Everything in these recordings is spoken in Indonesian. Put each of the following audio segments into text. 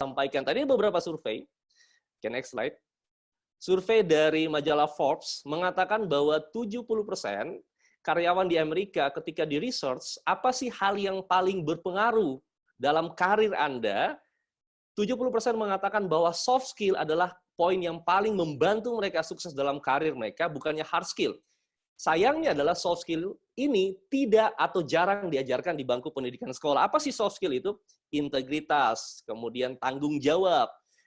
sampaikan tadi beberapa survei. Oke, next slide. Survei dari majalah Forbes mengatakan bahwa 70% karyawan di Amerika ketika di research, apa sih hal yang paling berpengaruh dalam karir Anda? 70% mengatakan bahwa soft skill adalah poin yang paling membantu mereka sukses dalam karir mereka, bukannya hard skill. Sayangnya adalah soft skill ini tidak atau jarang diajarkan di bangku pendidikan sekolah. Apa sih soft skill itu? Integritas, kemudian tanggung jawab,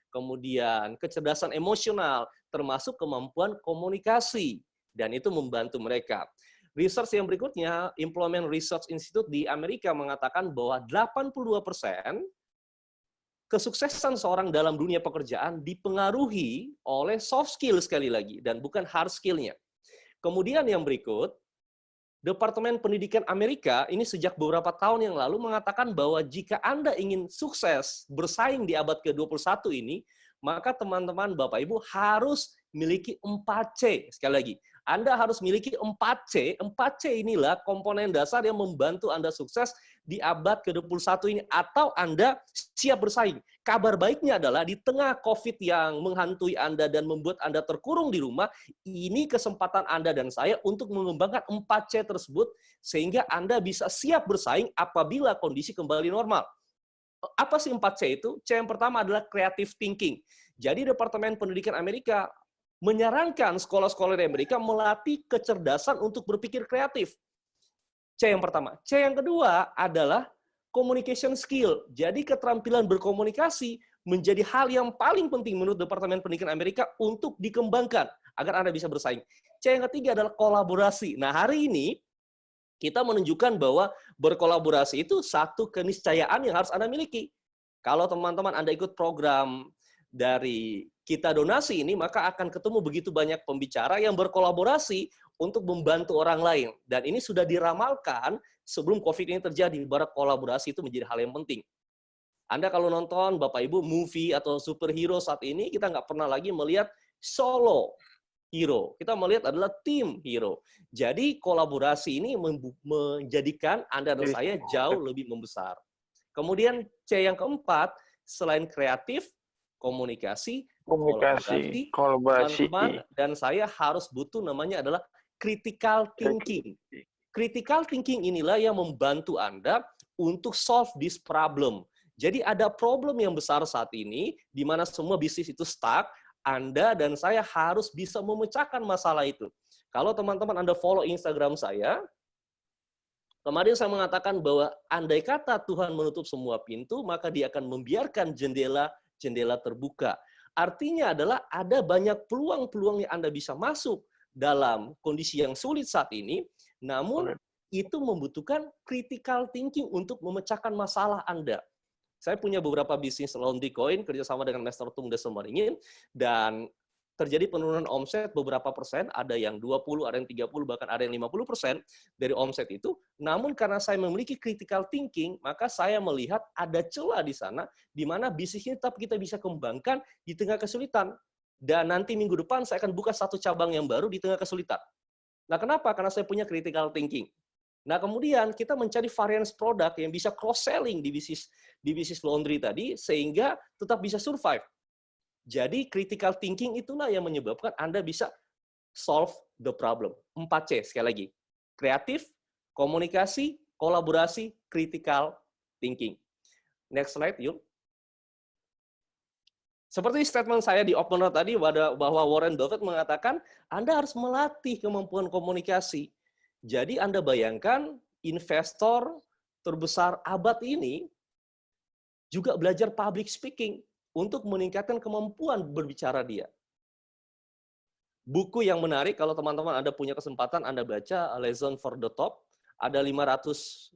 kemudian kecerdasan emosional, termasuk kemampuan komunikasi. Dan itu membantu mereka. Research yang berikutnya, Employment Research Institute di Amerika mengatakan bahwa 82% kesuksesan seorang dalam dunia pekerjaan dipengaruhi oleh soft skill sekali lagi, dan bukan hard skill-nya. Kemudian yang berikut, Departemen Pendidikan Amerika ini sejak beberapa tahun yang lalu mengatakan bahwa jika Anda ingin sukses bersaing di abad ke-21 ini, maka teman-teman Bapak Ibu harus miliki 4C. Sekali lagi, Anda harus miliki 4C. 4C inilah komponen dasar yang membantu Anda sukses di abad ke-21 ini, atau Anda siap bersaing. Kabar baiknya adalah di tengah COVID yang menghantui Anda dan membuat Anda terkurung di rumah, ini kesempatan Anda dan saya untuk mengembangkan 4C tersebut sehingga Anda bisa siap bersaing apabila kondisi kembali normal. Apa sih 4C itu? C yang pertama adalah creative thinking. Jadi Departemen Pendidikan Amerika menyarankan sekolah-sekolah di Amerika melatih kecerdasan untuk berpikir kreatif. C yang pertama. C yang kedua adalah communication skill. Jadi keterampilan berkomunikasi menjadi hal yang paling penting menurut Departemen Pendidikan Amerika untuk dikembangkan agar Anda bisa bersaing. C yang ketiga adalah kolaborasi. Nah, hari ini kita menunjukkan bahwa berkolaborasi itu satu keniscayaan yang harus Anda miliki. Kalau teman-teman Anda ikut program dari Kita Donasi ini, maka akan ketemu begitu banyak pembicara yang berkolaborasi untuk membantu orang lain. Dan ini sudah diramalkan sebelum COVID ini terjadi, bahwa kolaborasi itu menjadi hal yang penting. Anda kalau nonton, Bapak Ibu, movie atau superhero saat ini, kita nggak pernah lagi melihat solo hero. Kita melihat adalah tim hero. Jadi kolaborasi ini menjadikan Anda dan saya jauh lebih membesar. Kemudian C yang keempat, selain kreatif, komunikasi, teman-teman dan saya harus butuh namanya adalah critical thinking. Critical thinking inilah yang membantu Anda untuk solve this problem. Jadi ada problem yang besar saat ini, di mana semua bisnis itu stuck, Anda dan saya harus bisa memecahkan masalah itu. Kalau teman-teman Anda follow Instagram saya, kemarin saya mengatakan bahwa andai kata Tuhan menutup semua pintu, maka Dia akan membiarkan jendela terbuka. Artinya adalah ada banyak peluang-peluang yang Anda bisa masuk dalam kondisi yang sulit saat ini, namun itu membutuhkan critical thinking untuk memecahkan masalah Anda. Saya punya beberapa bisnis laundry coin kerjasama dengan Master Tung Desa Maringin, dan terjadi penurunan omset beberapa persen, ada yang 20, ada yang 30, bahkan ada yang 50% dari omset itu. Namun karena saya memiliki critical thinking, maka saya melihat ada celah di sana, di mana bisnis ini tetap kita bisa kembangkan di tengah kesulitan. Dan nanti minggu depan saya akan buka satu cabang yang baru di tengah kesulitan. Nah, kenapa? Karena saya punya critical thinking. Nah, kemudian kita mencari variance produk yang bisa cross-selling di bisnis laundry tadi, sehingga tetap bisa survive. Jadi critical thinking itulah yang menyebabkan Anda bisa solve the problem. 4C, sekali lagi. Kreatif, komunikasi, kolaborasi, critical thinking. Next slide, yuk. Seperti statement saya di opener tadi, bahwa Warren Buffett mengatakan, Anda harus melatih kemampuan komunikasi. Jadi Anda bayangkan, investor terbesar abad ini juga belajar public speaking untuk meningkatkan kemampuan berbicara dia. Buku yang menarik, kalau teman-teman Anda punya kesempatan, Anda baca Lesson for the Top. Ada 500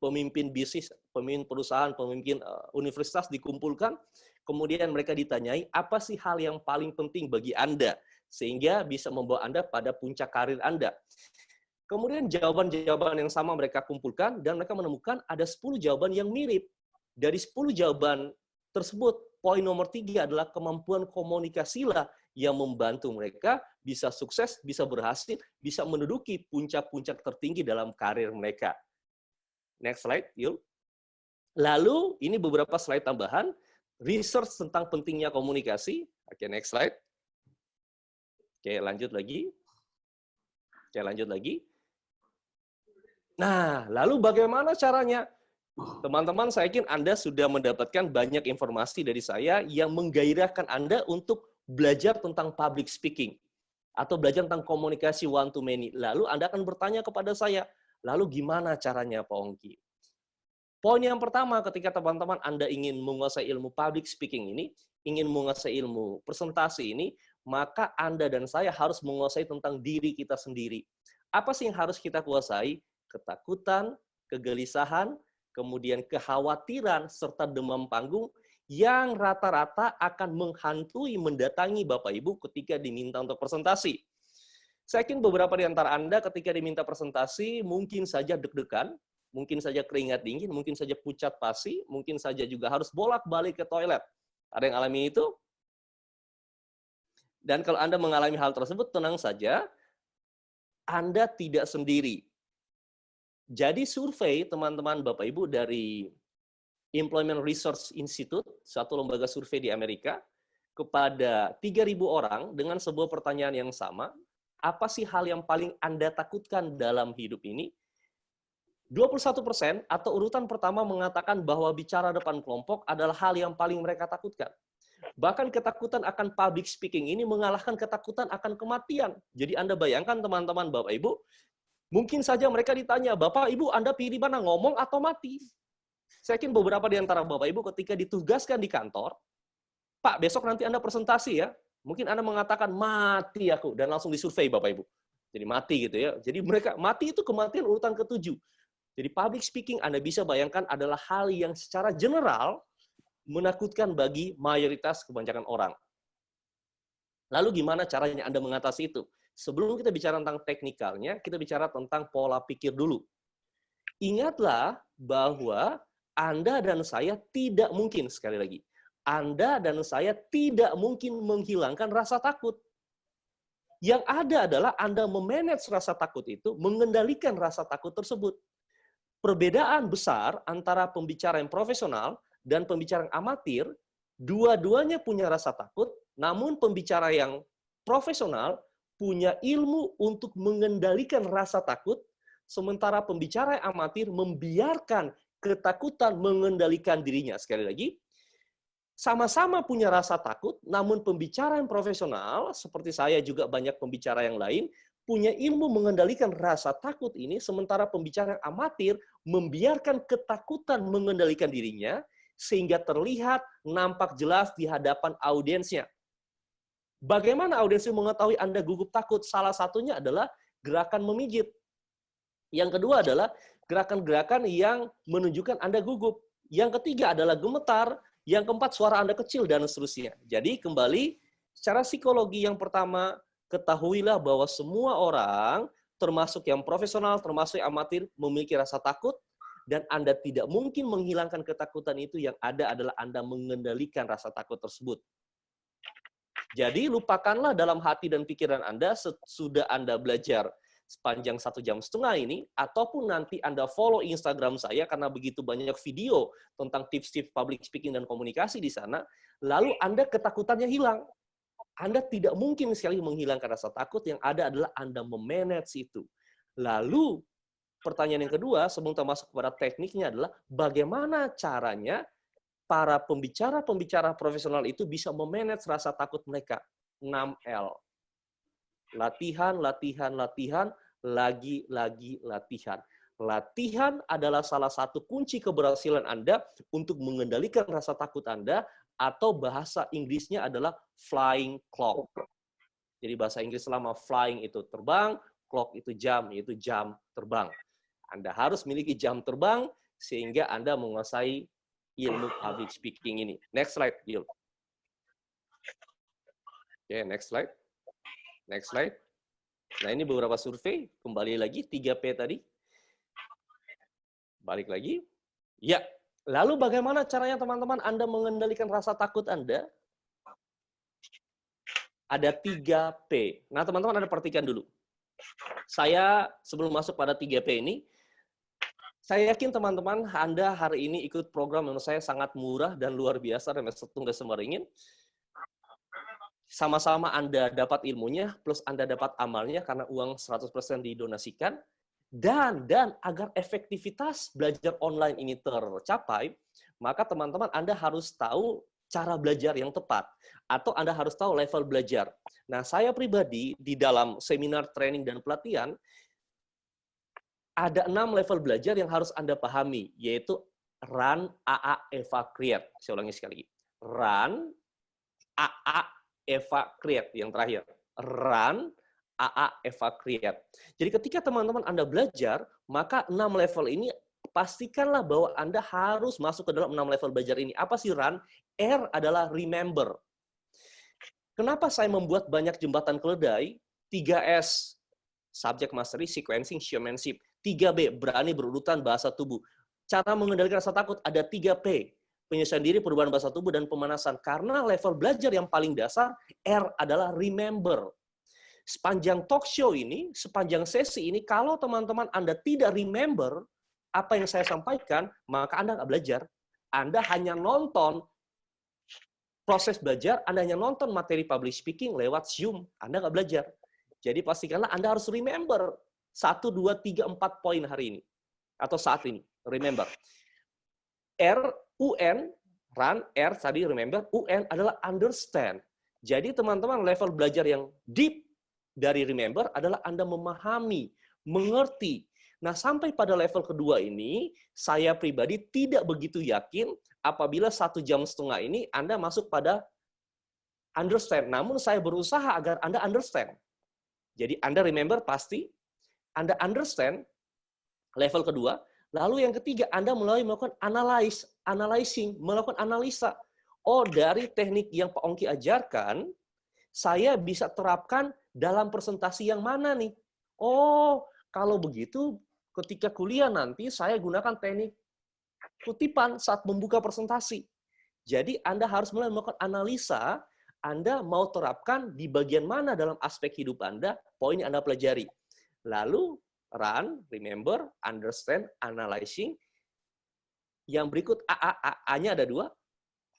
pemimpin bisnis, pemimpin perusahaan, pemimpin universitas dikumpulkan. Kemudian mereka ditanyai, apa sih hal yang paling penting bagi Anda? Sehingga bisa membawa Anda pada puncak karir Anda. Kemudian jawaban-jawaban yang sama mereka kumpulkan, dan mereka menemukan ada 10 jawaban yang mirip. Dari 10 jawaban tersebut, poin nomor 3 adalah kemampuan komunikasilah yang membantu mereka bisa sukses, bisa berhasil, bisa menduduki puncak-puncak tertinggi dalam karir mereka. Next slide, yuk. Lalu, ini beberapa slide tambahan. research tentang pentingnya komunikasi. Oke, next slide. Oke, lanjut lagi. Oke, lanjut lagi. Nah, lalu bagaimana caranya? Teman-teman, saya yakin Anda sudah mendapatkan banyak informasi dari saya yang menggairahkan Anda untuk belajar tentang public speaking atau belajar tentang komunikasi one to many. Lalu Anda akan bertanya kepada saya, lalu gimana caranya, Pak Ongki? Poin yang pertama, ketika teman-teman Anda ingin menguasai ilmu public speaking ini, ingin menguasai ilmu presentasi ini, maka Anda dan saya harus menguasai tentang diri kita sendiri. Apa sih yang harus kita kuasai? Ketakutan, kegelisahan, kemudian kekhawatiran, serta demam panggung yang rata-rata akan menghantui mendatangi Bapak Ibu ketika diminta untuk presentasi. Saya yakin beberapa di antara Anda ketika diminta presentasi mungkin saja deg-degan, mungkin saja keringat dingin, mungkin saja pucat pasi, mungkin saja juga harus bolak-balik ke toilet. Ada yang alami itu? Dan kalau Anda mengalami hal tersebut, tenang saja, Anda tidak sendiri. Jadi survei teman-teman Bapak Ibu dari Employment Research Institute, satu lembaga survei di Amerika, kepada 3.000 orang dengan sebuah pertanyaan yang sama, apa sih hal yang paling Anda takutkan dalam hidup ini? 21% atau urutan pertama mengatakan bahwa bicara depan kelompok adalah hal yang paling mereka takutkan. Bahkan ketakutan akan public speaking ini mengalahkan ketakutan akan kematian. Jadi Anda bayangkan teman-teman Bapak Ibu, mungkin saja mereka ditanya, Bapak, Ibu, Anda pilih mana, ngomong atau mati? Saya yakin beberapa di antara Bapak, Ibu ketika ditugaskan di kantor, Pak, besok nanti Anda presentasi ya. Mungkin Anda mengatakan, mati aku. Dan langsung disurvei Bapak, Ibu. Jadi mati gitu ya. Jadi mereka, mati itu kematian urutan ke-7. Jadi public speaking Anda bisa bayangkan adalah hal yang secara general menakutkan bagi mayoritas kebanyakan orang. Lalu gimana caranya Anda mengatasi itu? Sebelum kita bicara tentang teknikalnya, kita bicara tentang pola pikir dulu. Ingatlah bahwa Anda dan saya tidak mungkin, sekali lagi, Anda dan saya tidak mungkin menghilangkan rasa takut. Yang ada adalah Anda memanage rasa takut itu, mengendalikan rasa takut tersebut. Perbedaan besar antara pembicara yang profesional dan pembicara yang amatir, dua-duanya punya rasa takut, namun pembicara yang profesional punya ilmu untuk mengendalikan rasa takut, sementara pembicara yang amatir membiarkan ketakutan mengendalikan dirinya. Sekali lagi, sama-sama punya rasa takut, namun pembicara yang profesional, seperti saya juga banyak pembicara yang lain, punya ilmu mengendalikan rasa takut ini, sementara pembicara yang amatir membiarkan ketakutan mengendalikan dirinya, sehingga terlihat, nampak jelas di hadapan audiensnya. Bagaimana audiensnya mengetahui Anda gugup takut? Salah satunya adalah gerakan memijit. Yang kedua adalah gerakan-gerakan yang menunjukkan Anda gugup. Yang ketiga adalah gemetar. Yang keempat, suara Anda kecil, dan seterusnya. Jadi kembali, secara psikologi yang pertama, ketahuilah bahwa semua orang, termasuk yang profesional, termasuk yang amatir, memiliki rasa takut, dan Anda tidak mungkin menghilangkan ketakutan itu. Yang ada adalah Anda mengendalikan rasa takut tersebut. Jadi lupakanlah dalam hati dan pikiran Anda sudah Anda belajar sepanjang 1,5 jam ini, ataupun nanti Anda follow Instagram saya karena begitu banyak video tentang tips-tips public speaking dan komunikasi di sana, lalu Anda ketakutannya hilang. Anda tidak mungkin sekali menghilangkan rasa takut, yang ada adalah Anda memanage itu. Lalu pertanyaan yang kedua, sebelum kita masuk kepada tekniknya adalah bagaimana caranya para pembicara-pembicara profesional itu bisa memanage rasa takut mereka. 6L. Latihan, latihan, latihan, lagi-lagi latihan. Latihan adalah salah satu kunci keberhasilan Anda untuk mengendalikan rasa takut Anda, atau bahasa Inggrisnya adalah flying clock. Jadi bahasa Inggris selama flying itu terbang, clock itu jam, yaitu jam terbang. Anda harus memiliki jam terbang sehingga Anda menguasai ilmu public speaking ini. Next slide, Yul. Oke, next slide. Next slide. Nah, ini beberapa survei. Kembali lagi, 3P tadi. Balik lagi. Ya, lalu bagaimana caranya teman-teman Anda mengendalikan rasa takut Anda? Ada 3P. Nah, teman-teman Anda perhatikan dulu. Saya sebelum masuk pada 3P ini, Saya yakin teman-teman Anda hari ini ikut program menurut saya sangat murah dan luar biasa dan setunggal semaringin. Sama-sama Anda dapat ilmunya, plus Anda dapat amalnya karena uang 100% didonasikan. Dan agar efektivitas belajar online ini tercapai, maka teman-teman Anda harus tahu cara belajar yang tepat. Atau Anda harus tahu level belajar. Nah, saya pribadi di dalam seminar, training, dan pelatihan, ada 6 level belajar yang harus Anda pahami, yaitu Run, AA, Eva, Create. Saya ulangi sekali lagi. Run, AA, Eva, Create. Yang terakhir. Run, AA, Eva, Create. Jadi ketika teman-teman Anda belajar, maka 6 level ini pastikanlah bahwa Anda harus masuk ke dalam 6 level belajar ini. Apa sih Run? R adalah remember. Kenapa saya membuat banyak jembatan keledai? 3S, subject mastery, sequencing, showmanship. 3B, berani berurutan bahasa tubuh. Cara mengendalikan rasa takut ada 3P. Penyesuaian diri, perubahan bahasa tubuh, dan pemanasan. Karena level belajar yang paling dasar, R adalah remember. Sepanjang talk show ini, sepanjang sesi ini, kalau teman-teman Anda tidak remember apa yang saya sampaikan, maka Anda nggak belajar. Anda hanya nonton proses belajar, Anda hanya nonton materi public speaking lewat Zoom. Anda nggak belajar. Jadi pastikanlah Anda harus remember 1, 2, 3, 4 poin hari ini. Atau saat ini. Remember. R, UN, run, R tadi remember, UN adalah understand. Jadi teman-teman level belajar yang deep dari remember adalah Anda memahami, mengerti. Nah, sampai pada level kedua ini, saya pribadi tidak begitu yakin apabila 1,5 jam ini Anda masuk pada understand. Namun saya berusaha agar Anda understand. Jadi Anda remember pasti, Anda understand level kedua, lalu yang ketiga Anda mulai melakukan analyzing, melakukan analisa. Oh, dari teknik yang Pak Ongki ajarkan, saya bisa terapkan dalam presentasi yang mana nih? Oh, kalau begitu ketika kuliah nanti saya gunakan teknik kutipan saat membuka presentasi. Jadi Anda harus mulai melakukan analisa, Anda mau terapkan di bagian mana dalam aspek hidup Anda, poin yang Anda pelajari. Lalu, run, remember, understand, analyzing. Yang berikut, A-nya ada 2.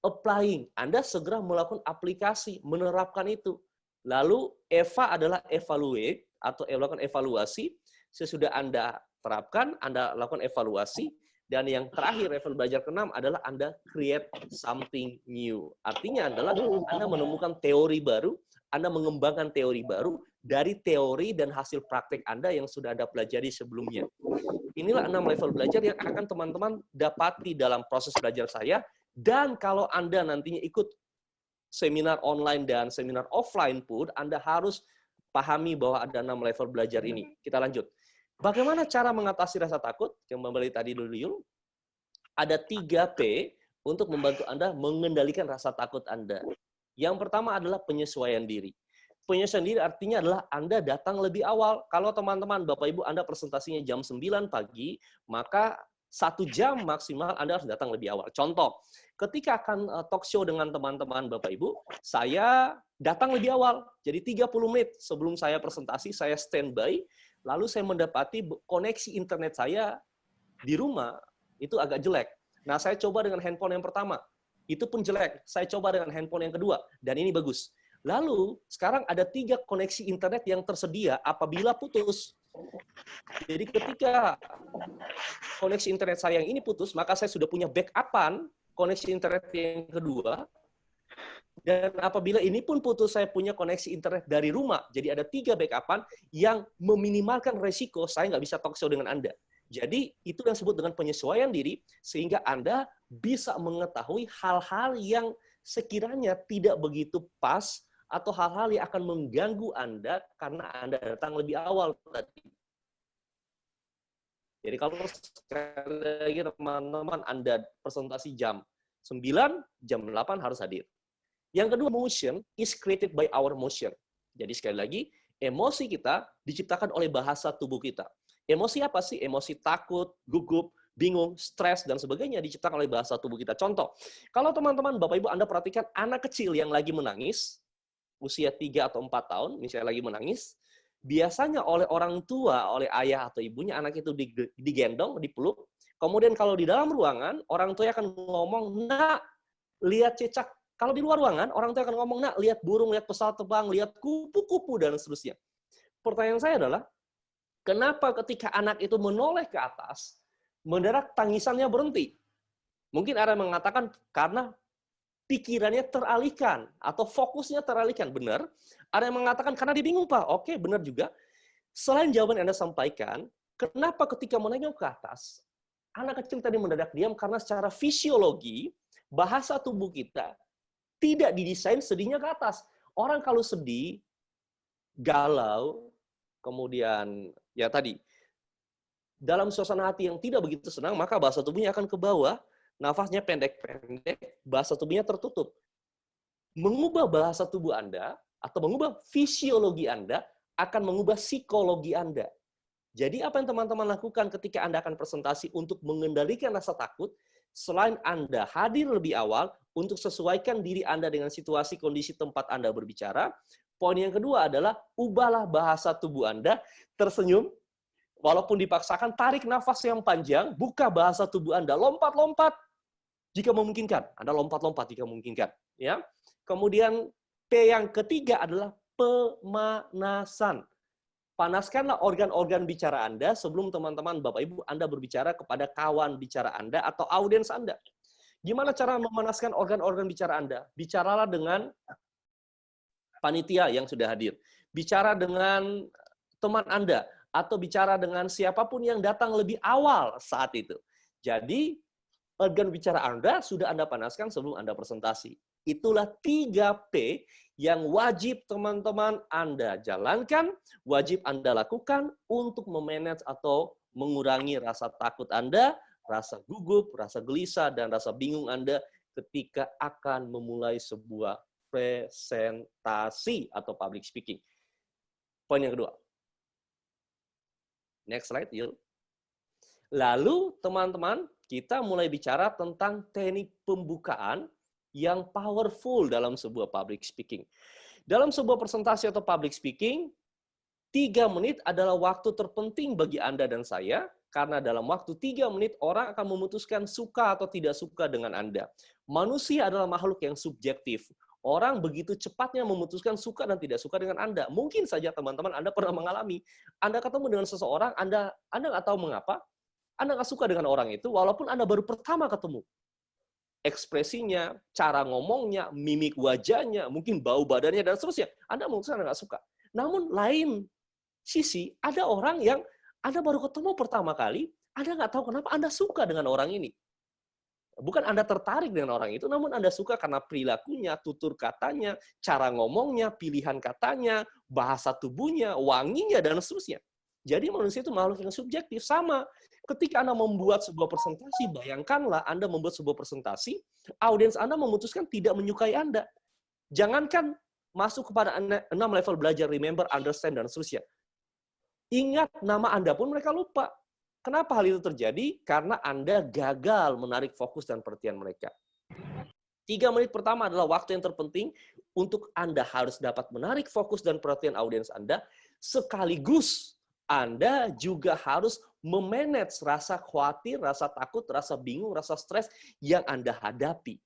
Applying. Anda segera melakukan aplikasi, menerapkan itu. Lalu, Eva adalah evaluate, atau melakukan evaluasi. Sesudah Anda terapkan, Anda lakukan evaluasi. Dan yang terakhir, level belajar ke-6 adalah Anda create something new. Artinya adalah Anda menemukan teori baru, Anda mengembangkan teori baru dari teori dan hasil praktek Anda yang sudah Anda pelajari sebelumnya. Inilah 6 level belajar yang akan teman-teman dapati dalam proses belajar saya. Dan kalau Anda nantinya ikut seminar online dan seminar offline pun, Anda harus pahami bahwa ada 6 level belajar ini. Kita lanjut. Bagaimana cara mengatasi rasa takut? Yang kembali tadi dulu. Ada 3P untuk membantu Anda mengendalikan rasa takut Anda. Yang pertama adalah penyesuaian diri. Penyesuaian diri artinya adalah Anda datang lebih awal. Kalau teman-teman, Bapak Ibu, Anda presentasinya jam 9 pagi, maka 1 jam maksimal Anda harus datang lebih awal. Contoh, ketika akan talk show dengan teman-teman Bapak Ibu, saya datang lebih awal. Jadi 30 menit sebelum saya presentasi, saya standby. Lalu saya mendapati koneksi internet saya di rumah itu agak jelek. Nah, saya coba dengan handphone yang pertama. Itu pun jelek. Saya coba dengan handphone yang kedua. Dan ini bagus. Lalu, sekarang ada 3 koneksi internet yang tersedia apabila putus. Jadi ketika koneksi internet saya yang ini putus, maka saya sudah punya backup-an koneksi internet yang kedua. Dan apabila ini pun putus, saya punya koneksi internet dari rumah. Jadi ada 3 backup-an yang meminimalkan resiko saya nggak bisa talk show dengan Anda. Jadi itu yang disebut dengan penyesuaian diri, sehingga Anda bisa mengetahui hal-hal yang sekiranya tidak begitu pas, atau hal-hal yang akan mengganggu Anda karena Anda datang lebih awal tadi. Jadi kalau sekali lagi teman-teman Anda presentasi jam 9, jam 8 harus hadir. Yang kedua, motion is created by our motion. Jadi sekali lagi, emosi kita diciptakan oleh bahasa tubuh kita. Emosi apa sih? Emosi takut, gugup, bingung, stres, dan sebagainya diciptakan oleh bahasa tubuh kita. Contoh, kalau teman-teman, Bapak Ibu, Anda perhatikan anak kecil yang lagi menangis, usia 3 atau 4 tahun, misalnya lagi menangis, biasanya oleh orang tua, oleh ayah atau ibunya, anak itu digendong, dipeluk, Kemudian kalau di dalam ruangan, orang tua akan ngomong, nak, lihat cicak. Kalau di luar ruangan, orang tua akan ngomong, nak, lihat burung, lihat pesawat terbang, lihat kupu-kupu, dan seterusnya. Pertanyaan saya adalah, kenapa ketika anak itu menoleh ke atas, mendadak tangisannya berhenti? Mungkin ada yang mengatakan karena pikirannya teralihkan, atau fokusnya teralihkan. Benar. Ada yang mengatakan karena dia bingung, Pak. Oke, benar juga. Selain jawaban yang Anda sampaikan, kenapa ketika menengok ke atas, anak kecil tadi mendadak diam karena secara fisiologi, bahasa tubuh kita tidak didesain sedihnya ke atas. Orang kalau sedih, galau, kemudian ya tadi, dalam suasana hati yang tidak begitu senang, maka bahasa tubuhnya akan ke bawah, nafasnya pendek-pendek, bahasa tubuhnya tertutup. Mengubah bahasa tubuh Anda, atau mengubah fisiologi Anda, akan mengubah psikologi Anda. Jadi apa yang teman-teman lakukan ketika Anda akan presentasi untuk mengendalikan rasa takut, selain Anda hadir lebih awal untuk sesuaikan diri Anda dengan situasi kondisi tempat Anda berbicara, poin yang kedua adalah ubahlah bahasa tubuh Anda, tersenyum, walaupun dipaksakan, tarik nafas yang panjang, buka bahasa tubuh Anda, lompat-lompat jika memungkinkan. Anda lompat-lompat jika memungkinkan. Ya. Kemudian P yang ketiga adalah pemanasan. Panaskanlah organ-organ bicara Anda sebelum teman-teman, Bapak Ibu, Anda berbicara kepada kawan bicara Anda atau audiens Anda. Gimana cara memanaskan organ-organ bicara Anda? Bicaralah dengan panitia yang sudah hadir. Bicara dengan teman Anda, atau bicara dengan siapapun yang datang lebih awal saat itu. Jadi, organ bicara Anda sudah Anda panaskan sebelum Anda presentasi. Itulah 3P yang wajib teman-teman Anda jalankan, wajib Anda lakukan untuk memanage atau mengurangi rasa takut Anda, rasa gugup, rasa gelisah, dan rasa bingung Anda ketika akan memulai sebuah presentasi atau public speaking. Poin yang kedua. Next slide, yuk. Lalu, teman-teman, kita mulai bicara tentang teknik pembukaan yang powerful dalam sebuah public speaking. Dalam sebuah presentasi atau public speaking, 3 menit adalah waktu terpenting bagi Anda dan saya, karena dalam waktu 3 menit orang akan memutuskan suka atau tidak suka dengan Anda. Manusia adalah makhluk yang subjektif. Orang begitu cepatnya memutuskan suka dan tidak suka dengan Anda. Mungkin saja teman-teman Anda pernah mengalami, Anda ketemu dengan seseorang, Anda nggak tahu mengapa, Anda nggak suka dengan orang itu, walaupun Anda baru pertama ketemu. Ekspresinya, cara ngomongnya, mimik wajahnya, mungkin bau badannya, dan seterusnya. Anda memutuskan Anda nggak suka. Namun lain sisi, ada orang yang Anda baru ketemu pertama kali, Anda nggak tahu kenapa Anda suka dengan orang ini. Bukan Anda tertarik dengan orang itu, namun Anda suka karena perilakunya, tutur katanya, cara ngomongnya, pilihan katanya, bahasa tubuhnya, wanginya, dan seterusnya. Jadi manusia itu makhluk yang subjektif. Sama, ketika Anda membuat sebuah presentasi, bayangkanlah Anda membuat sebuah presentasi, audiens Anda memutuskan tidak menyukai Anda. Jangankan masuk kepada 6 level belajar, remember, understand, dan seterusnya. Ingat nama Anda pun mereka lupa. Kenapa hal itu terjadi? Karena Anda gagal menarik fokus dan perhatian mereka. 3 menit pertama adalah waktu yang terpenting untuk Anda harus dapat menarik fokus dan perhatian audiens Anda, sekaligus Anda juga harus memanage rasa khawatir, rasa takut, rasa bingung, rasa stres yang Anda hadapi.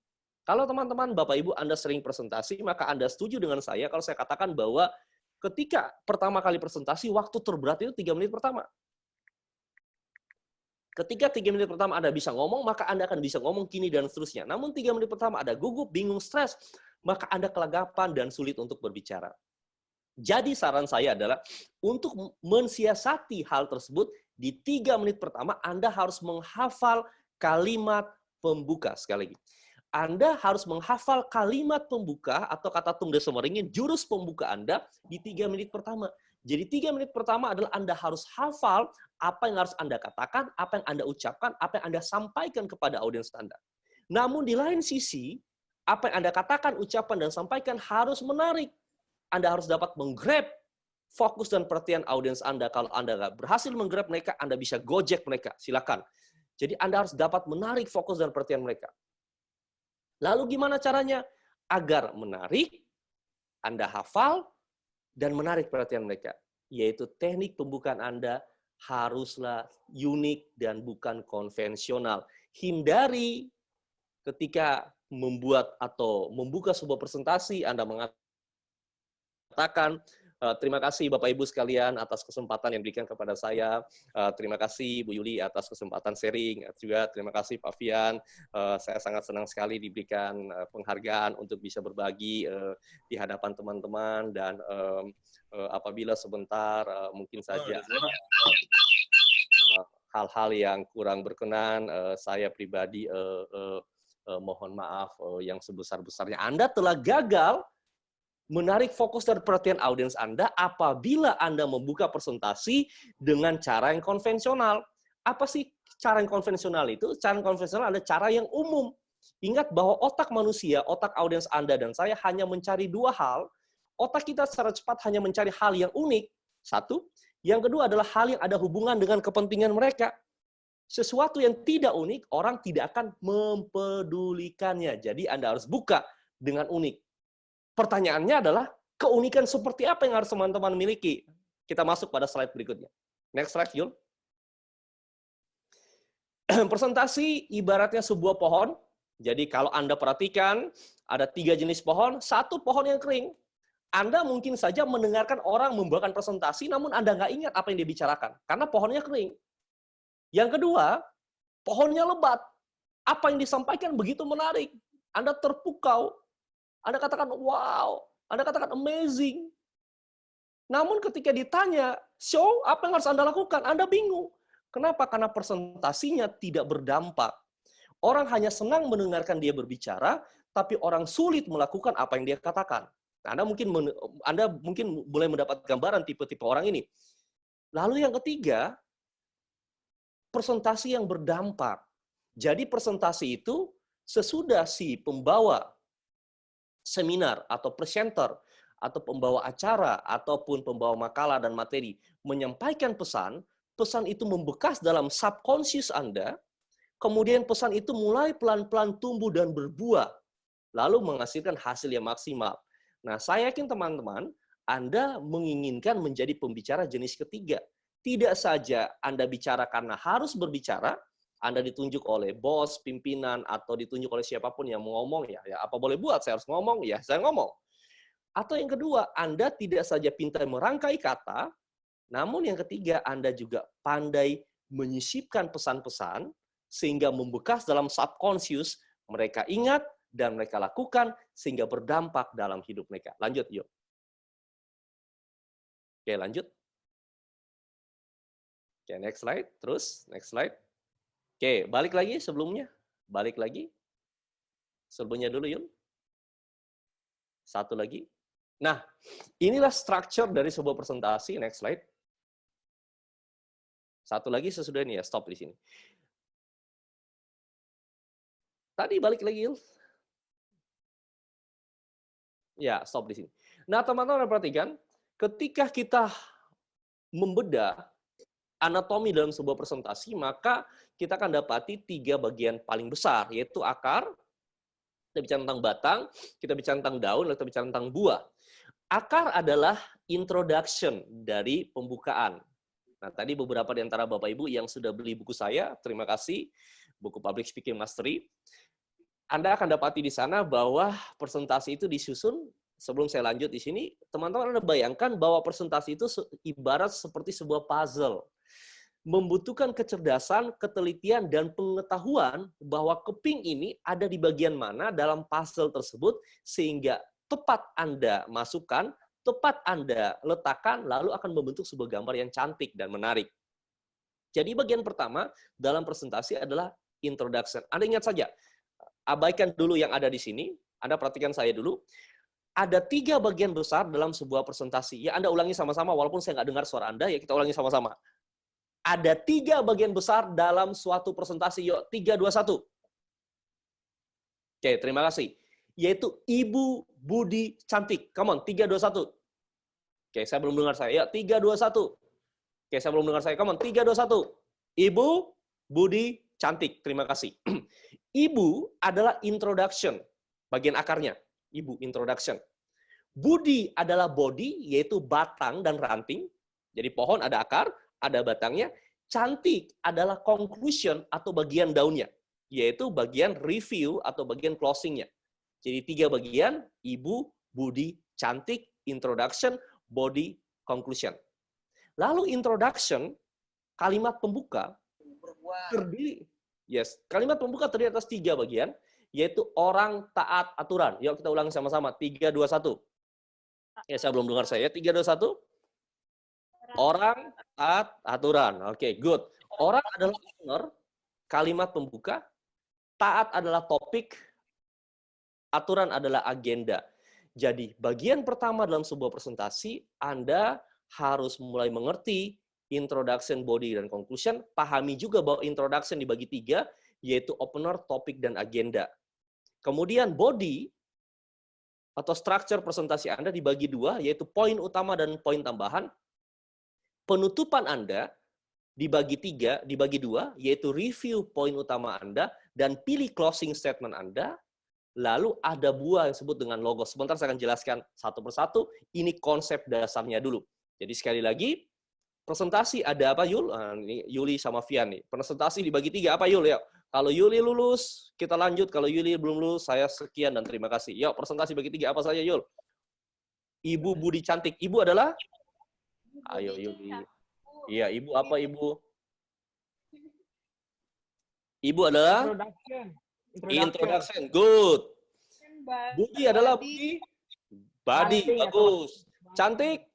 Kalau teman-teman, Bapak Ibu, Anda sering presentasi, maka Anda setuju dengan saya kalau saya katakan bahwa ketika pertama kali presentasi, waktu terberat itu 3 menit pertama. Ketika 3 menit pertama Anda bisa ngomong, maka Anda akan bisa ngomong kini dan seterusnya. Namun 3 menit pertama ada gugup, bingung, stres, maka Anda kelagapan dan sulit untuk berbicara. Jadi saran saya adalah untuk mensiasati hal tersebut, di 3 menit pertama Anda harus menghafal kalimat pembuka. Sekali lagi, Anda harus menghafal kalimat pembuka atau kata tung desemmeringin, jurus pembuka Anda di 3 menit pertama. Jadi 3 menit pertama adalah Anda harus hafal apa yang harus Anda katakan, apa yang Anda ucapkan, apa yang Anda sampaikan kepada audiens Anda. Namun di lain sisi, apa yang Anda katakan, ucapkan, dan sampaikan harus menarik. Anda harus dapat menggrab fokus dan perhatian audiens Anda. Kalau Anda nggak berhasil menggrab mereka, Anda bisa gojek mereka. Silakan. Jadi Anda harus dapat menarik fokus dan perhatian mereka. Lalu gimana caranya? Agar menarik, Anda hafal, dan menarik perhatian mereka. Yaitu teknik pembukaan Anda haruslah unik dan bukan konvensional. Hindari ketika membuat atau membuka sebuah presentasi, Anda mengatakan, terima kasih Bapak Ibu sekalian atas kesempatan yang diberikan kepada saya. Terima kasih Bu Yuli atas kesempatan sharing. Juga terima kasih Pak Fian. Saya sangat senang sekali diberikan penghargaan untuk bisa berbagi di hadapan teman-teman. Dan apabila sebentar mungkin saja hal-hal yang kurang berkenan, saya pribadi mohon maaf yang sebesar-besarnya. Anda telah gagal menarik fokus dan perhatian audiens Anda apabila Anda membuka presentasi dengan cara yang konvensional. Apa sih cara yang konvensional itu? Cara yang konvensional ada cara yang umum. Ingat bahwa otak manusia, otak audiens Anda dan saya hanya mencari dua hal. Otak kita secara cepat hanya mencari hal yang unik. Satu. Yang kedua adalah hal yang ada hubungan dengan kepentingan mereka. Sesuatu yang tidak unik, orang tidak akan mempedulikannya. Jadi Anda harus buka dengan unik. Pertanyaannya adalah, keunikan seperti apa yang harus teman-teman miliki? Kita masuk pada slide berikutnya. Next slide, Yul. Presentasi ibaratnya sebuah pohon. Jadi kalau Anda perhatikan, ada 3 jenis pohon, satu pohon yang kering. Anda mungkin saja mendengarkan orang membawakan presentasi, namun Anda nggak ingat apa yang dia bicarakan, karena pohonnya kering. Yang kedua, pohonnya lebat. Apa yang disampaikan begitu menarik. Anda terpukau. Anda katakan, wow. Anda katakan, amazing. Namun ketika ditanya, show, apa yang harus Anda lakukan? Anda bingung. Kenapa? Karena presentasinya tidak berdampak. Orang hanya senang mendengarkan dia berbicara, tapi orang sulit melakukan apa yang dia katakan. Nah, Anda mungkin boleh mendapat gambaran tipe-tipe orang ini. Lalu yang ketiga, presentasi yang berdampak. Jadi presentasi itu sesudah si pembawa seminar atau presenter atau pembawa acara ataupun pembawa makalah dan materi menyampaikan pesan, pesan itu membekas dalam subconscious Anda, kemudian pesan itu mulai pelan-pelan tumbuh dan berbuah, lalu menghasilkan hasil yang maksimal. Nah, saya yakin teman-teman, Anda menginginkan menjadi pembicara jenis ketiga. Tidak saja Anda bicara karena harus berbicara, Anda ditunjuk oleh bos, pimpinan, atau ditunjuk oleh siapapun yang mau ngomong, ya apa boleh buat, saya harus ngomong, ya saya ngomong. Atau yang kedua, Anda tidak saja pintar merangkai kata, namun yang ketiga, Anda juga pandai menyisipkan pesan-pesan, sehingga membekas dalam subconscious, mereka ingat, dan mereka lakukan, sehingga berdampak dalam hidup mereka. Lanjut, yuk. Oke, lanjut. Oke, next slide. Terus, next slide. Oke, balik lagi sebelumnya. Balik lagi. Sebelumnya dulu, Yun. Satu lagi. Nah, inilah structure dari sebuah presentasi. Next slide. Satu lagi sesudah ini ya, stop di sini. Tadi balik lagi, Yun. Ya, stop di sini. Nah, teman-teman perhatikan, ketika kita membedah anatomi dalam sebuah presentasi, maka kita akan dapati 3 bagian paling besar, yaitu akar, kita bicara tentang batang, kita bicara tentang daun, lalu kita bicara tentang buah. Akar adalah introduction dari pembukaan. Nah, tadi beberapa di antara Bapak Ibu yang sudah beli buku saya, terima kasih, buku Public Speaking Mastery. Anda akan dapati di sana bahwa presentasi itu disusun. Sebelum saya lanjut di sini, teman-teman Anda bayangkan bahwa presentasi itu ibarat seperti sebuah puzzle. Membutuhkan kecerdasan, ketelitian, dan pengetahuan bahwa keping ini ada di bagian mana dalam puzzle tersebut, sehingga tepat Anda masukkan, tepat Anda letakkan, lalu akan membentuk sebuah gambar yang cantik dan menarik. Jadi bagian pertama dalam presentasi adalah introduction. Anda ingat saja, abaikan dulu yang ada di sini, Anda perhatikan saya dulu. Ada 3 bagian besar dalam sebuah presentasi. Ya, Anda ulangi sama-sama, walaupun saya nggak dengar suara Anda, ya kita ulangi sama-sama. Ada 3 bagian besar dalam suatu presentasi. Yuk, 3, 2, 1. Oke, terima kasih. Yaitu Ibu Budi Cantik. Come on, 3, 2, 1. Oke, saya belum dengar saya. Ya, 3, 2, 1. Oke, saya belum dengar saya. Come on, 3, 2, 1. Ibu Budi Cantik. Terima kasih. Ibu adalah introduction, bagian akarnya. Ibu, introduction. Budi adalah body, yaitu batang dan ranting. Jadi pohon ada akar, ada batangnya. Cantik adalah conclusion atau bagian daunnya, yaitu bagian review atau bagian closingnya. Jadi 3 bagian, ibu, budi, cantik, introduction, body, conclusion. Lalu introduction, kalimat pembuka, kalimat pembuka terdiri atas 3 bagian, yaitu orang taat aturan. Yuk kita ulang sama-sama. 3, 2, 1. Ya, saya belum dengar saya. 3, 2, 1. Orang taat aturan. Oke, good. Orang adalah owner, kalimat pembuka. Taat adalah topik, aturan adalah agenda. Jadi, bagian pertama dalam sebuah presentasi, Anda harus mulai mengerti introduction, body, dan conclusion. Pahami juga bahwa introduction dibagi 3, yaitu opener, topik, dan agenda. Kemudian body atau structure presentasi Anda dibagi 2, yaitu poin utama dan poin tambahan. Penutupan Anda dibagi 3, dibagi 2, yaitu review poin utama Anda dan pilih closing statement Anda. Lalu ada buah yang disebut dengan logo. Sebentar saya akan jelaskan satu persatu. Ini konsep dasarnya dulu. Jadi sekali lagi, presentasi ada apa Yul? Nah, ini Yuli sama Fian nih. Presentasi dibagi 3 apa Yul? Ya. Kalau Yuli lulus, kita lanjut. Kalau Yuli belum lulus, saya sekian dan terima kasih. Yuk, presentasi bagi 3 apa saja Yul? Ibu budi cantik. Ibu adalah? Ayo Yuli. Iya, ibu apa ibu? Ibu adalah? Introduction. Good. Budi adalah budi? Body. Bagus. Cantik?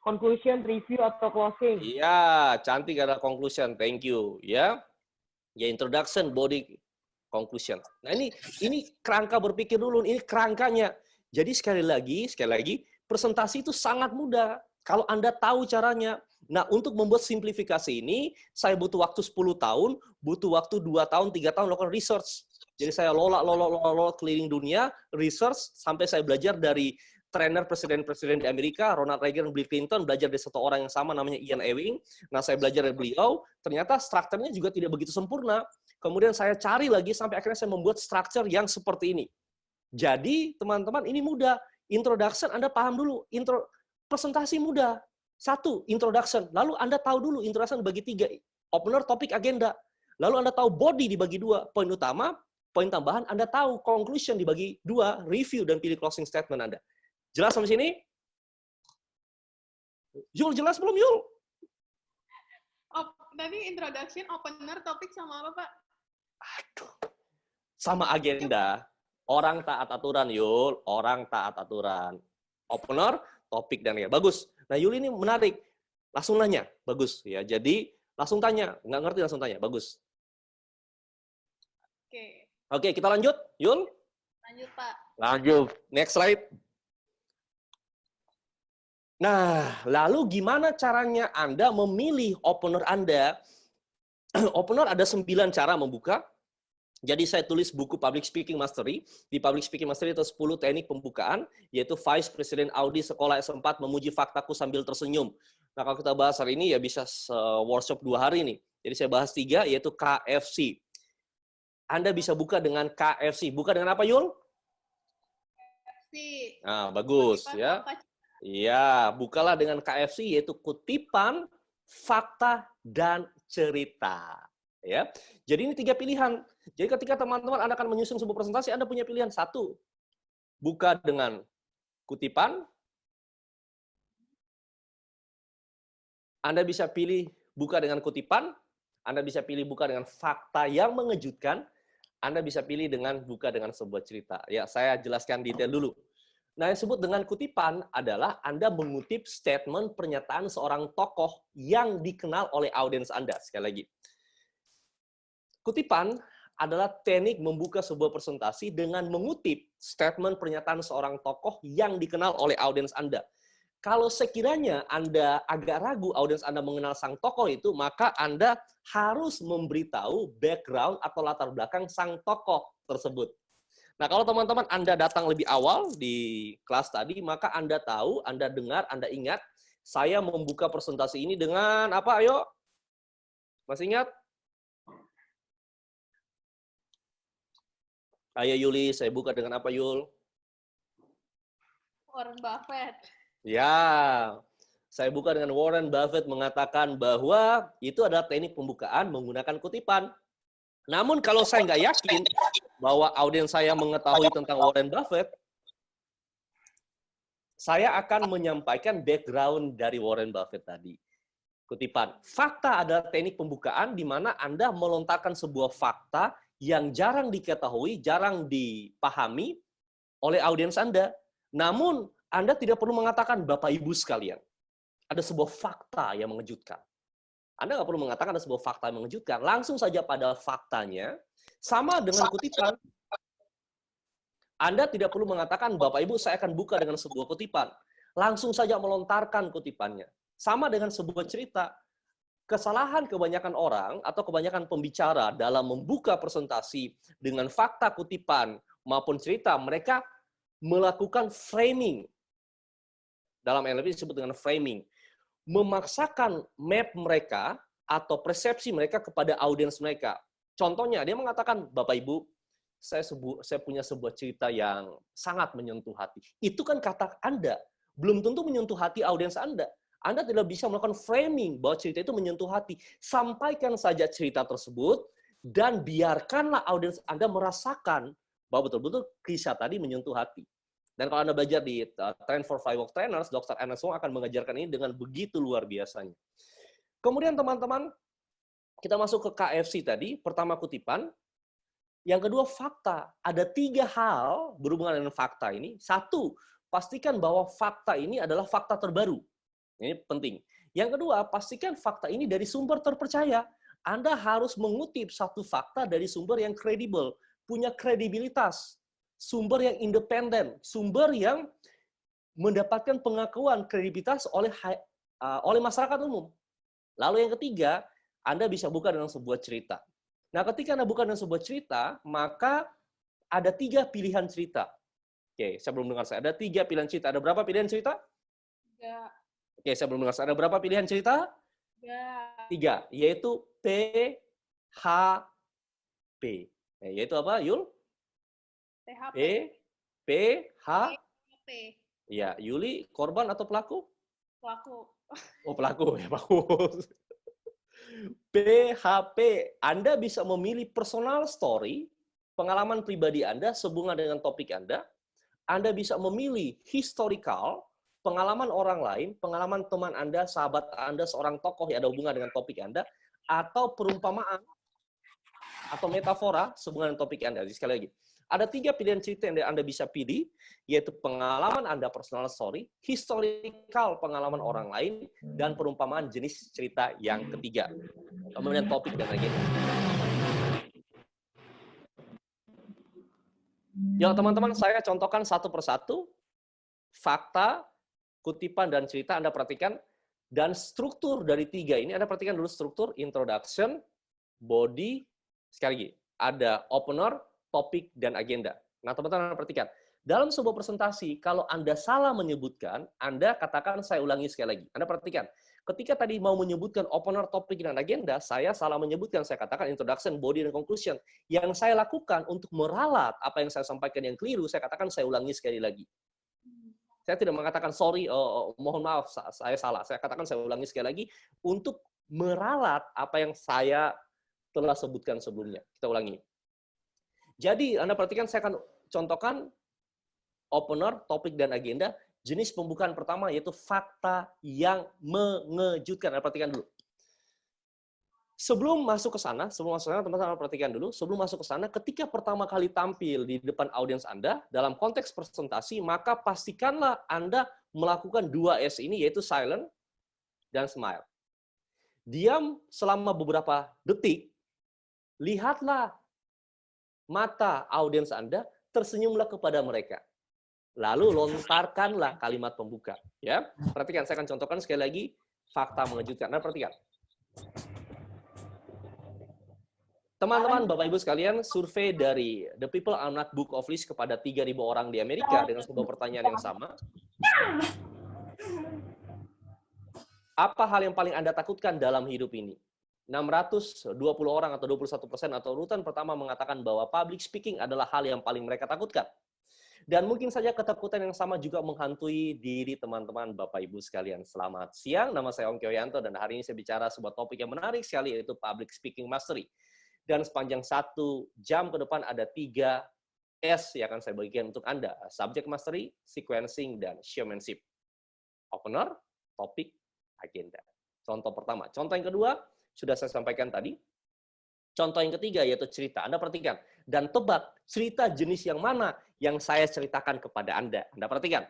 Conclusion, review, atau closing. Iya, cantik adalah conclusion. Thank you. Ya. Ya, introduction, body, conclusion. Nah, ini kerangka berpikir dulu. Ini kerangkanya. Jadi sekali lagi, presentasi itu sangat mudah kalau Anda tahu caranya. Nah, untuk membuat simplifikasi ini, saya butuh waktu 10 tahun, butuh waktu 2 tahun, 3 tahun melakukan research. Jadi saya lola keliling dunia, research, sampai saya belajar dari trainer presiden-presiden di Amerika, Ronald Reagan, Bill Clinton, belajar dari satu orang yang sama namanya Ian Ewing. Nah, saya belajar dari beliau, ternyata strukturnya juga tidak begitu sempurna. Kemudian saya cari lagi sampai akhirnya saya membuat struktur yang seperti ini. Jadi, teman-teman, ini mudah. Introduction Anda paham dulu. Presentasi mudah. 1, introduction. Lalu Anda tahu dulu introduction dibagi 3. Opener, topik, agenda. Lalu Anda tahu body dibagi 2. Poin utama, poin tambahan, Anda tahu conclusion dibagi 2, review, dan pilih closing statement Anda. Jelas sampai sini? Yul, jelas belum Yul? Tadi introduction, opener, topik, sama apa Pak? Aduh. Sama agenda. Orang taat aturan Yul. Orang taat aturan. Opener, topik, dan ya. Bagus. Nah, Yul ini menarik. Langsung nanya. Bagus. Ya, jadi langsung tanya. Nggak ngerti langsung tanya. Bagus. Oke, kita lanjut. Yul? Lanjut, Pak. Lanjut. Next slide. Nah, lalu gimana caranya Anda memilih opener Anda? Opener ada 9 cara membuka. Jadi saya tulis buku Public Speaking Mastery. Di Public Speaking Mastery itu 10 teknik pembukaan, yaitu Vice President Audi Sekolah S4 memuji faktaku sambil tersenyum. Nah, kalau kita bahas hari ini ya bisa workshop 2 hari nih. Jadi saya bahas 3, yaitu KFC. Anda bisa buka dengan KFC. Buka dengan apa, Yul? KFC. Nah, bagus ya. Iya, bukalah dengan KFC, yaitu kutipan, fakta, dan cerita. Ya, jadi ini 3 pilihan. Jadi ketika teman-teman Anda akan menyusun sebuah presentasi, Anda punya pilihan 1, buka dengan kutipan. Anda bisa pilih buka dengan kutipan. Anda bisa pilih buka dengan fakta yang mengejutkan. Anda bisa pilih dengan buka dengan sebuah cerita. Ya, saya jelaskan detail dulu. Nah, yang disebut dengan kutipan adalah Anda mengutip statement pernyataan seorang tokoh yang dikenal oleh audiens Anda. Sekali lagi. Kutipan adalah teknik membuka sebuah presentasi dengan mengutip statement pernyataan seorang tokoh yang dikenal oleh audiens Anda. Kalau sekiranya Anda agak ragu audiens Anda mengenal sang tokoh itu, maka Anda harus memberitahu background atau latar belakang sang tokoh tersebut. Nah, kalau teman-teman Anda datang lebih awal di kelas tadi, maka Anda tahu, Anda dengar, Anda ingat, saya membuka presentasi ini dengan apa? Ayo, masih ingat? Ayo Yuli, saya buka dengan apa Yul? Warren Buffett. Ya, Saya buka dengan Warren Buffett mengatakan bahwa itu adalah teknik pembukaan menggunakan kutipan. Namun kalau saya nggak yakin bahwa audiens saya mengetahui tentang Warren Buffett, saya akan menyampaikan background dari Warren Buffett tadi. Kutipan. Fakta adalah teknik pembukaan di mana Anda melontarkan sebuah fakta yang jarang diketahui, jarang dipahami oleh audiens Anda. Namun, Anda tidak perlu mengatakan Bapak Ibu sekalian. Ada sebuah fakta yang mengejutkan. Anda nggak perlu mengatakan ada sebuah fakta yang mengejutkan. Langsung saja pada faktanya, sama dengan kutipan. Anda tidak perlu mengatakan, Bapak Ibu, saya akan buka dengan sebuah kutipan. Langsung saja melontarkan kutipannya. Sama dengan sebuah cerita. Kesalahan kebanyakan orang atau kebanyakan pembicara dalam membuka presentasi dengan fakta kutipan maupun cerita, mereka melakukan framing. Dalam NLP disebut dengan framing. Memaksakan map mereka atau persepsi mereka kepada audiens mereka. Contohnya, dia mengatakan, Bapak Ibu, saya punya sebuah cerita yang sangat menyentuh hati. Itu kan kata Anda. Belum tentu menyentuh hati audiens Anda. Anda tidak bisa melakukan framing bahwa cerita itu menyentuh hati. Sampaikan saja cerita tersebut dan biarkanlah audiens Anda merasakan bahwa betul-betul kisah tadi menyentuh hati. Dan kalau Anda belajar di Train for Firework Trainers, Dr. Ernest Wong akan mengajarkan ini dengan begitu luar biasanya. Kemudian teman-teman, kita masuk ke KFC tadi. Pertama kutipan. Yang kedua fakta. Ada 3 hal berhubungan dengan fakta ini. 1, pastikan bahwa fakta ini adalah fakta terbaru. Ini penting. Yang kedua, pastikan fakta ini dari sumber terpercaya. Anda harus mengutip satu fakta dari sumber yang kredibel, punya kredibilitas, sumber yang independen, sumber yang mendapatkan pengakuan kredibilitas oleh masyarakat umum. Lalu yang ketiga, Anda bisa buka dengan sebuah cerita. Nah, ketika Anda buka dengan sebuah cerita, maka ada 3 pilihan cerita. Oke, saya belum dengar saya. Ada 3 pilihan cerita. Ada berapa pilihan cerita? 3. Oke, saya belum dengar. Ada berapa pilihan cerita? 3. Yaitu P, H, P. Yaitu apa, Yul? THP. P, H. THP. Ya, Yuli, korban atau pelaku? Pelaku. Oh, pelaku. Ya, bagus. P, H, P. Anda bisa memilih personal story, pengalaman pribadi Anda sehubungan dengan topik Anda. Anda bisa memilih historical, pengalaman orang lain, pengalaman teman Anda, sahabat Anda, seorang tokoh yang ada hubungan dengan topik Anda, atau perumpamaan atau metafora sehubungan dengan topik Anda. Jadi, sekali lagi, ada 3 pilihan cerita yang Anda bisa pilih, yaitu pengalaman Anda personal story, historical pengalaman orang lain, dan perumpamaan jenis cerita yang ketiga. Kemudian topik dan agenda. Ya, teman-teman, saya contohkan satu persatu fakta, kutipan, dan cerita Anda perhatikan. Dan struktur dari 3 ini, Anda perhatikan dulu struktur, introduction, body, sekali lagi, ada opener, topik, dan agenda. Nah, teman-teman perhatikan. Dalam sebuah presentasi, kalau Anda salah menyebutkan, Anda katakan, saya ulangi sekali lagi. Anda perhatikan. Ketika tadi mau menyebutkan opener, topik, dan agenda, saya salah menyebutkan. Saya katakan introduction, body, dan conclusion. Yang saya lakukan untuk meralat apa yang saya sampaikan yang keliru, saya katakan, saya ulangi sekali lagi. Saya tidak mengatakan, sorry, mohon maaf, saya salah. Saya katakan, saya ulangi sekali lagi untuk meralat apa yang saya telah sebutkan sebelumnya. Kita ulangi. Jadi, Anda perhatikan, saya akan contohkan opener, topik, dan agenda. Jenis pembukaan pertama yaitu fakta yang mengejutkan. Anda perhatikan dulu. Sebelum masuk ke sana, teman-teman perhatikan dulu. Sebelum masuk ke sana, ketika pertama kali tampil di depan audiens Anda, dalam konteks presentasi, maka pastikanlah Anda melakukan 2S ini, yaitu silent dan smile. Diam selama beberapa detik, lihatlah mata audiens Anda, tersenyumlah kepada mereka. Lalu lontarkanlah kalimat pembuka. Ya, perhatikan, saya akan contohkan sekali lagi fakta mengejutkan. Nah, perhatikan. Teman-teman, Bapak Ibu sekalian, survei dari The People Almanac Book of List kepada 3.000 orang di Amerika dengan sebuah pertanyaan yang sama. Apa hal yang paling Anda takutkan dalam hidup ini? 620 orang atau 21% atau urutan pertama mengatakan bahwa public speaking adalah hal yang paling mereka takutkan. Dan mungkin saja ketakutan yang sama juga menghantui diri teman-teman Bapak Ibu sekalian. Selamat siang, nama saya Ongki Oyanto dan hari ini saya bicara sebuah topik yang menarik sekali yaitu Public Speaking Mastery. Dan sepanjang 1 jam ke depan ada 3 S yang akan saya bagikan untuk Anda. Subject Mastery, Sequencing, dan Showmanship. Opener, topik, agenda. Contoh pertama. Contoh yang kedua, sudah saya sampaikan tadi. Contoh yang ketiga yaitu cerita. Anda perhatikan. Dan tebak cerita jenis yang mana yang saya ceritakan kepada Anda. Anda perhatikan.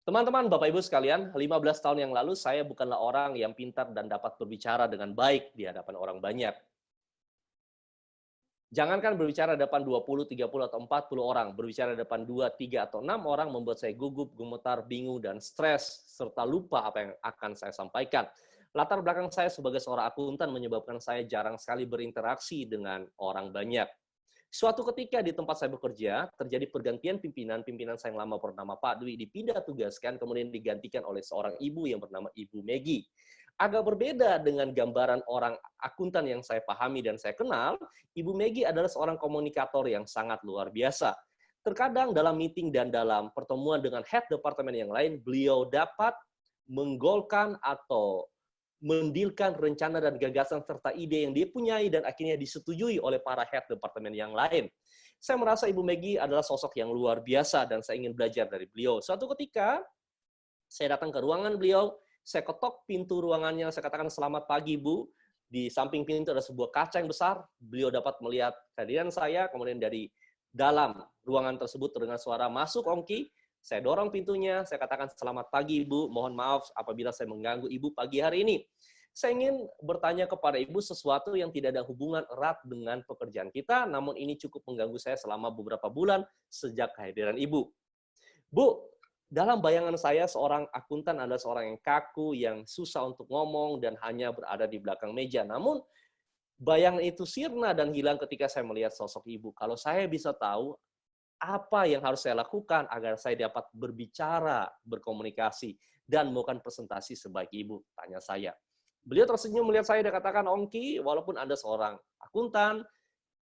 Teman-teman, Bapak Ibu sekalian, 15 tahun yang lalu saya bukanlah orang yang pintar dan dapat berbicara dengan baik di hadapan orang banyak. Jangankan berbicara di depan 20, 30, atau 40 orang. Berbicara di depan 2, 3, atau 6 orang membuat saya gugup, gemetar, bingung, dan stres, serta lupa apa yang akan saya sampaikan. Latar belakang saya sebagai seorang akuntan menyebabkan saya jarang sekali berinteraksi dengan orang banyak. Suatu ketika di tempat saya bekerja, terjadi pergantian pimpinan saya yang lama bernama Pak Dwi dipindah tugaskan, kemudian digantikan oleh seorang ibu yang bernama Ibu Megi. Agak berbeda dengan gambaran orang akuntan yang saya pahami dan saya kenal, Ibu Megi adalah seorang komunikator yang sangat luar biasa. Terkadang dalam meeting dan dalam pertemuan dengan head departemen yang lain, beliau dapat menggolkan atau mendilkan rencana dan gagasan serta ide yang dia punyai dan akhirnya disetujui oleh para head departemen yang lain. Saya merasa Ibu Megi adalah sosok yang luar biasa dan saya ingin belajar dari beliau. Suatu ketika, saya datang ke ruangan beliau, saya ketok pintu ruangannya, saya katakan selamat pagi Bu. Di samping pintu ada sebuah kaca yang besar, beliau dapat melihat kehadiran saya, kemudian dari dalam ruangan tersebut terdengar suara masuk Ongki. Saya dorong pintunya, saya katakan selamat pagi Ibu, mohon maaf apabila saya mengganggu Ibu pagi hari ini. Saya ingin bertanya kepada Ibu sesuatu yang tidak ada hubungan erat dengan pekerjaan kita, namun ini cukup mengganggu saya selama beberapa bulan sejak kehadiran Ibu. Bu, dalam bayangan saya seorang akuntan adalah seorang yang kaku, yang susah untuk ngomong, dan hanya berada di belakang meja. Namun, bayangan itu sirna dan hilang ketika saya melihat sosok Ibu. Kalau saya bisa tahu, apa yang harus saya lakukan agar saya dapat berbicara, berkomunikasi, dan melakukan presentasi sebaik Ibu? Tanya saya. Beliau tersenyum melihat saya dan katakan, Ongki, walaupun Anda seorang akuntan,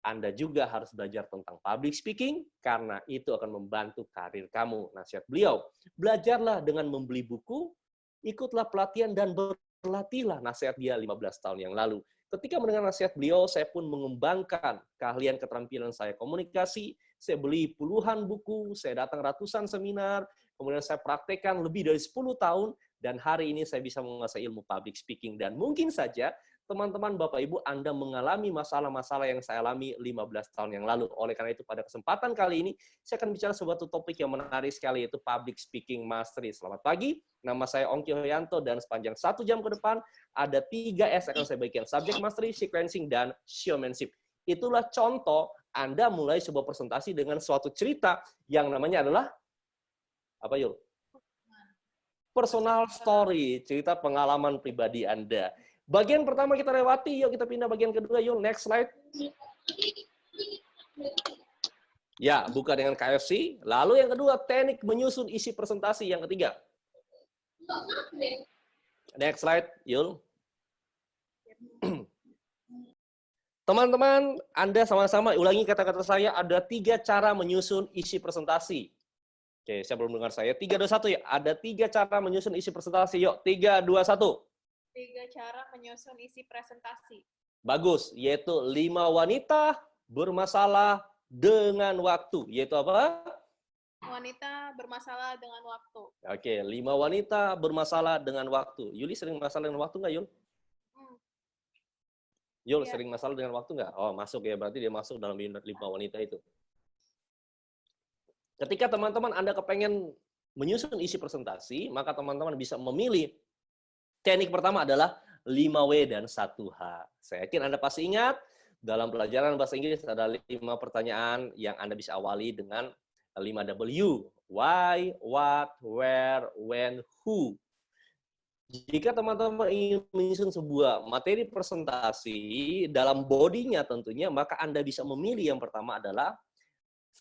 Anda juga harus belajar tentang public speaking, karena itu akan membantu karir kamu. Nasihat beliau, belajarlah dengan membeli buku, ikutlah pelatihan, dan berlatihlah. Nasihat dia 15 tahun yang lalu. Ketika mendengar nasihat beliau, saya pun mengembangkan keahlian keterampilan saya komunikasi. Saya beli puluhan buku, saya datang ratusan seminar, kemudian saya praktekkan lebih dari 10 tahun, dan hari ini saya bisa menguasai ilmu public speaking. Dan mungkin saja, teman-teman, Bapak, Ibu, Anda mengalami masalah-masalah yang saya alami 15 tahun yang lalu. Oleh karena itu, pada kesempatan kali ini, saya akan bicara sebuah topik yang menarik sekali, yaitu Public Speaking Mastery. Selamat pagi, nama saya Ongki Oyanto, dan sepanjang 1 jam ke depan, ada 3 S yang akan saya bagikan. Subject Mastery, Sequencing, dan Showmanship. Itulah contoh Anda mulai sebuah presentasi dengan suatu cerita yang namanya adalah, apa Yul? Personal story, cerita pengalaman pribadi Anda. Bagian pertama kita lewati, yuk kita pindah bagian kedua, yuk next slide. Ya, buka dengan KFC. Lalu yang kedua, teknik menyusun isi presentasi. Yang ketiga. Next slide, yuk. Teman-teman, Anda sama-sama ulangi kata-kata saya, ada 3 cara menyusun isi presentasi. Oke, saya belum dengar saya. 3, 2, 1 ya. Ada 3 cara menyusun isi presentasi. Yuk, 3, 2, 1. 3 cara menyusun isi presentasi. Bagus, yaitu 5 wanita bermasalah dengan waktu. Yaitu apa? Wanita bermasalah dengan waktu. Oke, 5 wanita bermasalah dengan waktu. Yuli sering masalah dengan waktu nggak, Yul? Yul, Iya. sering masalah dengan waktu nggak? Oh, masuk ya. Berarti dia masuk dalam 5 wanita itu. Ketika teman-teman Anda kepengen menyusun isi presentasi, maka teman-teman bisa memilih teknik pertama adalah 5W dan 1H. Saya yakin Anda pasti ingat, dalam pelajaran bahasa Inggris ada 5 pertanyaan yang Anda bisa awali dengan 5W. Why, what, where, when, who. Jika teman-teman ingin menyusun sebuah materi presentasi dalam bodinya tentunya, maka Anda bisa memilih yang pertama adalah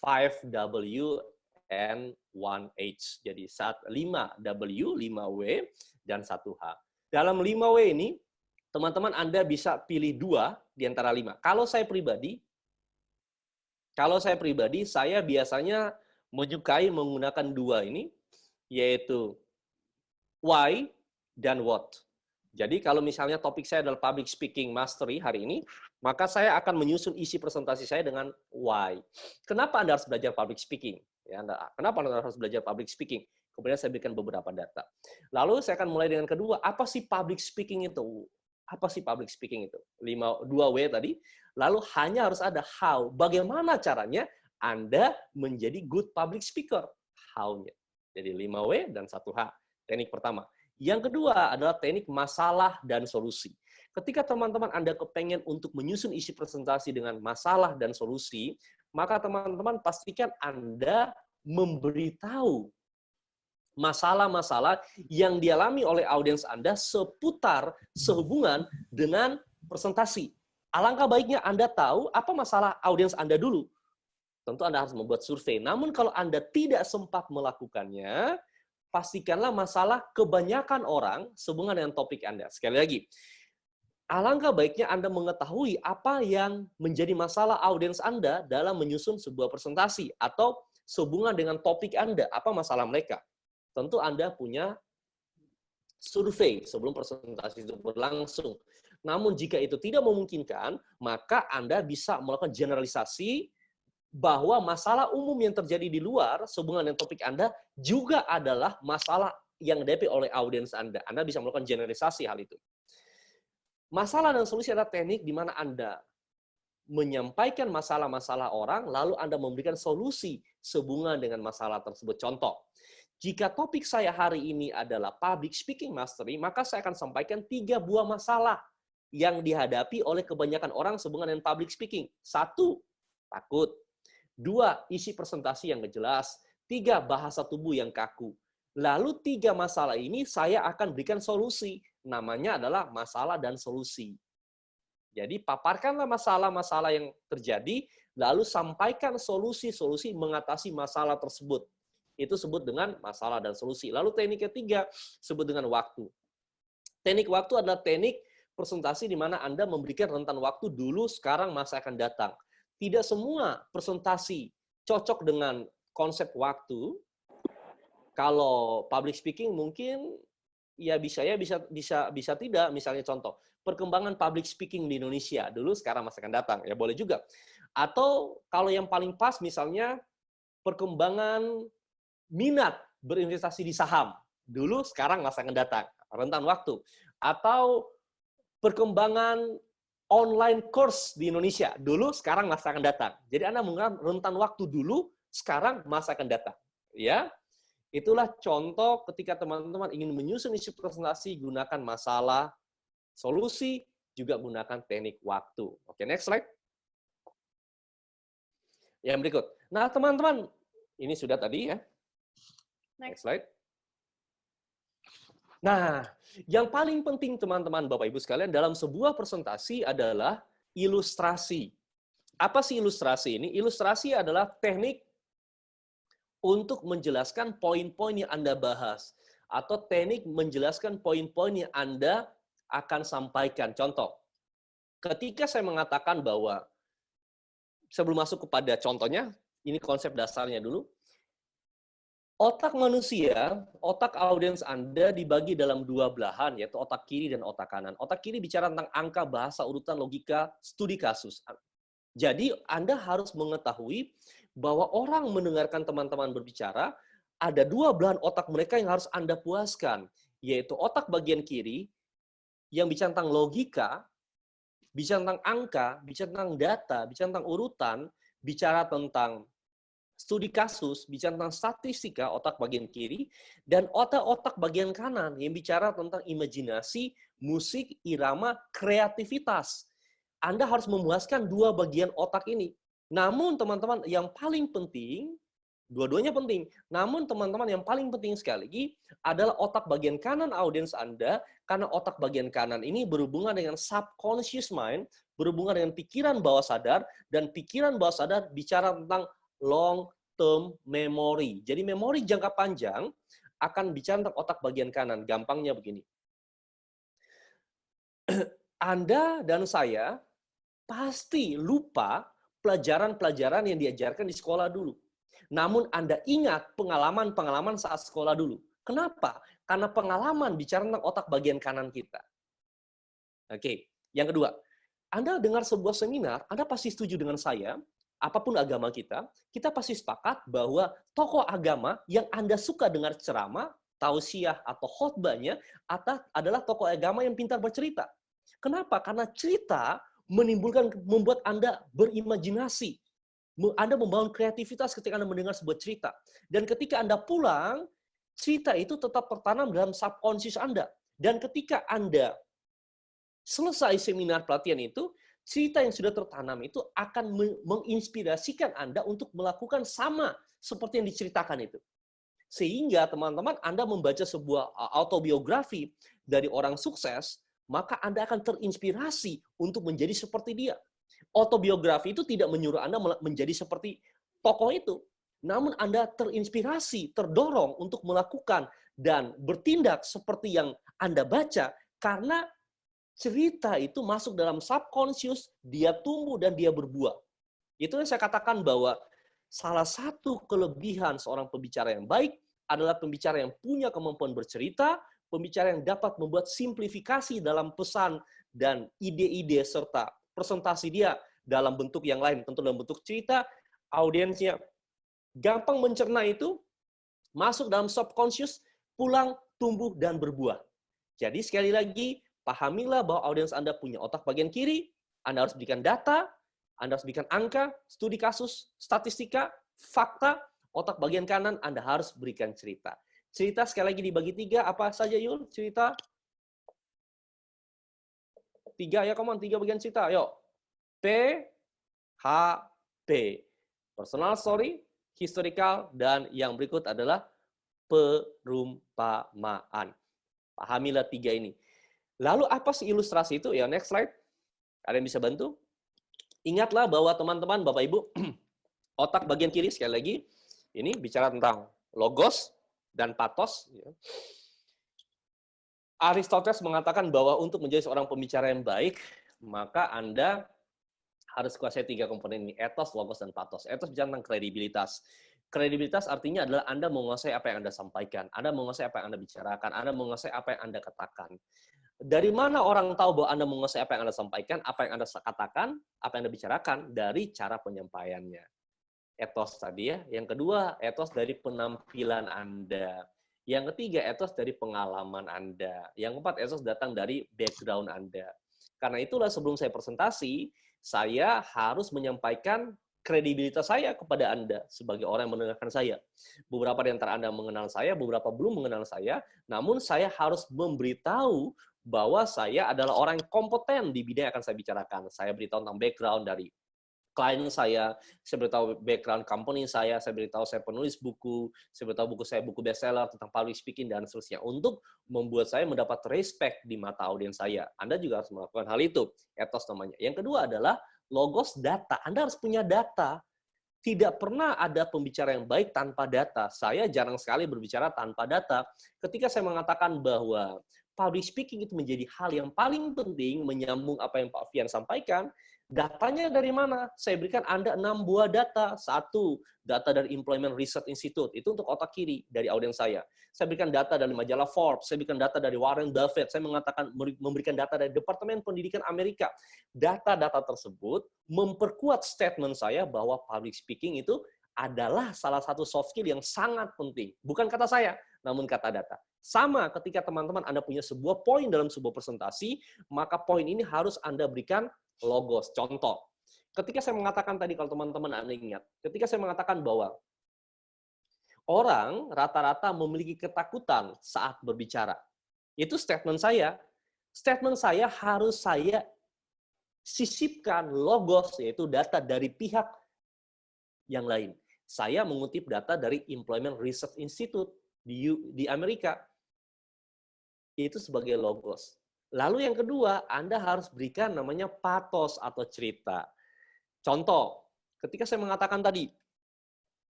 5W and 1H. Jadi 5W, 5W, dan 1H. Dalam 5W ini, teman-teman Anda bisa pilih 2 di antara 5. Kalau saya pribadi, Kalau saya pribadi, saya biasanya menyukai menggunakan dua ini, yaitu why dan what. Jadi kalau misalnya topik saya adalah public speaking mastery hari ini, maka saya akan menyusun isi presentasi saya dengan why. Kenapa Anda harus belajar public speaking? Ya, kenapa Anda harus belajar public speaking? Kemudian saya berikan beberapa data. Lalu saya akan mulai dengan kedua, apa sih public speaking itu? Apa sih public speaking itu? 2W tadi. Lalu hanya harus ada how. Bagaimana caranya Anda menjadi good public speaker? How-nya. Jadi 5W dan 1H. Teknik pertama. Yang kedua adalah teknik masalah dan solusi. Ketika teman-teman Anda kepengen untuk menyusun isi presentasi dengan masalah dan solusi, maka teman-teman pastikan Anda memberitahu masalah-masalah yang dialami oleh audiens Anda sehubungan dengan presentasi. Alangkah baiknya Anda tahu apa masalah audiens Anda dulu. Tentu Anda harus membuat survei. Namun kalau Anda tidak sempat melakukannya, pastikanlah masalah kebanyakan orang sehubungan dengan topik Anda. Sekali lagi, alangkah baiknya Anda mengetahui apa yang menjadi masalah audiens Anda dalam menyusun sebuah presentasi atau sehubungan dengan topik Anda, apa masalah mereka. Tentu Anda punya survei sebelum presentasi itu berlangsung. Namun jika itu tidak memungkinkan, maka Anda bisa melakukan generalisasi bahwa masalah umum yang terjadi di luar sehubungan dengan topik Anda juga adalah masalah yang dihadapi oleh audiens Anda. Anda bisa melakukan generalisasi hal itu. Masalah dan solusi adalah teknik di mana Anda menyampaikan masalah-masalah orang, lalu Anda memberikan solusi sehubungan dengan masalah tersebut. Contoh, jika topik saya hari ini adalah public speaking mastery, maka saya akan sampaikan 3 buah masalah yang dihadapi oleh kebanyakan orang sehubungan dengan public speaking. 1, takut. 2, isi presentasi yang nggak jelas. 3, bahasa tubuh yang kaku. Lalu 3 masalah ini saya akan berikan solusi. Namanya adalah masalah dan solusi. Jadi paparkanlah masalah-masalah yang terjadi, lalu sampaikan solusi-solusi mengatasi masalah tersebut. Itu sebut dengan masalah dan solusi. Lalu teknik ketiga sebut dengan waktu. Teknik waktu adalah teknik presentasi di mana Anda memberikan rentan waktu dulu, sekarang, masa akan datang. Tidak semua presentasi cocok dengan konsep waktu. Kalau public speaking mungkin ya bisa tidak. Misalnya contoh, perkembangan public speaking di Indonesia dulu, sekarang, masa akan datang. Ya boleh juga. Atau kalau yang paling pas misalnya perkembangan minat berinvestasi di saham dulu, sekarang, masa akan datang. Rentan waktu. Atau perkembangan online course di Indonesia dulu, sekarang, masa akan datang. Jadi Anda menggunakan rentan waktu dulu, sekarang, masa akan datang. Ya, itulah contoh ketika teman-teman ingin menyusun isi presentasi, gunakan masalah, solusi, juga gunakan teknik waktu. Oke, next slide. Yang berikut. Nah, teman-teman, ini sudah tadi ya. Next slide. Nah, yang paling penting teman-teman, Bapak Ibu sekalian, dalam sebuah presentasi adalah ilustrasi. Apa sih ilustrasi ini? Ilustrasi adalah teknik untuk menjelaskan poin-poin yang Anda bahas. Atau teknik menjelaskan poin-poin yang Anda akan sampaikan. Contoh, ketika saya mengatakan bahwa, sebelum masuk kepada contohnya, ini konsep dasarnya dulu. Otak manusia, otak audiens Anda dibagi dalam 2 belahan, yaitu otak kiri dan otak kanan. Otak kiri bicara tentang angka, bahasa, urutan, logika, studi kasus. Jadi Anda harus mengetahui bahwa orang mendengarkan teman-teman berbicara, ada 2 belahan otak mereka yang harus Anda puaskan, yaitu otak bagian kiri yang bicara tentang logika, bicara tentang angka, bicara tentang data, bicara tentang urutan, bicara tentang studi kasus, bicara tentang statistika, otak bagian kiri, dan otak bagian kanan yang bicara tentang imajinasi, musik, irama, kreativitas. Anda harus memuaskan 2 bagian otak ini. Namun teman-teman, yang paling penting, dua-duanya penting, namun teman-teman yang paling penting sekali lagi adalah otak bagian kanan audiens Anda, karena otak bagian kanan ini berhubungan dengan subconscious mind, berhubungan dengan pikiran bawah sadar, dan pikiran bawah sadar bicara tentang long term memory. Jadi memori jangka panjang akan bicara tentang otak bagian kanan. Gampangnya begini. Anda dan saya pasti lupa pelajaran-pelajaran yang diajarkan di sekolah dulu. Namun Anda ingat pengalaman-pengalaman saat sekolah dulu. Kenapa? Karena pengalaman bicara tentang otak bagian kanan kita. Oke, yang kedua, Anda dengar sebuah seminar, Anda pasti setuju dengan saya, apapun agama kita pasti sepakat bahwa tokoh agama yang Anda suka dengar ceramah, tausiah atau khotbahnya adalah tokoh agama yang pintar bercerita. Kenapa? Karena cerita membuat Anda berimajinasi. Anda membangun kreativitas ketika Anda mendengar sebuah cerita. Dan ketika Anda pulang, cerita itu tetap tertanam dalam subconscious Anda. Dan ketika Anda selesai seminar pelatihan itu, cerita yang sudah tertanam itu akan menginspirasikan Anda untuk melakukan sama seperti yang diceritakan itu. Sehingga teman-teman Anda membaca sebuah autobiografi dari orang sukses, maka Anda akan terinspirasi untuk menjadi seperti dia. Autobiografi itu tidak menyuruh Anda menjadi seperti tokoh itu. Namun Anda terinspirasi, terdorong untuk melakukan dan bertindak seperti yang Anda baca karena cerita itu masuk dalam subconscious, dia tumbuh dan dia berbuah. Itu yang saya katakan bahwa salah satu kelebihan seorang pembicara yang baik adalah pembicara yang punya kemampuan bercerita, pembicara yang dapat membuat simplifikasi dalam pesan dan ide-ide serta presentasi dia dalam bentuk yang lain, tentu dalam bentuk cerita, audiensnya gampang mencerna itu, masuk dalam subconscious, pulang, tumbuh, dan berbuah. Jadi sekali lagi, pahamilah bahwa audiens Anda punya otak bagian kiri, Anda harus berikan data, Anda harus berikan angka, studi kasus, statistika, fakta, otak bagian kanan Anda harus berikan cerita. Cerita sekali lagi dibagi 3, apa saja Yul? Cerita 3 ya, come on, 3 bagian cerita, yuk. P, H, P. Personal story, historical, dan yang berikut adalah perumpamaan. Pahamilah 3 ini. Lalu apa sih ilustrasi itu? Ya, next slide. Ada yang bisa bantu? Ingatlah bahwa teman-teman, Bapak Ibu, otak bagian kiri, sekali lagi, ini bicara tentang logos dan pathos. Aristoteles mengatakan bahwa untuk menjadi seorang pembicara yang baik, maka Anda harus kuasai 3 komponen ini, ethos, logos, dan pathos. Ethos bicara tentang kredibilitas. Kredibilitas artinya adalah Anda menguasai apa yang Anda sampaikan, Anda menguasai apa yang Anda bicarakan, Anda menguasai apa yang Anda katakan. Dari mana orang tahu bahwa Anda menguasai apa yang Anda sampaikan, apa yang Anda katakan, apa yang Anda bicarakan? Dari cara penyampaiannya. Ethos tadi ya. Yang kedua, ethos dari penampilan Anda. Yang ketiga, ethos dari pengalaman Anda. Yang keempat, ethos datang dari background Anda. Karena itulah sebelum saya presentasi, saya harus menyampaikan kredibilitas saya kepada Anda sebagai orang yang mendengarkan saya. Beberapa di antara Anda mengenal saya, beberapa belum mengenal saya, namun saya harus memberitahu bahwa saya adalah orang yang kompeten di bidang yang akan saya bicarakan. Saya beritahu tentang background dari klien saya beritahu background company saya beritahu saya penulis buku, saya beritahu buku saya buku bestseller tentang public speaking dan seterusnya untuk membuat saya mendapat respect di mata audiens saya. Anda juga harus melakukan hal itu, ethos namanya. Yang kedua adalah logos data. Anda harus punya data. Tidak pernah ada pembicara yang baik tanpa data. Saya jarang sekali berbicara tanpa data. Ketika saya mengatakan bahwa public speaking itu menjadi hal yang paling penting, menyambung apa yang Pak Fian sampaikan, datanya dari mana? Saya berikan Anda 6 buah data. 1, data dari Employment Research Institute. Itu untuk otak kiri dari audiens saya. Saya berikan data dari majalah Forbes. Saya berikan data dari Warren Buffett. Saya memberikan data dari Departemen Pendidikan Amerika. Data-data tersebut memperkuat statement saya bahwa public speaking itu adalah salah satu soft skill yang sangat penting. Bukan kata saya, namun kata data. Sama ketika teman-teman Anda punya sebuah poin dalam sebuah presentasi, maka poin ini harus Anda berikan logos. Contoh, ketika saya mengatakan tadi, kalau teman-teman Anda ingat, ketika saya mengatakan bahwa orang rata-rata memiliki ketakutan saat berbicara, itu statement saya. Statement saya harus saya sisipkan logos, yaitu data dari pihak yang lain. Saya mengutip data dari Employment Research Institute di Amerika. Itu sebagai logos. Lalu yang kedua, Anda harus berikan namanya pathos atau cerita. Contoh, ketika saya mengatakan tadi,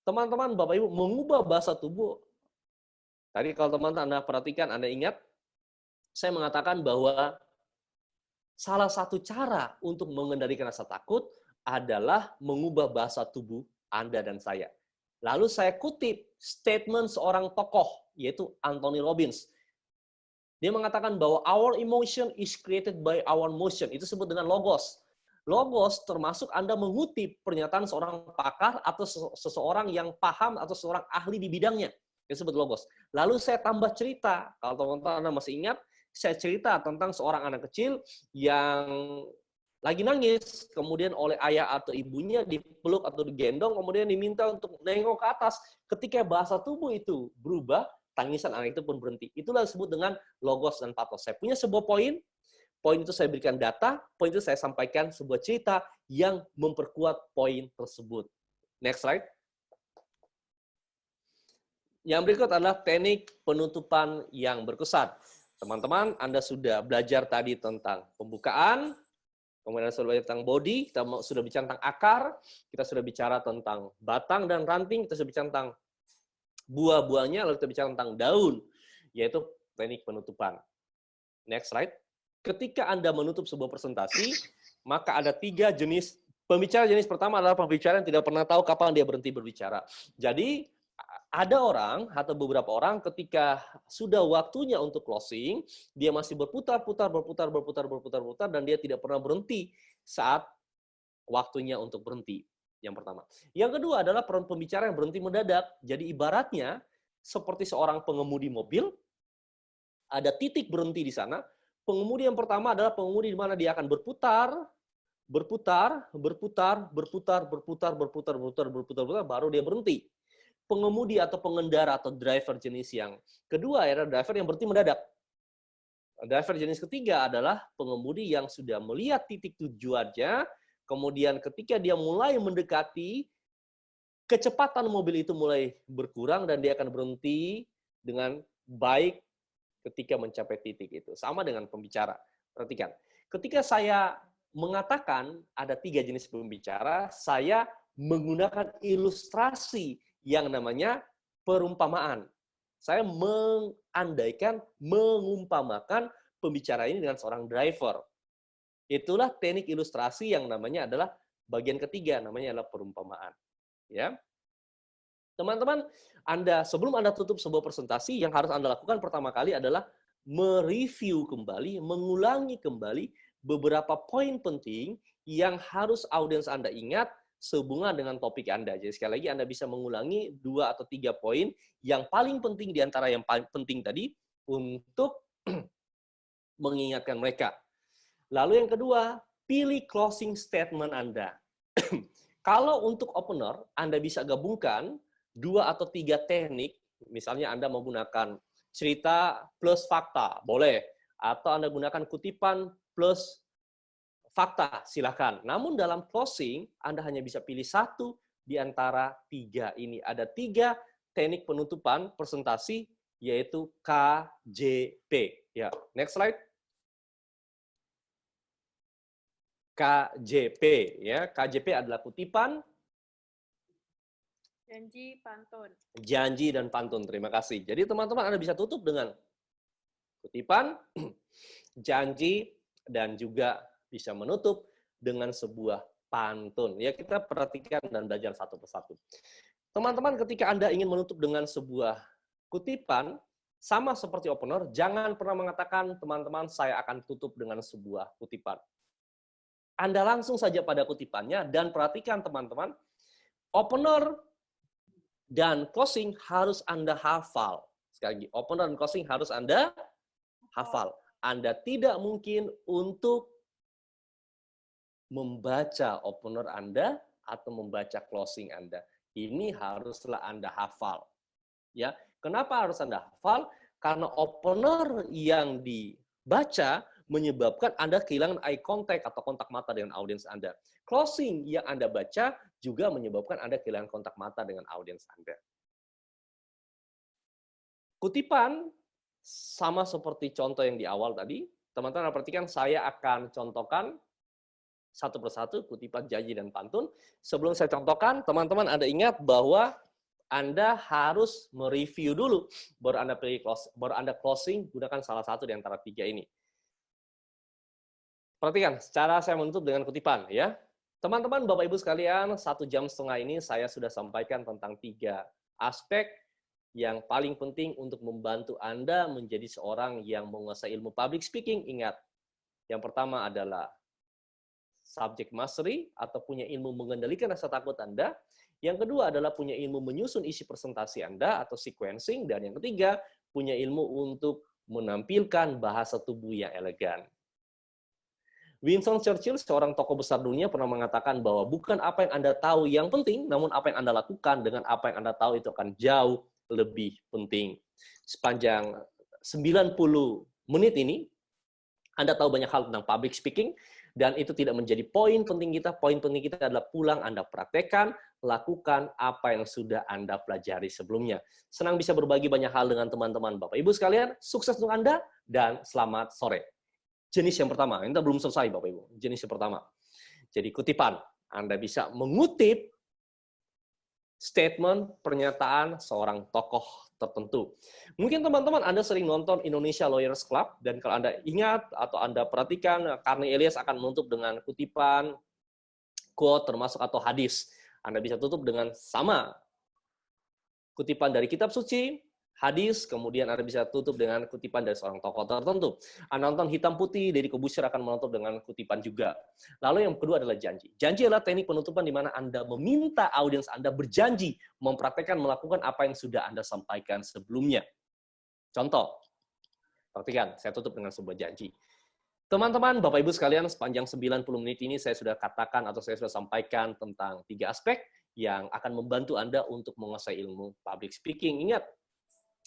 teman-teman, Bapak Ibu, mengubah bahasa tubuh. Tadi kalau teman-teman Anda perhatikan, Anda ingat, saya mengatakan bahwa salah satu cara untuk mengendalikan rasa takut adalah mengubah bahasa tubuh Anda dan saya. Lalu saya kutip statement seorang tokoh, yaitu Anthony Robbins. Dia mengatakan bahwa our emotion is created by our motion. Itu disebut dengan logos. Logos termasuk Anda mengutip pernyataan seorang pakar atau seseorang yang paham atau seorang ahli di bidangnya. Itu disebut logos. Lalu saya tambah cerita. Kalau teman-teman Anda masih ingat, saya cerita tentang seorang anak kecil yang lagi nangis, kemudian oleh ayah atau ibunya dipeluk atau digendong, kemudian diminta untuk nengok ke atas. Ketika bahasa tubuh itu berubah, tangisan anak itu pun berhenti. Itulah disebut dengan logos dan pathos. Saya punya sebuah poin itu saya berikan data, poin itu saya sampaikan sebuah cerita yang memperkuat poin tersebut. Next slide. Yang berikut adalah teknik penutupan yang berkesan. Teman-teman, Anda sudah belajar tadi tentang pembukaan, kemudian sudah belajar tentang body, kita sudah bicara tentang akar, kita sudah bicara tentang batang dan ranting, kita sudah bicara tentang buah-buahnya, lalu kita bicara tentang daun, yaitu teknik penutupan. Next slide. Ketika Anda menutup sebuah presentasi, maka ada 3 jenis pembicara. Jenis pertama adalah pembicara yang tidak pernah tahu kapan dia berhenti berbicara. Jadi, ada orang atau beberapa orang ketika sudah waktunya untuk closing, dia masih berputar, dan dia tidak pernah berhenti saat waktunya untuk berhenti. Yang pertama. Yang kedua adalah pembicara yang berhenti mendadak. Jadi ibaratnya seperti seorang pengemudi mobil, ada titik berhenti di sana. Pengemudi yang pertama adalah pengemudi di mana dia akan berputar, baru dia berhenti. Pengemudi atau pengendara atau driver jenis yang kedua adalah driver yang berhenti mendadak. Driver jenis ketiga adalah pengemudi yang sudah melihat titik tujuannya, kemudian ketika dia mulai mendekati, kecepatan mobil itu mulai berkurang dan dia akan berhenti dengan baik ketika mencapai titik itu. Sama dengan pembicara. Perhatikan, ketika saya mengatakan ada 3 jenis pembicara, saya menggunakan ilustrasi yang namanya perumpamaan. Saya mengandaikan, mengumpamakan pembicara ini dengan seorang driver. Itulah teknik ilustrasi yang namanya adalah bagian ketiga, namanya adalah perumpamaan. Ya, teman-teman, sebelum Anda tutup sebuah presentasi, yang harus Anda lakukan pertama kali adalah mereview kembali, mengulangi kembali beberapa poin penting yang harus audiens Anda ingat sehubungan dengan topik Anda. Jadi sekali lagi Anda bisa mengulangi 2 atau 3 poin yang paling penting di antara yang paling penting tadi untuk mengingatkan mereka. Lalu yang kedua, pilih closing statement Anda. Kalau untuk opener, Anda bisa gabungkan 2 atau 3 teknik, misalnya Anda menggunakan cerita plus fakta, boleh. Atau Anda gunakan kutipan plus fakta, silakan. Namun dalam closing, Anda hanya bisa pilih 1 di antara 3 ini. Ada 3 teknik penutupan presentasi, yaitu KJP. Ya, next slide. KJP. Ya, KJP adalah kutipan, Janji, pantun. janji, dan pantun. Terima kasih. Jadi teman-teman Anda bisa tutup dengan kutipan, janji, dan juga bisa menutup dengan sebuah pantun. Ya, kita perhatikan dan belajar satu persatu. Teman-teman, ketika Anda ingin menutup dengan sebuah kutipan, sama seperti opener, jangan pernah mengatakan, teman-teman, saya akan tutup dengan sebuah kutipan. Anda langsung saja pada kutipannya, dan perhatikan, teman-teman, opener dan closing harus Anda hafal. Sekali lagi, opener dan closing harus Anda hafal. Anda tidak mungkin untuk membaca opener Anda atau membaca closing Anda. Ini haruslah Anda hafal. Ya, kenapa harus Anda hafal? Karena opener yang dibaca menyebabkan Anda kehilangan eye contact atau kontak mata dengan audiens Anda. Closing yang Anda baca juga menyebabkan Anda kehilangan kontak mata dengan audiens Anda. Kutipan sama seperti contoh yang di awal tadi. Teman-teman perhatikan, saya akan contohkan satu persatu kutipan, janji, dan pantun. Sebelum saya contohkan, teman-teman Anda ingat bahwa Anda harus mereview dulu, baru Anda pilih baru Anda closing, gunakan salah satu di antara 3 ini. Perhatikan, cara saya menutup dengan kutipan, ya. Teman-teman, Bapak Ibu sekalian, 1,5 jam ini saya sudah sampaikan tentang 3 aspek yang paling penting untuk membantu Anda menjadi seorang yang menguasai ilmu public speaking. Ingat, yang pertama adalah subject mastery atau punya ilmu mengendalikan rasa takut Anda. Yang kedua adalah punya ilmu menyusun isi presentasi Anda atau sequencing. Dan yang ketiga, punya ilmu untuk menampilkan bahasa tubuh yang elegan. Winston Churchill, seorang tokoh besar dunia, pernah mengatakan bahwa bukan apa yang Anda tahu yang penting, namun apa yang Anda lakukan dengan apa yang Anda tahu itu akan jauh lebih penting. Sepanjang 90 menit ini, Anda tahu banyak hal tentang public speaking, dan itu tidak menjadi poin penting kita. Poin penting kita adalah pulang Anda praktekkan, lakukan apa yang sudah Anda pelajari sebelumnya. Senang bisa berbagi banyak hal dengan teman-teman Bapak Ibu sekalian. Sukses untuk Anda, dan selamat sore. Jenis yang pertama, ini belum selesai Bapak Ibu. Jenis yang pertama. Jadi kutipan. Anda bisa mengutip statement, pernyataan seorang tokoh tertentu. Mungkin teman-teman Anda sering nonton Indonesia Lawyers Club, dan kalau Anda ingat atau Anda perhatikan, Carney Elias akan menutup dengan kutipan, quote, termasuk atau hadis. Anda bisa tutup dengan sama kutipan dari kitab suci, hadis, kemudian Anda bisa tutup dengan kutipan dari seorang tokoh tertentu. Anda nonton Hitam Putih, Deddy Corbuzier akan menutup dengan kutipan juga. Lalu yang kedua adalah janji. Janji adalah teknik penutupan di mana Anda meminta audiens Anda berjanji mempraktekkan melakukan apa yang sudah Anda sampaikan sebelumnya. Contoh, perhatikan, saya tutup dengan sebuah janji. Teman-teman, Bapak Ibu sekalian, sepanjang 90 menit ini saya sudah katakan atau saya sudah sampaikan tentang 3 aspek yang akan membantu Anda untuk menguasai ilmu public speaking. Ingat,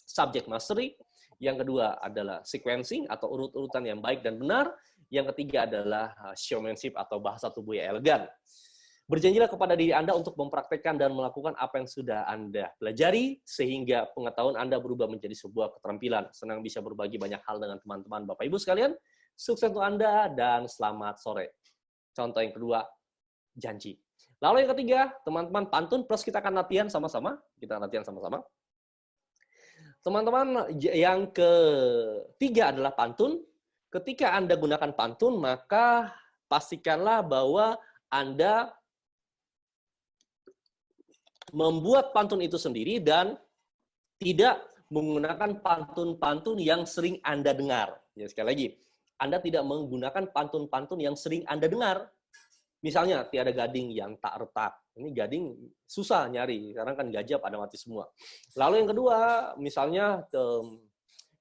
subject mastery, yang kedua adalah sequencing atau urut-urutan yang baik dan benar, yang ketiga adalah showmanship atau bahasa tubuh yang elegan. Berjanjilah kepada diri Anda untuk mempraktekkan dan melakukan apa yang sudah Anda pelajari, sehingga pengetahuan Anda berubah menjadi sebuah keterampilan. Senang bisa berbagi banyak hal dengan teman-teman Bapak Ibu sekalian. Sukses untuk Anda, dan selamat sore. Contoh yang kedua, janji. Lalu yang ketiga, teman-teman, pantun, plus kita akan latihan sama-sama. Kita latihan sama-sama. Teman-teman, yang ketiga adalah pantun. Ketika Anda gunakan pantun, maka pastikanlah bahwa Anda membuat pantun itu sendiri dan tidak menggunakan pantun-pantun yang sering Anda dengar. Ya, sekali lagi, Anda tidak menggunakan pantun-pantun yang sering Anda dengar. Misalnya, tiada gading yang tak retak. Ini gading susah nyari, karena kan gajah pada mati semua. Lalu yang kedua, misalnya,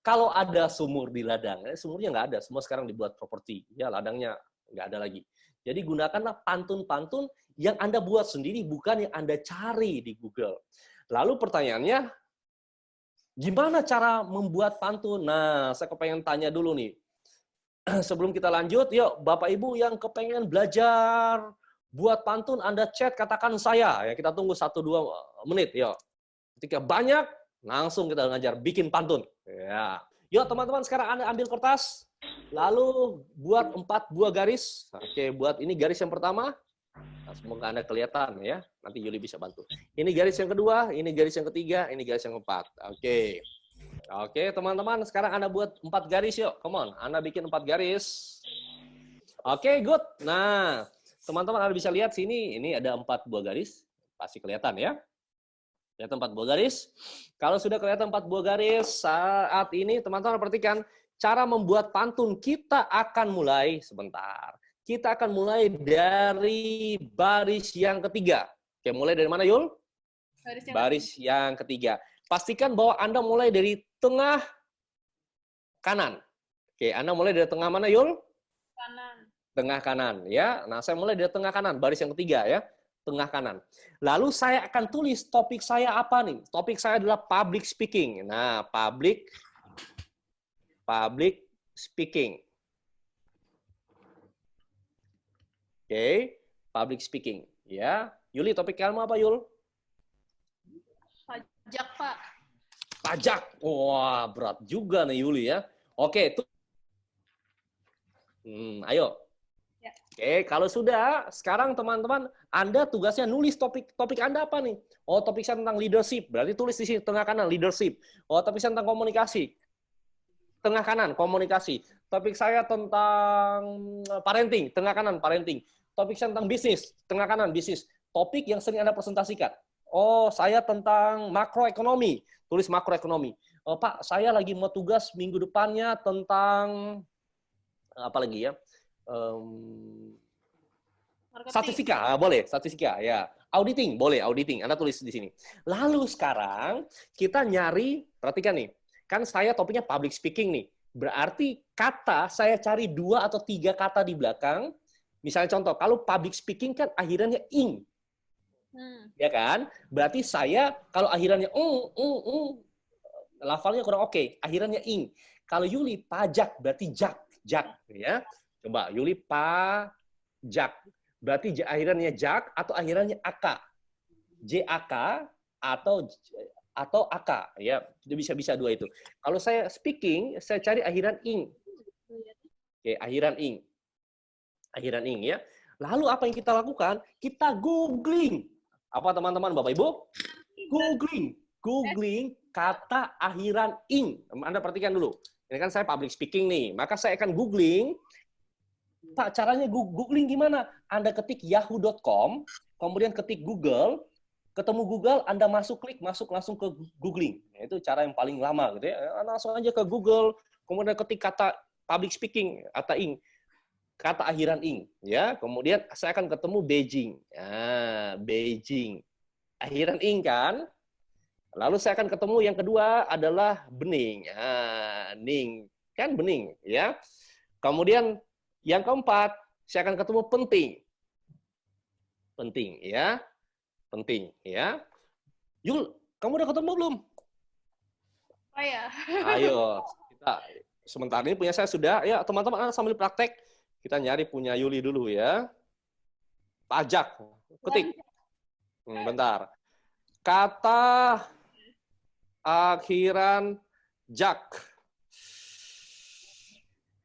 kalau ada sumur di ladang, sumurnya nggak ada, semua sekarang dibuat properti. Ya, ladangnya nggak ada lagi. Jadi gunakanlah pantun-pantun yang Anda buat sendiri, bukan yang Anda cari di Google. Lalu pertanyaannya, gimana cara membuat pantun? Nah, saya kepengen tanya dulu nih. Sebelum kita lanjut, yuk Bapak Ibu yang kepengen belajar buat pantun, Anda chat, katakan saya. Ya, kita tunggu 1-2 menit. Yuk. Ketika banyak, langsung kita ngajar bikin pantun. Ya. Yuk teman-teman, sekarang Anda ambil kertas, lalu buat 4 buah garis. Oke, buat ini garis yang pertama. Nah, semoga Anda kelihatan ya. Nanti Yuli bisa bantu. Ini garis yang kedua, ini garis yang ketiga, ini garis yang keempat. Oke. Oke, teman-teman, sekarang Anda buat 4 garis yuk. Come on, Anda bikin 4 garis. Oke, good. Nah, teman-teman Anda bisa lihat sini, ini ada 4 buah garis. Pasti kelihatan ya. Kelihatan 4 buah garis. Kalau sudah kelihatan 4 buah garis, saat ini teman-teman perhatikan, cara membuat pantun kita akan mulai sebentar. Kita akan mulai dari baris yang ketiga. Oke, mulai dari mana, Yul? Baris yang ketiga. Pastikan bahwa Anda mulai dari tengah kanan. Oke, Anda mulai dari tengah mana, Yul? Kanan. Tengah kanan, ya. Nah, saya mulai dari tengah kanan, baris yang ketiga, ya. Tengah kanan. Lalu saya akan tulis topik saya apa nih? Topik saya adalah public speaking. Nah, public speaking. Oke, public speaking. Ya, Yuli, topik kamu apa, Yul? Pajak, Pak. Pajak. Wah, berat juga nih Yuli ya. Oke, tuh. Ayo. Ya. Oke, kalau sudah, sekarang teman-teman, Anda tugasnya nulis topik Anda apa nih? Oh, topik saya tentang leadership. Berarti tulis di sini tengah kanan leadership. Oh, topik saya tentang komunikasi. Tengah kanan komunikasi. Topik saya tentang parenting, tengah kanan parenting. topik saya tentang bisnis, tengah kanan bisnis. Topik yang sering Anda presentasikan. Oh, saya tentang makroekonomi, tulis makroekonomi. Oh, Pak, saya lagi mau tugas minggu depannya tentang apa lagi ya? Marketing. Statistika, boleh, statistika, ya. Auditing, boleh, auditing. Anda tulis di sini. Lalu sekarang kita nyari, perhatikan nih, kan saya topiknya public speaking nih. Berarti kata, saya cari 2 atau 3 kata di belakang. Misalnya contoh, kalau public speaking kan akhirannya ing. Ya kan? Berarti saya, kalau akhirannya lafalnya kurang oke. Akhirannya ing. Kalau Yuli, pajak, berarti jak. Ya. Coba, Yuli, pajak. Berarti akhirannya jak atau akhirannya ak. JAK atau AK, ya. Bisa 2 itu. Kalau saya speaking, saya cari akhiran ing. Oke, akhiran ing. Akhiran ing, ya. Lalu apa yang kita lakukan? Kita googling. Apa teman-teman, Bapak Ibu? Googling kata akhiran ing. Anda perhatikan dulu. Ini kan saya public speaking nih. Maka saya akan googling. Pak, caranya googling gimana? Anda ketik yahoo.com, kemudian ketik Google, ketemu Google, Anda klik masuk langsung ke googling. Itu cara yang paling lama gitu ya. Langsung aja ke Google, kemudian ketik kata public speaking, kata akhiran ing, ya. Kemudian saya akan ketemu Beijing. Beijing. Akhiran ing kan? Lalu saya akan ketemu yang kedua adalah bening. Ning. Kan bening, ya. Kemudian yang keempat, saya akan ketemu penting. Penting, ya. Penting, ya. Yul, kamu udah ketemu belum? Oh ya. Ayo, kita sementara ini punya saya sudah. Ya, teman-teman sambil praktek, kita nyari punya Yuli dulu ya. Pajak. Ketik. Bentar. Kata akhiran jak.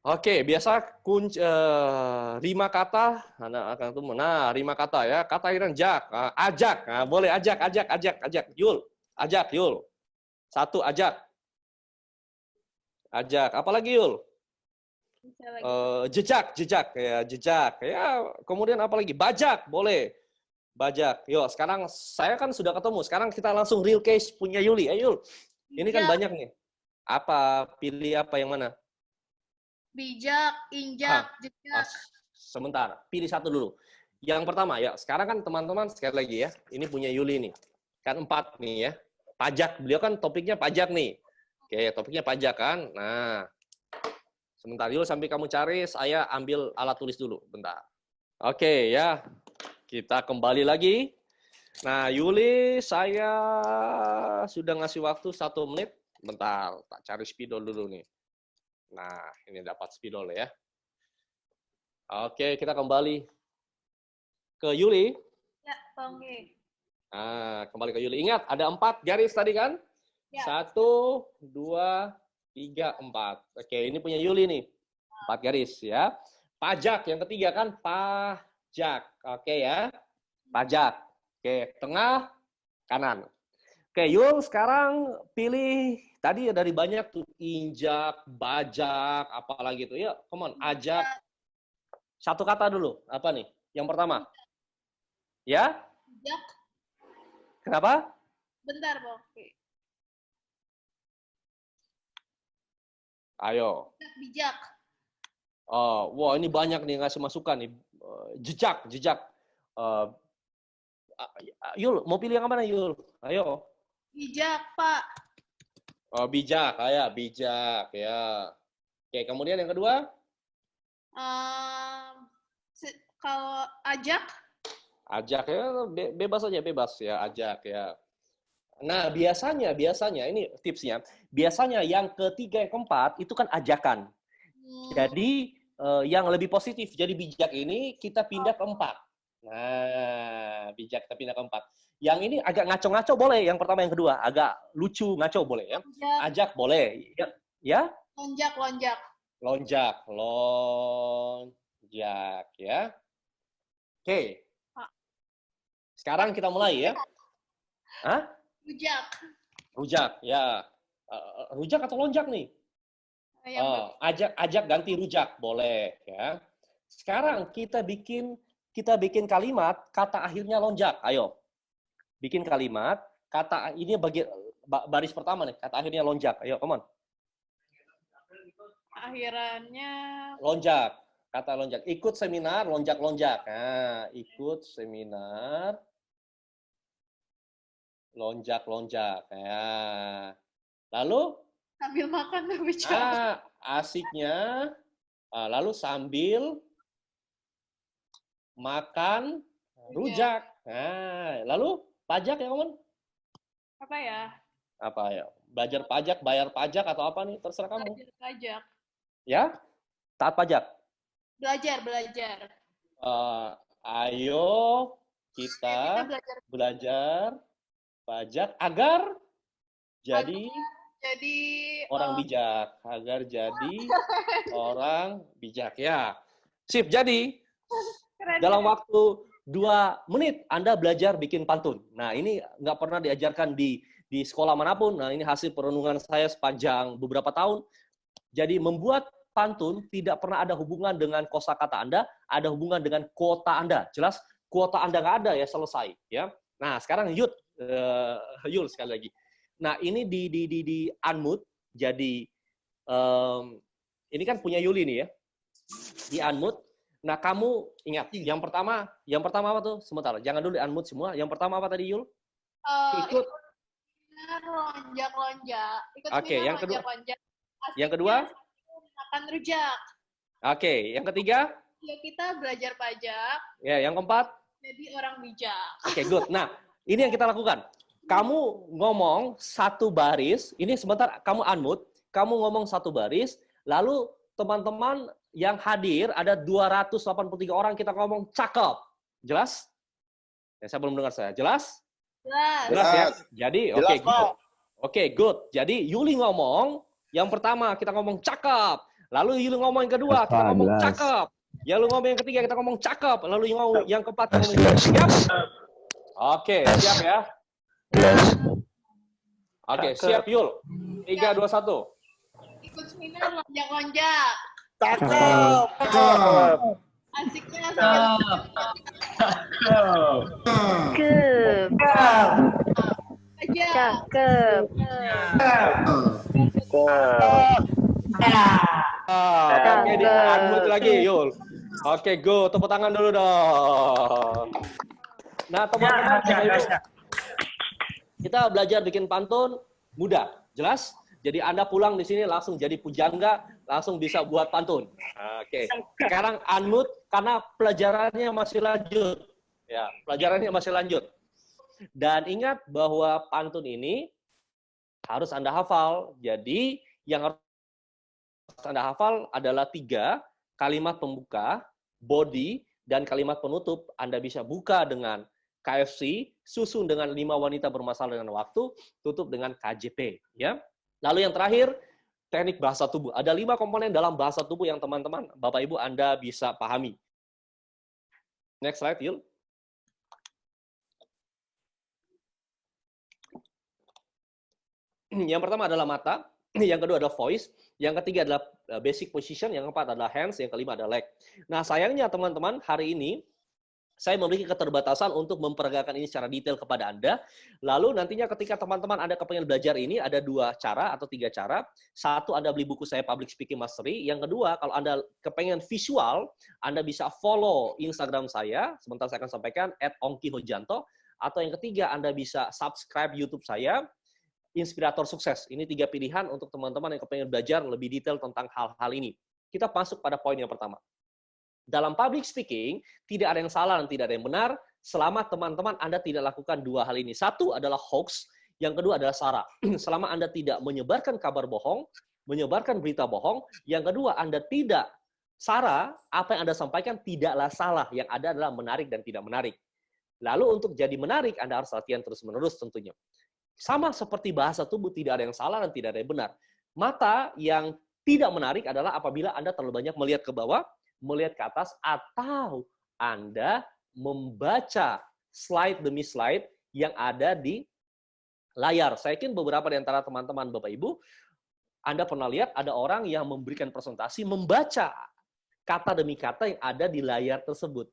Oke, biasa kunci 5 kata, akan ketemu. Nah, 5 kata ya. Kata akhiran jak, ajak. Nah, boleh ajak. Yul, ajak Yul. 1 ajak. Ajak. Apalagi Yul? Jejak ya, jejak. Ya, kemudian apa lagi? Bajak, boleh. Bajak. Yuk, sekarang saya kan sudah ketemu. Sekarang kita langsung real case punya Yuli. Ayo Yul. Ini kan banyak nih. Apa? Pilih apa yang mana? Bijak, injak, jejak. Sebentar, pilih 1 dulu. Yang pertama ya, sekarang kan teman-teman sekali lagi ya, ini punya Yuli nih. Kan 4 nih ya. Pajak, beliau kan topiknya pajak nih. Oke, topiknya pajak kan. Nah, sebentar Yul sampai kamu cari, saya ambil alat tulis dulu, bentar. Oke ya, kita kembali lagi. Nah, Yuli, saya sudah ngasih waktu 1 menit. Bentar, tak cari spidol dulu nih. Nah, ini dapat spidol ya. Oke, kita kembali ke Yuli. Ya, Bangge. Nah, kembali ke Yuli. Ingat, ada 4 garis tadi kan? Ya. 1, 2, 3, 4. Oke, ini punya Yuli nih. 4 garis ya. Pajak, yang ketiga kan pajak. Oke ya. Pajak. Oke, tengah, kanan. Oke, Yul sekarang pilih, tadi dari banyak tuh, injak, bajak, apalagi tuh. Ya, come on, ajak. 1 kata dulu. Apa nih? Yang pertama. Ya? Bijak. Kenapa? Bentar, Bang. Ayo. Bijak. Oh, wah ini banyak nih ngasih masukan nih. Jejak. Yul, mau pilih yang mana Yul? Ayo. Bijak, Pak. Oh, bijak. Bijak ya. Oke, kemudian yang kedua? Kalau ajak? Ajak ya, bebas aja, bebas ya, ajak ya. Nah, biasanya ini tipsnya. Biasanya yang ketiga, yang keempat itu kan ajakan. Jadi yang lebih positif. Jadi bijak ini kita pindah ke 4. Nah, bijak kita pindah ke 4. Yang ini agak ngaco-ngaco boleh. Yang pertama, yang kedua agak lucu ngaco boleh ya. Ajak boleh. Ya? Lonjak. Lonjak ya. Oke. Sekarang kita mulai ya. Hah? Rujak ya. Rujak atau lonjak nih? Ajak ganti rujak boleh ya. Sekarang kita bikin kita bikin kalimat, kata akhirnya lonjak. Ayo, bikin kalimat, kata ini baris pertama nih, kata akhirnya lonjak. Ayo, come on. Akhirannya Lonjak, kata lonjak. Ikut seminar, lonjak-lonjak. Nah, ikut seminar, lonjak-lonjak. Ya. Lalu? sambil makan dan bicara. Asiknya, lalu sambil makan rujak. Nah, lalu pajak ya, kawan? Apa ya? Apa ya? Belajar pajak, bayar pajak atau apa nih? Terserah kamu. Belajar pajak. Ya? Taat pajak. Belajar. Ayo kita belajar pajak agar jadi orang bijak. Agar jadi orang bijak. Ya. Sip, jadi dalam waktu 2 menit Anda belajar bikin pantun. Nah, ini nggak pernah diajarkan di sekolah manapun. Nah, ini hasil perenungan saya sepanjang beberapa tahun. Jadi membuat pantun tidak pernah ada hubungan dengan kosakata Anda, ada hubungan dengan kuota Anda. Jelas kuota Anda nggak ada ya, selesai. Ya. Nah, sekarang Yul sekali lagi. Nah, ini di unmute. Jadi ini kan punya Yuli nih ya. Di unmute. Nah, kamu ingat, yang pertama apa tuh? Sebentar, jangan dulu unmute semua. Yang pertama apa tadi, Yul? Ikut lonjak-lonjak. Oke, yang kedua. Lonjak-lonjak. Yang kedua? Makan rujak. Oke, yang ketiga? Ya, kita belajar pajak. Ya, yang keempat? Jadi orang bijak. Oke, good. Nah, ini yang kita lakukan. Kamu ngomong satu baris, ini sebentar kamu unmute, kamu ngomong satu baris, lalu teman-teman yang hadir ada 283 orang, kita ngomong cakep. Jelas? Ya, saya belum dengar saya. Jelas? Jelas ya? Jadi, oke, good. Oke, good. Jadi, Yuli ngomong, yang pertama kita ngomong cakep. Lalu Yuli ngomong yang kedua, kita ngomong cakep. Ya, lu ngomong yang ketiga, kita ngomong cakep. Lalu yang keempat, kita ngomong siap. Oke, siap ya? Oke, siap Yul. 3, 2, 1. Ikut seminar lonjak-lonjak. Cakep. Asiknya sambil Cakep. Oke, di unmute lagi, Yul. Oke, go. Tepuk tangan dulu dong. Nah, teman-teman, kita belajar bikin pantun mudah, jelas? Jadi Anda pulang di sini langsung jadi pujangga, langsung bisa buat pantun. Oke. Sekarang unmute karena pelajarannya masih lanjut. Ya, pelajarannya masih lanjut. Dan ingat bahwa pantun ini harus Anda hafal. Jadi yang harus Anda hafal adalah 3 kalimat pembuka, body, dan kalimat penutup. Anda bisa buka dengan KFC, susun dengan 5 wanita bermasalah dengan waktu, tutup dengan KJP. Ya. Lalu yang terakhir, teknik bahasa tubuh. Ada 5 komponen dalam bahasa tubuh yang teman-teman, Bapak Ibu, Anda bisa pahami. Next slide, Yul. Yang pertama adalah mata, yang kedua adalah voice, yang ketiga adalah basic position, yang keempat adalah hands, yang kelima adalah leg. Nah, sayangnya teman-teman, hari ini saya memiliki keterbatasan untuk memperagakan ini secara detail kepada Anda. Lalu nantinya ketika teman-teman Anda kepengen belajar ini, ada 2 cara atau 3 cara. Satu, Anda beli buku saya, Public Speaking Mastery. Yang kedua, kalau Anda kepengen visual, Anda bisa follow Instagram saya, sebentar saya akan sampaikan, @ongkihojanto. Atau yang ketiga, Anda bisa subscribe YouTube saya, Inspirator Sukses. Ini 3 pilihan untuk teman-teman yang kepengen belajar lebih detail tentang hal-hal ini. Kita masuk pada poin yang pertama. Dalam public speaking, tidak ada yang salah dan tidak ada yang benar, selama teman-teman Anda tidak lakukan 2 hal ini. Satu adalah hoax, yang kedua adalah sara. Selama Anda tidak menyebarkan kabar bohong, menyebarkan berita bohong, yang kedua Anda tidak sara, apa yang Anda sampaikan tidaklah salah, yang ada adalah menarik dan tidak menarik. Lalu untuk jadi menarik, Anda harus latihan terus-menerus tentunya. Sama seperti bahasa tubuh, tidak ada yang salah dan tidak ada yang benar. Mata yang tidak menarik adalah apabila Anda terlalu banyak melihat ke bawah, melihat ke atas, atau Anda membaca slide demi slide yang ada di layar. Saya yakin beberapa di antara teman-teman Bapak Ibu, Anda pernah lihat ada orang yang memberikan presentasi, membaca kata demi kata yang ada di layar tersebut.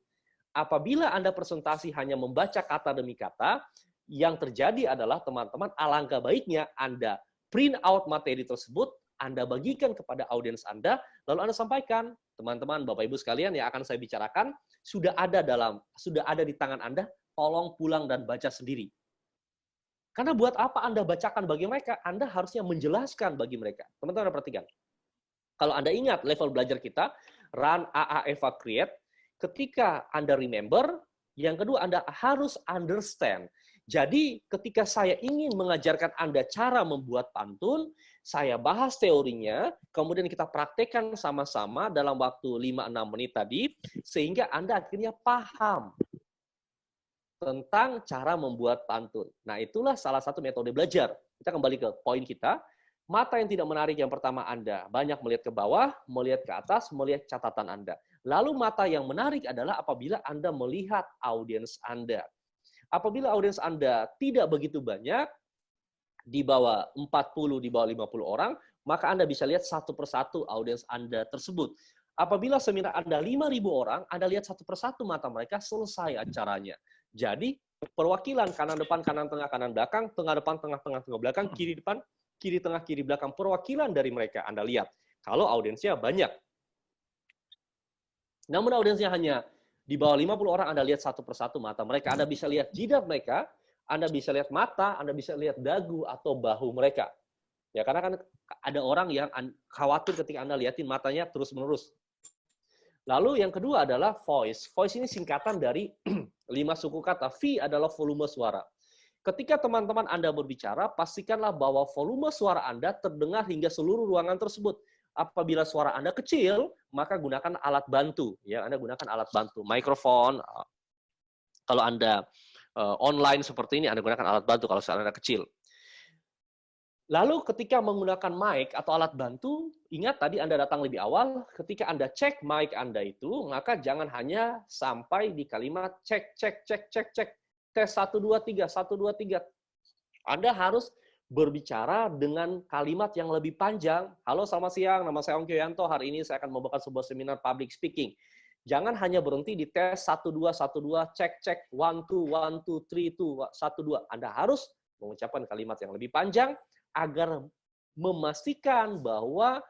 apabila Anda presentasi hanya membaca kata demi kata, yang terjadi adalah teman-teman alangkah baiknya Anda print out materi tersebut, Anda bagikan kepada audiens Anda, lalu Anda sampaikan, teman-teman, Bapak Ibu sekalian yang akan saya bicarakan sudah ada di tangan Anda, tolong pulang dan baca sendiri. Karena buat apa Anda bacakan bagi mereka? Anda harusnya menjelaskan bagi mereka. Teman-teman perhatikan. Kalau Anda ingat level belajar kita, Run, AA, Eva, Create, ketika Anda remember, yang kedua Anda harus understand. Jadi ketika saya ingin mengajarkan Anda cara membuat pantun, saya bahas teorinya, kemudian kita praktekkan sama-sama dalam waktu 5-6 menit tadi, sehingga Anda akhirnya paham tentang cara membuat pantun. Nah, itulah salah satu metode belajar. Kita kembali ke poin kita. Mata yang tidak menarik yang pertama Anda banyak melihat ke bawah, melihat ke atas, melihat catatan Anda. Lalu mata yang menarik adalah apabila Anda melihat audiens Anda. Apabila audiens Anda tidak begitu banyak, di bawah 40, di bawah 50 orang, maka Anda bisa lihat satu persatu audiens Anda tersebut. Apabila seminar Anda 5.000 orang, Anda lihat satu persatu mata mereka, selesai acaranya. Jadi, perwakilan kanan depan, kanan tengah, kanan belakang, tengah depan, tengah belakang, kiri depan, kiri tengah, kiri belakang, perwakilan dari mereka Anda lihat. Kalau audiensnya banyak. Namun audiensnya hanya di bawah 50 orang, Anda lihat satu persatu mata mereka. Anda bisa lihat jidat mereka, Anda bisa lihat mata, Anda bisa lihat dagu atau bahu mereka. Ya, karena kan ada orang yang khawatir ketika Anda lihatin matanya terus-menerus. Lalu yang kedua adalah voice. Voice ini singkatan dari 5 suku kata. V adalah volume suara. Ketika teman-teman Anda berbicara, pastikanlah bahwa volume suara Anda terdengar hingga seluruh ruangan tersebut. Apabila suara Anda kecil, maka gunakan alat bantu. Ya, Anda gunakan alat bantu, mikrofon. Kalau Anda online seperti ini, Anda gunakan alat bantu kalau suara Anda kecil. Lalu ketika menggunakan mic atau alat bantu, ingat tadi Anda datang lebih awal, ketika Anda cek mic Anda itu, maka jangan hanya sampai di kalimat cek. Tes 1, 2, 3, 1, 2, 3. Anda harus berbicara dengan kalimat yang lebih panjang. Halo, selamat siang, nama saya Ongkyo Yanto, hari ini saya akan membawakan sebuah seminar public speaking. Jangan hanya berhenti di tes 1, 2, 1, 2, cek, 1, 2, 1, 2, 3, 2, 1, 2. Anda harus mengucapkan kalimat yang lebih panjang, agar memastikan bahwa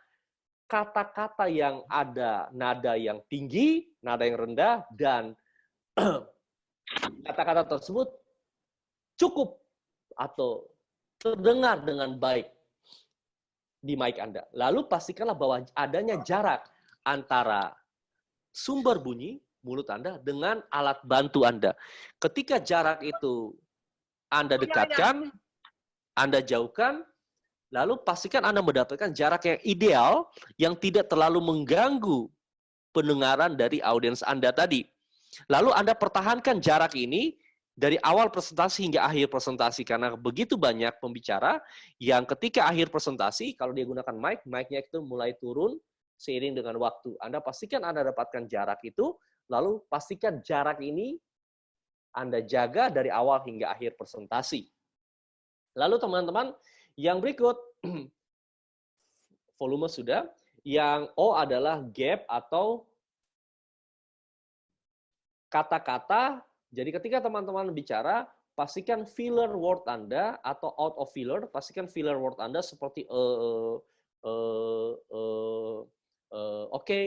kata-kata yang ada nada yang tinggi, nada yang rendah, dan kata-kata tersebut cukup atau terdengar dengan baik di mic Anda. Lalu pastikanlah bahwa adanya jarak antara sumber bunyi, mulut Anda, dengan alat bantu Anda. Ketika jarak itu Anda dekatkan, Anda jauhkan, lalu pastikan Anda mendapatkan jarak yang ideal yang tidak terlalu mengganggu pendengaran dari audiens Anda tadi. Lalu Anda pertahankan jarak ini dari awal presentasi hingga akhir presentasi, karena begitu banyak pembicara yang ketika akhir presentasi, kalau dia gunakan mic, mic-nya itu mulai turun seiring dengan waktu. Anda pastikan Anda dapatkan jarak itu, lalu pastikan jarak ini Anda jaga dari awal hingga akhir presentasi. Lalu teman-teman, yang berikut, volume sudah. Yang O adalah gap atau kata-kata. Jadi ketika teman-teman bicara, pastikan filler word Anda atau out of filler, pastikan filler word Anda seperti oke,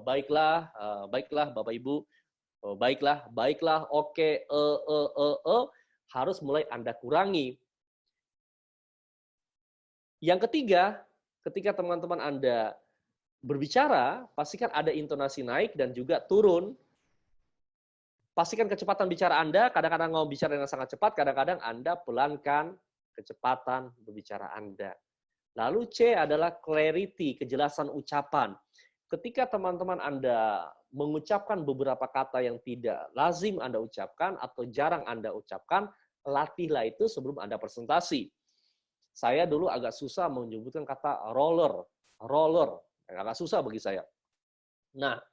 baiklah, baiklah Bapak Ibu, baiklah, oke, harus mulai Anda kurangi. Yang ketiga, ketika teman-teman Anda berbicara, pastikan ada intonasi naik dan juga turun. Pastikan kecepatan bicara Anda, kadang-kadang mau bicara dengan sangat cepat, kadang-kadang Anda pelankan kecepatan berbicara Anda. Lalu C adalah clarity, kejelasan ucapan. Ketika teman-teman Anda mengucapkan beberapa kata yang tidak lazim Anda ucapkan atau jarang Anda ucapkan, latihlah itu sebelum Anda presentasi. Saya dulu agak susah menyebutkan kata roller, agak susah bagi saya. Nah,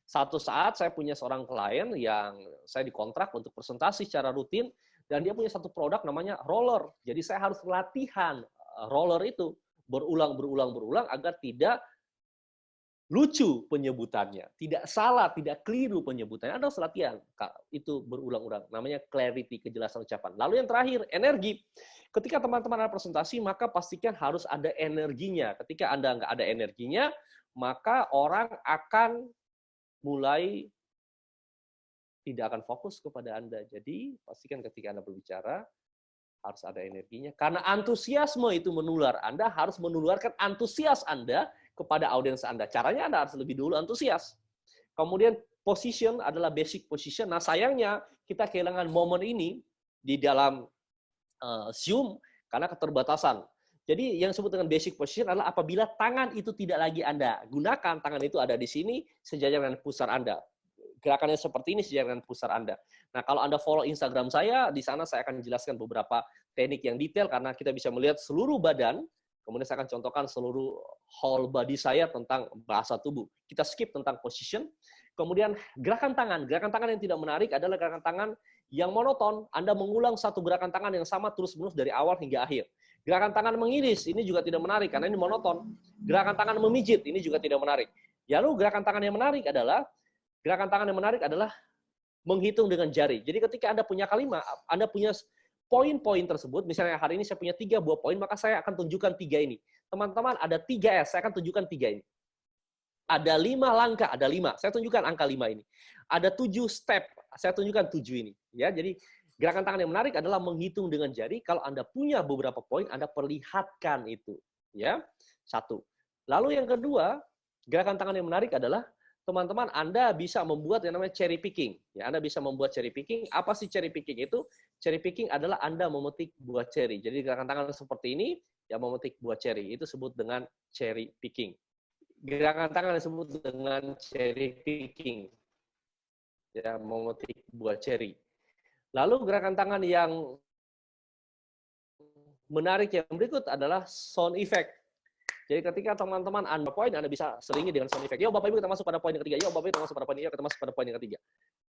satu saat saya punya seorang klien yang saya dikontrak untuk presentasi secara rutin, dan dia punya satu produk namanya roller. Jadi saya harus latihan roller itu berulang agar tidak lucu penyebutannya, tidak salah, tidak keliru penyebutannya. Anda harus latihan. Itu berulang-ulang. Namanya clarity, kejelasan ucapan. Lalu yang terakhir, energi. Ketika teman-teman ada presentasi, maka pastikan harus ada energinya. Ketika Anda nggak ada energinya, maka orang akan mulai tidak akan fokus kepada Anda. Jadi, pastikan ketika Anda berbicara, harus ada energinya. Karena antusiasme itu menular. Anda harus menularkan antusias Anda kepada audiens Anda. Caranya Anda harus lebih dulu antusias. Kemudian position adalah basic position. Nah, sayangnya kita kehilangan momen ini di dalam Zoom karena keterbatasan. Jadi yang disebut dengan basic position adalah apabila tangan itu tidak lagi Anda gunakan, tangan itu ada di sini sejajar dengan pusar Anda. Gerakannya seperti ini sejajar dengan pusar Anda. Nah, kalau Anda follow Instagram saya, di sana saya akan jelaskan beberapa teknik yang detail karena kita bisa melihat seluruh badan. Kemudian saya akan contohkan seluruh whole body saya tentang bahasa tubuh. Kita skip tentang position. Kemudian gerakan tangan. Gerakan tangan yang tidak menarik adalah gerakan tangan yang monoton. Anda mengulang satu gerakan tangan yang sama terus-menerus dari awal hingga akhir. Gerakan tangan mengiris, ini juga tidak menarik karena ini monoton. Gerakan tangan memijit, ini juga tidak menarik. Lalu gerakan tangan yang menarik adalah menghitung dengan jari. Jadi ketika Anda punya kalimat, Anda punya poin-poin tersebut, misalnya hari ini saya punya 3 buah poin, maka saya akan tunjukkan 3 ini. Teman-teman, ada 3S, saya akan tunjukkan 3 ini. Ada 5 langkah, ada 5. Saya tunjukkan angka 5 ini. Ada 7 step, saya tunjukkan 7 ini. Ya, jadi gerakan tangan yang menarik adalah menghitung dengan jari. Kalau Anda punya beberapa poin, Anda perlihatkan itu. Ya, 1. Lalu yang kedua, gerakan tangan yang menarik adalah teman-teman, Anda bisa membuat yang namanya cherry picking. Ya, Anda bisa membuat cherry picking. Apa sih cherry picking itu? Cherry picking adalah Anda memetik buah cherry. Jadi gerakan tangan seperti ini, yang memetik buah cherry. Itu disebut dengan cherry picking. Gerakan tangan disebut dengan cherry picking. Ya, memetik buah cherry. Lalu gerakan tangan yang menarik yang berikut adalah sound effect. Jadi ketika teman-teman Anda poin, Anda bisa selingi dengan sound effect. Yo Bapak Ibu kita masuk pada poin yang ketiga. Yo Bapak Ibu kita masuk pada poin ini. Yo kita masuk pada poin yang ketiga.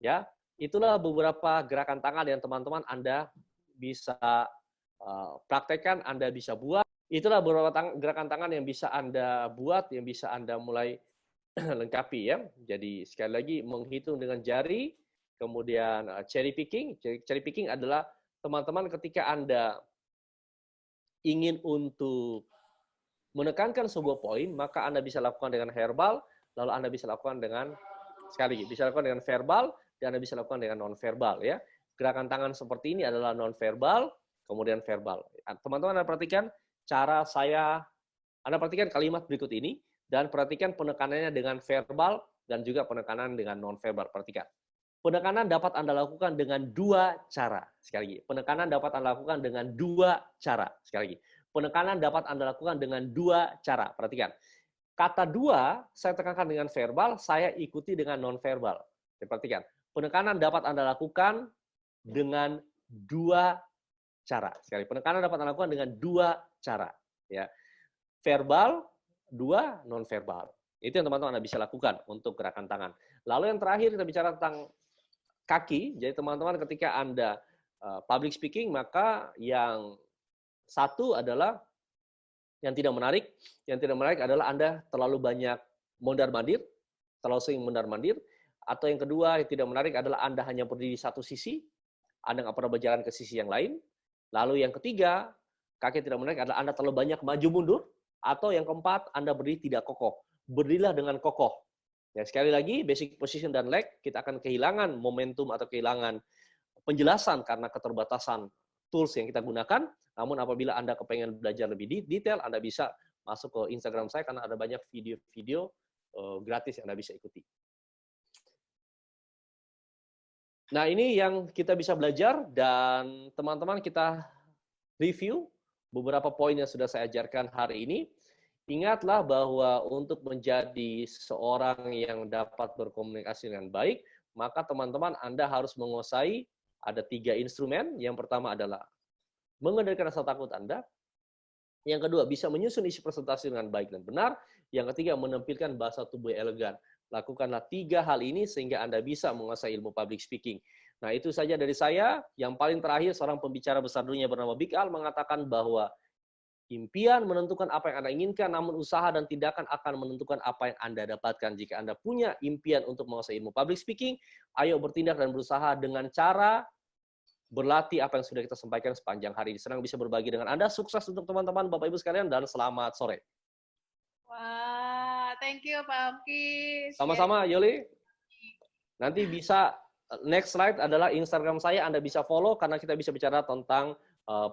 Ya, itulah beberapa gerakan tangan yang teman-teman Anda bisa praktekkan, Anda bisa buat. Itulah beberapa gerakan tangan yang bisa Anda buat, yang bisa Anda mulai lengkapi ya. Jadi sekali lagi menghitung dengan jari, kemudian cherry picking. Cherry picking adalah teman-teman ketika Anda ingin untuk menekankan sebuah poin, maka Anda bisa lakukan dengan verbal, lalu Anda bisa lakukan dengan, sekali lagi, bisa lakukan dengan verbal, dan Anda bisa lakukan dengan non-verbal. Ya. Gerakan tangan seperti ini adalah non-verbal, kemudian verbal. Teman-teman Anda perhatikan cara Anda perhatikan kalimat berikut ini, dan perhatikan penekanannya dengan verbal, dan juga penekanan dengan non-verbal. Perhatikan. Penekanan dapat Anda lakukan dengan 2 cara. Sekali lagi, penekanan dapat Anda lakukan dengan 2 cara. Sekali lagi. Penekanan dapat Anda lakukan dengan 2 cara. Perhatikan. Kata 2, saya tekankan dengan verbal, saya ikuti dengan non-verbal. Perhatikan. Penekanan dapat Anda lakukan dengan 2 cara. Sekali. Penekanan dapat Anda lakukan dengan 2 cara. Ya. Verbal, 2, non-verbal. Itu yang teman-teman Anda bisa lakukan untuk gerakan tangan. Lalu yang terakhir kita bicara tentang kaki. Jadi teman-teman ketika Anda public speaking, maka yang satu adalah yang tidak menarik. Yang tidak menarik adalah Anda terlalu banyak mondar-mandir, terlalu sering mondar-mandir. Atau yang kedua yang tidak menarik adalah Anda hanya berdiri di satu sisi, Anda nggak pernah berjalan ke sisi yang lain. Lalu yang ketiga, kaki tidak menarik adalah Anda terlalu banyak maju mundur. Atau yang keempat, Anda berdiri tidak kokoh. Berdirilah dengan kokoh. Ya, sekali lagi, basic position dan leg, kita akan kehilangan momentum atau kehilangan penjelasan karena keterbatasan tools yang kita gunakan. Namun apabila Anda kepengen belajar lebih detail, Anda bisa masuk ke Instagram saya karena ada banyak video-video gratis yang Anda bisa ikuti. Nah, ini yang kita bisa belajar dan teman-teman kita review beberapa poin yang sudah saya ajarkan hari ini. Ingatlah bahwa untuk menjadi seorang yang dapat berkomunikasi dengan baik, maka teman-teman Anda harus menguasai ada 3 instrumen. Yang pertama adalah mengendalikan rasa takut Anda. Yang kedua, bisa menyusun isi presentasi dengan baik dan benar. Yang ketiga, menampilkan bahasa tubuh elegan. Lakukanlah 3 hal ini sehingga Anda bisa menguasai ilmu public speaking. Nah, itu saja dari saya. Yang paling terakhir, seorang pembicara besar dunia bernama Big Al mengatakan bahwa Impian menentukan apa yang Anda inginkan, namun usaha dan tindakan akan menentukan apa yang Anda dapatkan. Jika Anda punya impian untuk menguasai ilmu public speaking, ayo bertindak dan berusaha dengan cara berlatih apa yang sudah kita sampaikan sepanjang hari. Senang bisa berbagi dengan Anda. Sukses untuk teman-teman, Bapak Ibu sekalian, dan selamat sore. Wah, thank you Pak Ongki. Sama-sama, Yuli. Nanti bisa, next slide adalah Instagram saya, Anda bisa follow karena kita bisa bicara tentang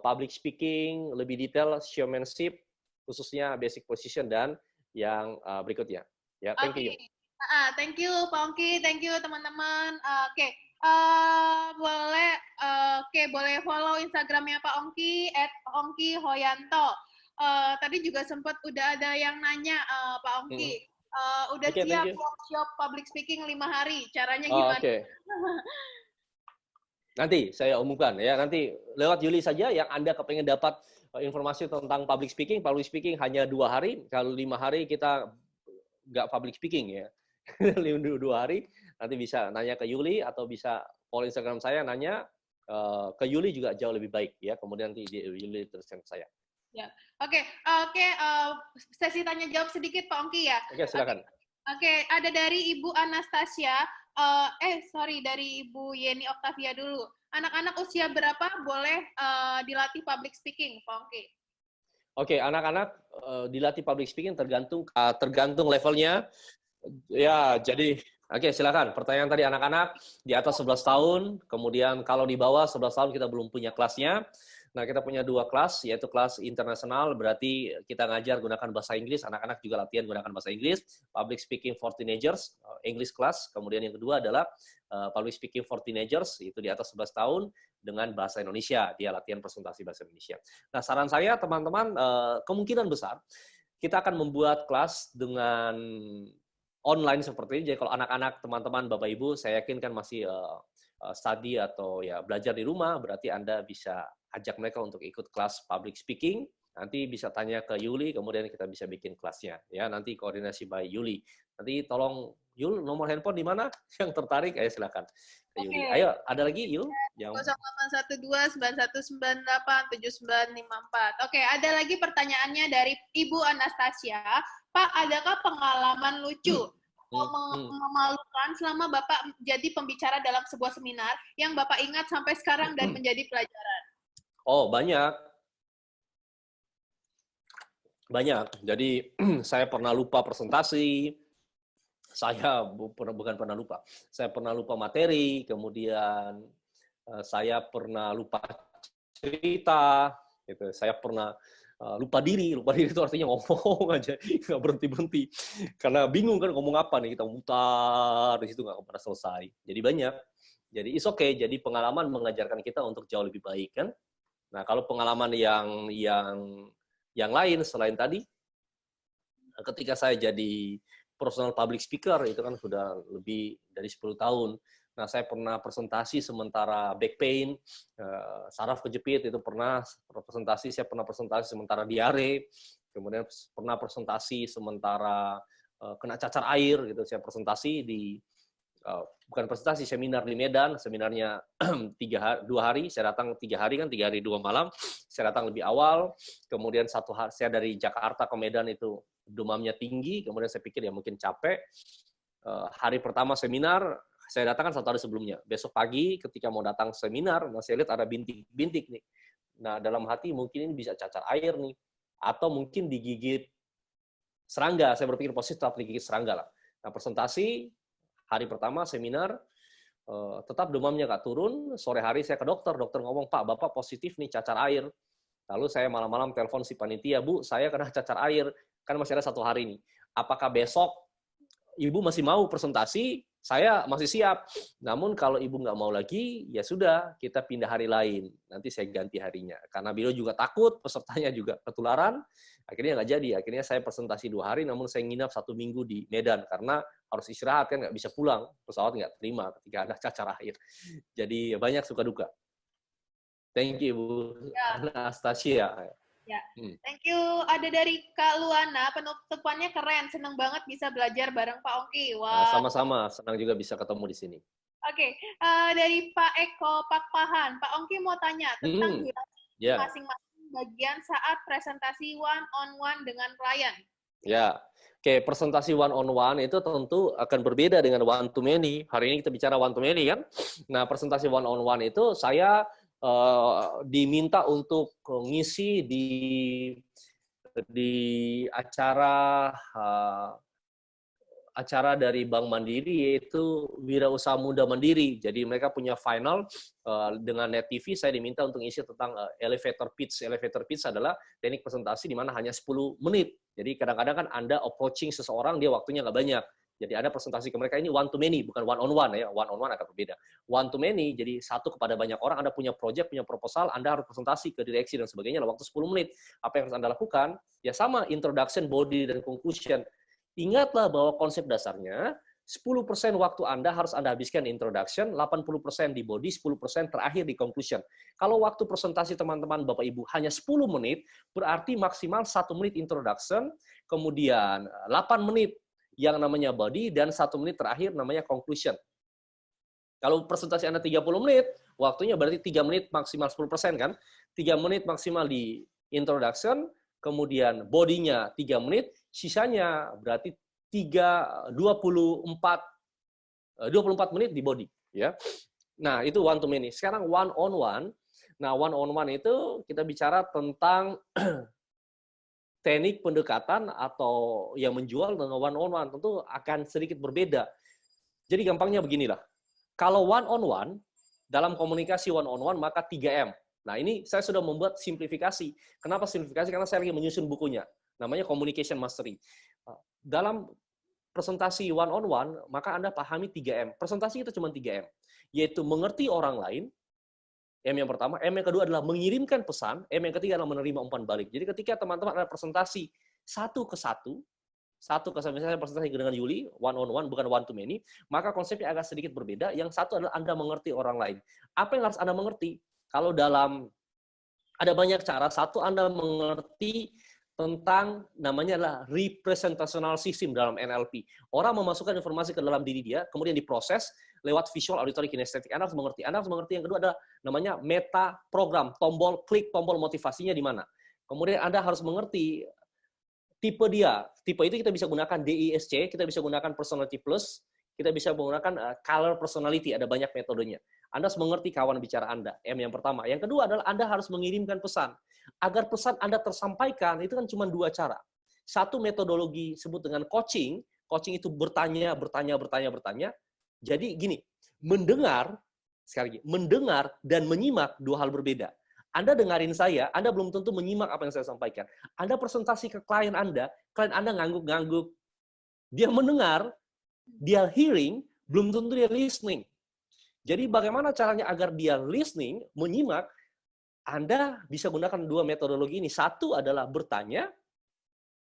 public speaking, lebih detail, showmanship, khususnya basic position, dan yang berikutnya. Ya, thank you. Thank you Pak Ongki, thank you teman-teman. Oke, boleh follow Instagramnya Pak Ongki @ongkihoyanto. Tadi juga sempat udah ada yang nanya Pak Ongki, udah siap workshop public speaking 5 hari, caranya gimana? Oke. Nanti saya umumkan ya, nanti lewat Yuli saja yang Anda kepengen dapat informasi tentang public speaking hanya 2 hari, kalau 5 hari kita nggak public speaking ya. 2 hari, nanti bisa nanya ke Yuli atau bisa follow Instagram saya, nanya ke Yuli juga jauh lebih baik ya, kemudian nanti Yuli terus ke saya. Ya, oke, sesi tanya jawab sedikit Pak Ongki ya. Oke, silakan. Oke, ada dari Ibu Anastasia, dari Ibu Yeni Oktavia dulu. Anak-anak usia berapa boleh dilatih public speaking, Pak Ongki? Oke, anak-anak dilatih public speaking tergantung levelnya. Ya, jadi oke, silakan. Pertanyaan tadi anak-anak di atas 11 tahun, kemudian kalau di bawah 11 tahun kita belum punya kelasnya. Nah, kita punya 2 kelas, yaitu kelas internasional, berarti kita ngajar gunakan bahasa Inggris, anak-anak juga latihan gunakan bahasa Inggris, public speaking for teenagers, English class, kemudian yang kedua adalah public speaking for teenagers, itu di atas 11 tahun, dengan bahasa Indonesia, dia latihan presentasi bahasa Indonesia. Nah, saran saya, teman-teman, kemungkinan besar, kita akan membuat kelas dengan online seperti ini, jadi kalau anak-anak, teman-teman, Bapak Ibu, saya yakin kan masih study atau ya belajar di rumah, berarti Anda bisa ajak mereka untuk ikut kelas public speaking. Nanti bisa tanya ke Yuli, kemudian kita bisa bikin kelasnya. Ya, nanti koordinasi by Yuli. Nanti tolong Yul, nomor handphone di mana? Yang tertarik, ayo silakan ke Yuli. Ayo, ada lagi Yul? 081291987954. Oke, ada lagi pertanyaannya dari Ibu Anastasia. Pak, adakah pengalaman lucu memalukan selama Bapak jadi pembicara dalam sebuah seminar yang Bapak ingat sampai sekarang dan menjadi pelajaran? Oh, banyak. Banyak. Jadi, saya pernah lupa presentasi, saya bukan pernah lupa. Saya pernah lupa materi, kemudian saya pernah lupa cerita, gitu. Saya pernah lupa diri itu artinya ngomong aja, nggak berhenti-berhenti. Karena bingung kan ngomong apa nih, kita mutar, di situ nggak pernah selesai. Jadi banyak. Jadi it's okay, jadi pengalaman mengajarkan kita untuk jauh lebih baik kan. Nah, kalau pengalaman yang lain selain tadi, ketika saya jadi professional public speaker, itu kan sudah lebih dari 10 tahun. Nah, saya pernah presentasi sementara back pain, saraf kejepit, itu pernah presentasi, saya pernah presentasi sementara diare, kemudian pernah presentasi sementara kena cacar air, gitu. Saya presentasi di bukan presentasi, seminar di Medan, seminarnya 2 hari, saya datang 3 hari kan, 3 hari 2 malam, saya datang lebih awal, kemudian 1 hari, saya dari Jakarta ke Medan itu demamnya tinggi, kemudian saya pikir ya mungkin capek, hari pertama seminar, saya datang kan 1 hari sebelumnya, besok pagi ketika mau datang seminar, nah saya lihat ada bintik-bintik nih, nah dalam hati mungkin ini bisa cacar air nih, atau mungkin digigit serangga, saya berpikir positif tapi digigit serangga lah. Nah presentasi, hari pertama seminar, tetap demamnya nggak turun, sore hari saya ke dokter ngomong, Pak, Bapak positif nih cacar air. Lalu saya malam-malam telepon si panitia, Bu, saya kena cacar air, kan masih ada 1 hari nih. Apakah besok Ibu masih mau presentasi? Saya masih siap. Namun kalau Ibu nggak mau lagi, ya sudah, kita pindah hari lain. Nanti saya ganti harinya. Karena beliau juga takut, pesertanya juga ketularan. Akhirnya nggak jadi. Akhirnya saya presentasi 2 hari, namun saya nginap 1 minggu di Medan. Karena harus istirahat, kan nggak bisa pulang. Pesawat nggak terima ketika ada cacar air. Jadi banyak suka duka. Thank you, Bu Anastasia. Ya, thank you. Ada dari Kak Luana, penutupannya keren. Seneng banget bisa belajar bareng Pak Ongki. Wah. Sama-sama, senang juga bisa ketemu di sini. Oke, dari Pak Eko Pakpahan. Pak Ongki mau tanya tentang durasi masing-masing bagian saat presentasi one-on-one dengan klien? Ya, oke, presentasi one on one itu tentu akan berbeda dengan one to many. Hari ini kita bicara one to many kan. Nah, presentasi one on one itu saya diminta untuk ngisi di acara dari Bank Mandiri, yaitu Wirausaha Muda Mandiri. Jadi mereka punya final dengan Net TV, saya diminta untuk ngisi tentang elevator pitch. Elevator pitch adalah teknik presentasi di mana hanya 10 menit. Jadi kadang-kadang kan Anda approaching seseorang, dia waktunya nggak banyak. Jadi ada presentasi ke mereka, ini one to many, bukan one on one ya. One on one akan berbeda. One to many, jadi satu kepada banyak orang, Anda punya project, punya proposal, Anda harus presentasi ke direksi dan sebagainya dalam waktu 10 menit. Apa yang harus Anda lakukan? Ya sama, introduction, body, dan conclusion. Ingatlah bahwa konsep dasarnya 10% waktu Anda harus Anda habiskan di introduction, 80% di body, 10% terakhir di conclusion. Kalau waktu presentasi teman-teman Bapak Ibu hanya 10 menit, berarti maksimal 1 menit introduction, kemudian 8 menit yang namanya body, dan 1 menit terakhir namanya conclusion. Kalau presentasi Anda 30 menit, waktunya berarti 3 menit maksimal 10% kan? 3 menit maksimal di introduction, kemudian body-nya 3 menit, sisanya berarti 24 menit di body. Ya. Nah, itu one to many. Sekarang one on one. Nah, one on one itu kita bicara tentang teknik pendekatan atau yang menjual dengan one on one tentu akan sedikit berbeda. Jadi gampangnya beginilah. Kalau one on one, dalam komunikasi one on one maka 3M. Nah, ini saya sudah membuat simplifikasi. Kenapa simplifikasi? Karena saya lagi menyusun bukunya. Namanya Communication Mastery. Dalam presentasi one on one, maka Anda pahami 3M. Presentasi itu cuma 3M. Yaitu mengerti orang lain, M yang pertama. M yang kedua adalah mengirimkan pesan. M yang ketiga adalah menerima umpan balik. Jadi ketika teman-teman ada presentasi satu ke satu, misalnya saya presentasi dengan Yuli, one on one, bukan one to many, maka konsepnya agak sedikit berbeda. Yang satu adalah Anda mengerti orang lain. Apa yang harus Anda mengerti? Kalau ada banyak cara. Satu, Anda mengerti tentang namanya adalah representational system dalam NLP. Orang memasukkan informasi ke dalam diri dia, kemudian diproses lewat visual, auditory, kinestetik. Anda harus mengerti. Anda harus mengerti. Yang kedua adalah namanya meta program, klik tombol motivasinya di mana. Kemudian Anda harus mengerti tipe dia. Tipe itu kita bisa gunakan DISC, kita bisa gunakan personality plus, kita bisa menggunakan color personality, ada banyak metodenya. Anda harus mengerti kawan bicara Anda, M yang pertama. Yang kedua adalah Anda harus mengirimkan pesan. Agar pesan Anda tersampaikan, itu kan cuma 2 cara. Satu metodologi sebut dengan coaching. Coaching itu bertanya. Jadi gini, mendengar, sekali lagi, mendengar dan menyimak 2 hal berbeda. Anda dengarin saya, Anda belum tentu menyimak apa yang saya sampaikan. Anda presentasi ke klien Anda ngangguk-ngangguk. Dia mendengar, dia hearing, belum tentu dia listening. Jadi bagaimana caranya agar dia listening, menyimak, Anda bisa gunakan 2 metodologi ini. Satu adalah bertanya,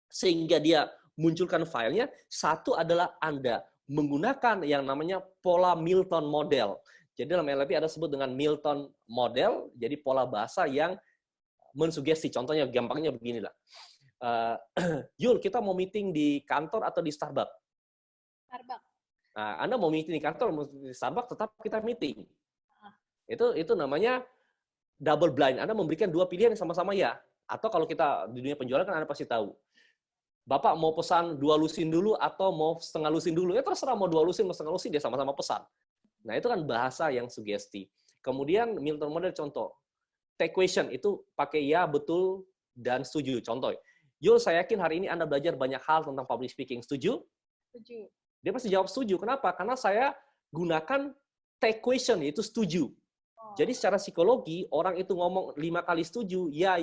sehingga dia munculkan filenya. Satu adalah Anda menggunakan yang namanya pola Milton Model. Jadi dalam NLP ada sebut dengan Milton Model, jadi pola bahasa yang mensugesti. Contohnya gampangnya beginilah. Yul, kita mau meeting di kantor atau di Starbucks? Starbucks. Nah, Anda mau meeting di kantor, mau di Starbucks, tetap kita meeting. Itu namanya double blind. Anda memberikan 2 pilihan yang sama-sama ya. Atau kalau kita di dunia penjualan kan Anda pasti tahu. Bapak mau pesan 2 lusin dulu atau mau setengah lusin dulu? Ya terserah mau 2 lusin, mau setengah lusin, dia sama-sama pesan. Nah, itu kan bahasa yang sugesti. Kemudian Milton Model contoh. Take question itu pakai ya, betul, dan setuju. Contoh. Yul, saya yakin hari ini Anda belajar banyak hal tentang public speaking. Setuju? Setuju. Dia pasti jawab setuju. Kenapa? Karena saya gunakan take question, yaitu setuju. Jadi secara psikologi, orang itu ngomong 5 kali setuju, ya,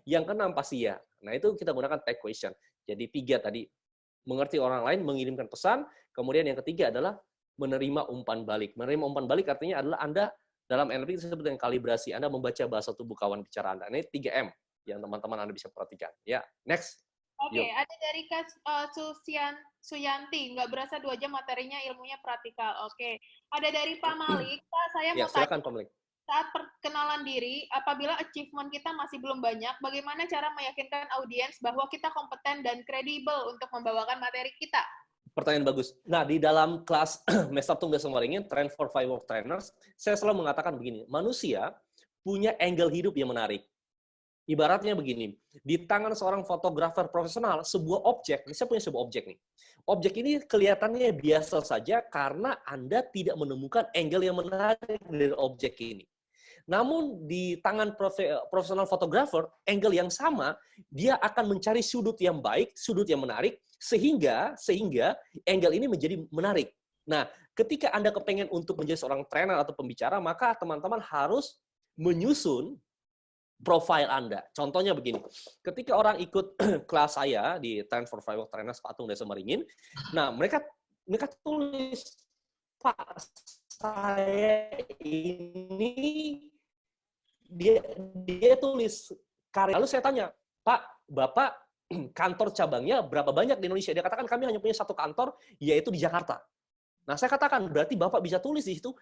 yang ke-6 pasti ya. Nah, itu kita gunakan take question. Jadi 3 tadi, mengerti orang lain, mengirimkan pesan, kemudian yang ketiga adalah menerima umpan balik. Menerima umpan balik artinya adalah Anda, dalam NLP disebut dengan kalibrasi, Anda membaca bahasa tubuh kawan bicara Anda. Ini 3M yang teman-teman Anda bisa perhatikan. Ya, next. Oke, ada dari Kak Suyanti, nggak berasa 2 jam materinya, ilmunya praktikal. Oke, ada dari Pak Malik, Pak, saya mau silakan, tanya, Pak Malik. saat perkenalan diri, apabila achievement kita masih belum banyak, bagaimana cara meyakinkan audiens bahwa kita kompeten dan kredibel untuk membawakan materi kita? Pertanyaan bagus. Nah, di dalam kelas Mesa Tunggal Semaringin, Trend for Firework Trainers, saya selalu mengatakan begini, manusia punya angle hidup yang menarik. Ibaratnya begini, di tangan seorang fotografer profesional, sebuah objek, saya punya sebuah objek nih. Objek ini kelihatannya biasa saja karena Anda tidak menemukan angle yang menarik dari objek ini. Namun di tangan profesional fotografer, angle yang sama, dia akan mencari sudut yang baik, sudut yang menarik, sehingga angle ini menjadi menarik. Nah, ketika Anda kepengen untuk menjadi seorang trainer atau pembicara, maka teman-teman harus menyusun profil Anda. Contohnya begini, ketika orang ikut kelas saya di Train for Firework Trainers Patung Desa Maringin, nah mereka tulis, Pak, saya ini dia tulis karya. Lalu saya tanya, Pak, Bapak kantor cabangnya berapa banyak di Indonesia? Dia katakan kami hanya punya satu kantor, yaitu di Jakarta. Nah, saya katakan berarti Bapak bisa tulis di situ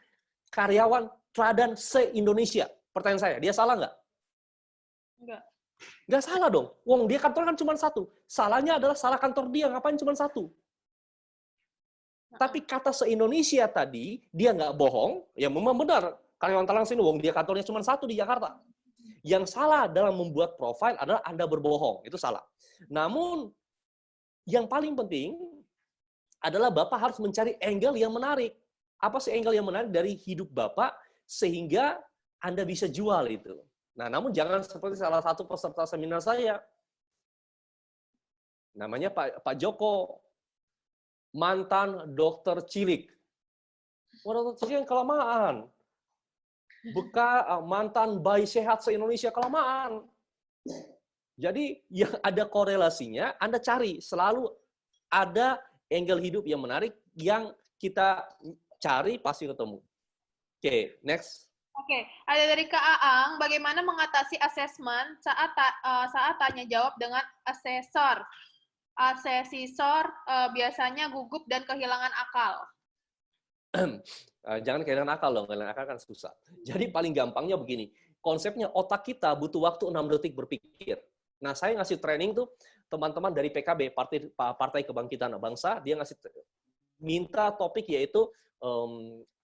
karyawan teladan se-Indonesia. Pertanyaan saya, dia salah nggak? Nggak salah dong. Wong dia kantor kan cuma satu. Salahnya adalah salah kantor dia, ngapain cuma satu. Tapi kata se-Indonesia tadi, dia nggak bohong, ya memang benar. Karyawan talang sini, wong dia kantornya cuma satu di Jakarta. Yang salah dalam membuat profil adalah Anda berbohong. Itu salah. Namun, yang paling penting adalah Bapak harus mencari angle yang menarik. Apa sih angle yang menarik dari hidup Bapak, sehingga Anda bisa jual itu. Nah, namun jangan seperti salah satu peserta seminar saya. Namanya Pak Joko. Mantan dokter cilik. Wah, dokter cilik yang kelamaan. Mantan bayi sehat se-Indonesia kelamaan. Jadi, yang ada korelasinya, Anda cari. Selalu ada angle hidup yang menarik, yang kita cari pasti ketemu. Oke, next. Oke, ada dari Kak Aang, bagaimana mengatasi asesmen saat tanya jawab dengan asesor? Asesor biasanya gugup dan kehilangan akal. Jangan kehilangan akal dong, kehilangan akal kan susah. Jadi paling gampangnya begini, konsepnya otak kita butuh waktu 6 detik berpikir. Nah, saya ngasih training tuh teman-teman dari PKB, Partai Kebangkitan Bangsa, dia minta topik yaitu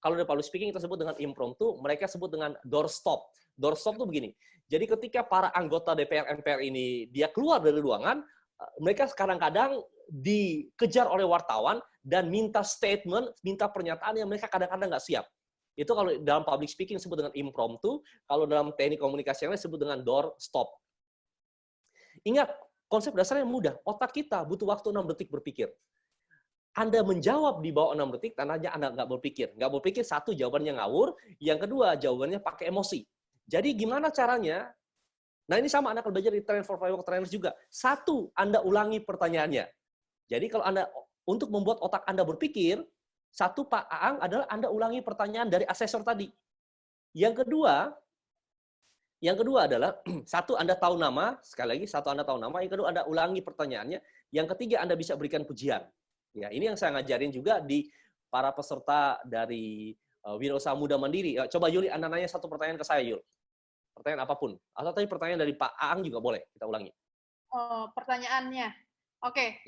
kalau di public speaking kita sebut dengan impromptu, mereka sebut dengan doorstop. Doorstop tuh begini. Jadi ketika para anggota DPR MPR ini dia keluar dari ruangan, mereka kadang-kadang dikejar oleh wartawan dan minta statement, minta pernyataan yang mereka kadang-kadang nggak siap. Itu kalau dalam public speaking disebut dengan impromptu, kalau dalam teknik komunikasi yang lain disebut dengan doorstop. Ingat, konsep dasarnya mudah. Otak kita butuh waktu 6 detik berpikir. Anda menjawab di bawah 6 detik, tandanya Anda nggak berpikir. Nggak berpikir, satu, jawabannya ngawur. Yang kedua, jawabannya pakai emosi. Jadi gimana caranya? Nah, ini sama Anda akan belajar di Train for Firework Trainers juga. Satu, Anda ulangi pertanyaannya. Jadi kalau Anda, untuk membuat otak Anda berpikir, satu, Pak Aang, adalah Anda ulangi pertanyaan dari asesor tadi. Yang kedua adalah, satu, Anda tahu nama, sekali lagi, satu, Anda tahu nama. Yang kedua, Anda ulangi pertanyaannya. Yang ketiga, Anda bisa berikan pujian. Ya, ini yang saya ngajarin juga di para peserta dari Wirausaha Muda Mandiri. Coba Yuli, Anda nanya satu pertanyaan ke saya, Yul. Pertanyaan apapun. Atau tadi pertanyaan dari Pak Aang juga boleh, kita ulangi. Pertanyaannya. Oke.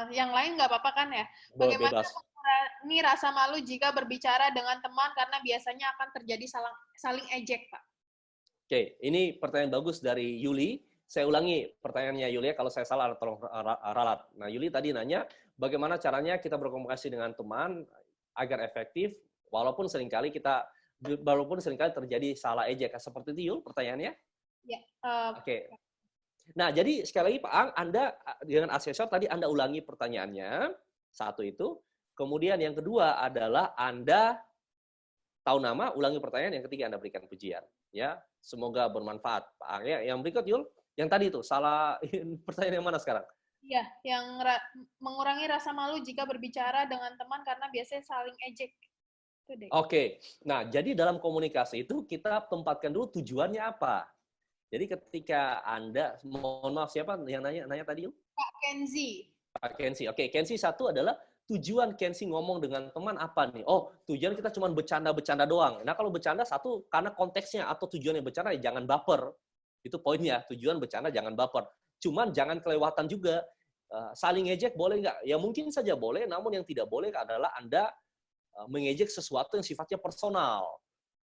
Yang lain nggak apa-apa kan ya? Boleh, Bagaimana bebas. mengurangi rasa malu jika berbicara dengan teman karena biasanya akan terjadi saling ejek, Pak? Oke, ini pertanyaan bagus dari Yuli. Saya ulangi pertanyaannya Yuli, kalau saya salah tolong ralat. Nah, Yuli tadi nanya, bagaimana caranya kita berkomunikasi dengan teman agar efektif, walaupun seringkali terjadi salah ejek. Seperti itu, Yul, pertanyaannya? Ya. Oke. Nah, jadi sekali lagi Pak Ang, Anda dengan asesor tadi Anda ulangi pertanyaannya, satu itu. Kemudian yang kedua adalah Anda tahu nama, ulangi pertanyaan. Yang ketiga Anda berikan pujian. Ya, semoga bermanfaat, Pak Ang. Ya, yang berikut, Yul. Yang tadi itu, salah pertanyaan yang mana sekarang? Iya, yang mengurangi rasa malu jika berbicara dengan teman karena biasanya saling ejek. Oke, nah jadi dalam komunikasi itu kita tempatkan dulu tujuannya apa. Jadi ketika Anda, mohon maaf siapa yang nanya tadi? Pak Kenzi. Pak Kenzi. Oke, Kenzi satu adalah tujuan Kenzi ngomong dengan teman apa nih? Oh, tujuan kita cuma bercanda-bercanda doang. Nah kalau bercanda satu, karena konteksnya atau tujuannya bercanda, ya jangan baper. Itu poinnya, tujuan bercanda jangan baper. Cuman jangan kelewatan juga. Saling ngejek boleh nggak? Ya mungkin saja boleh, namun yang tidak boleh adalah Anda mengejek sesuatu yang sifatnya personal.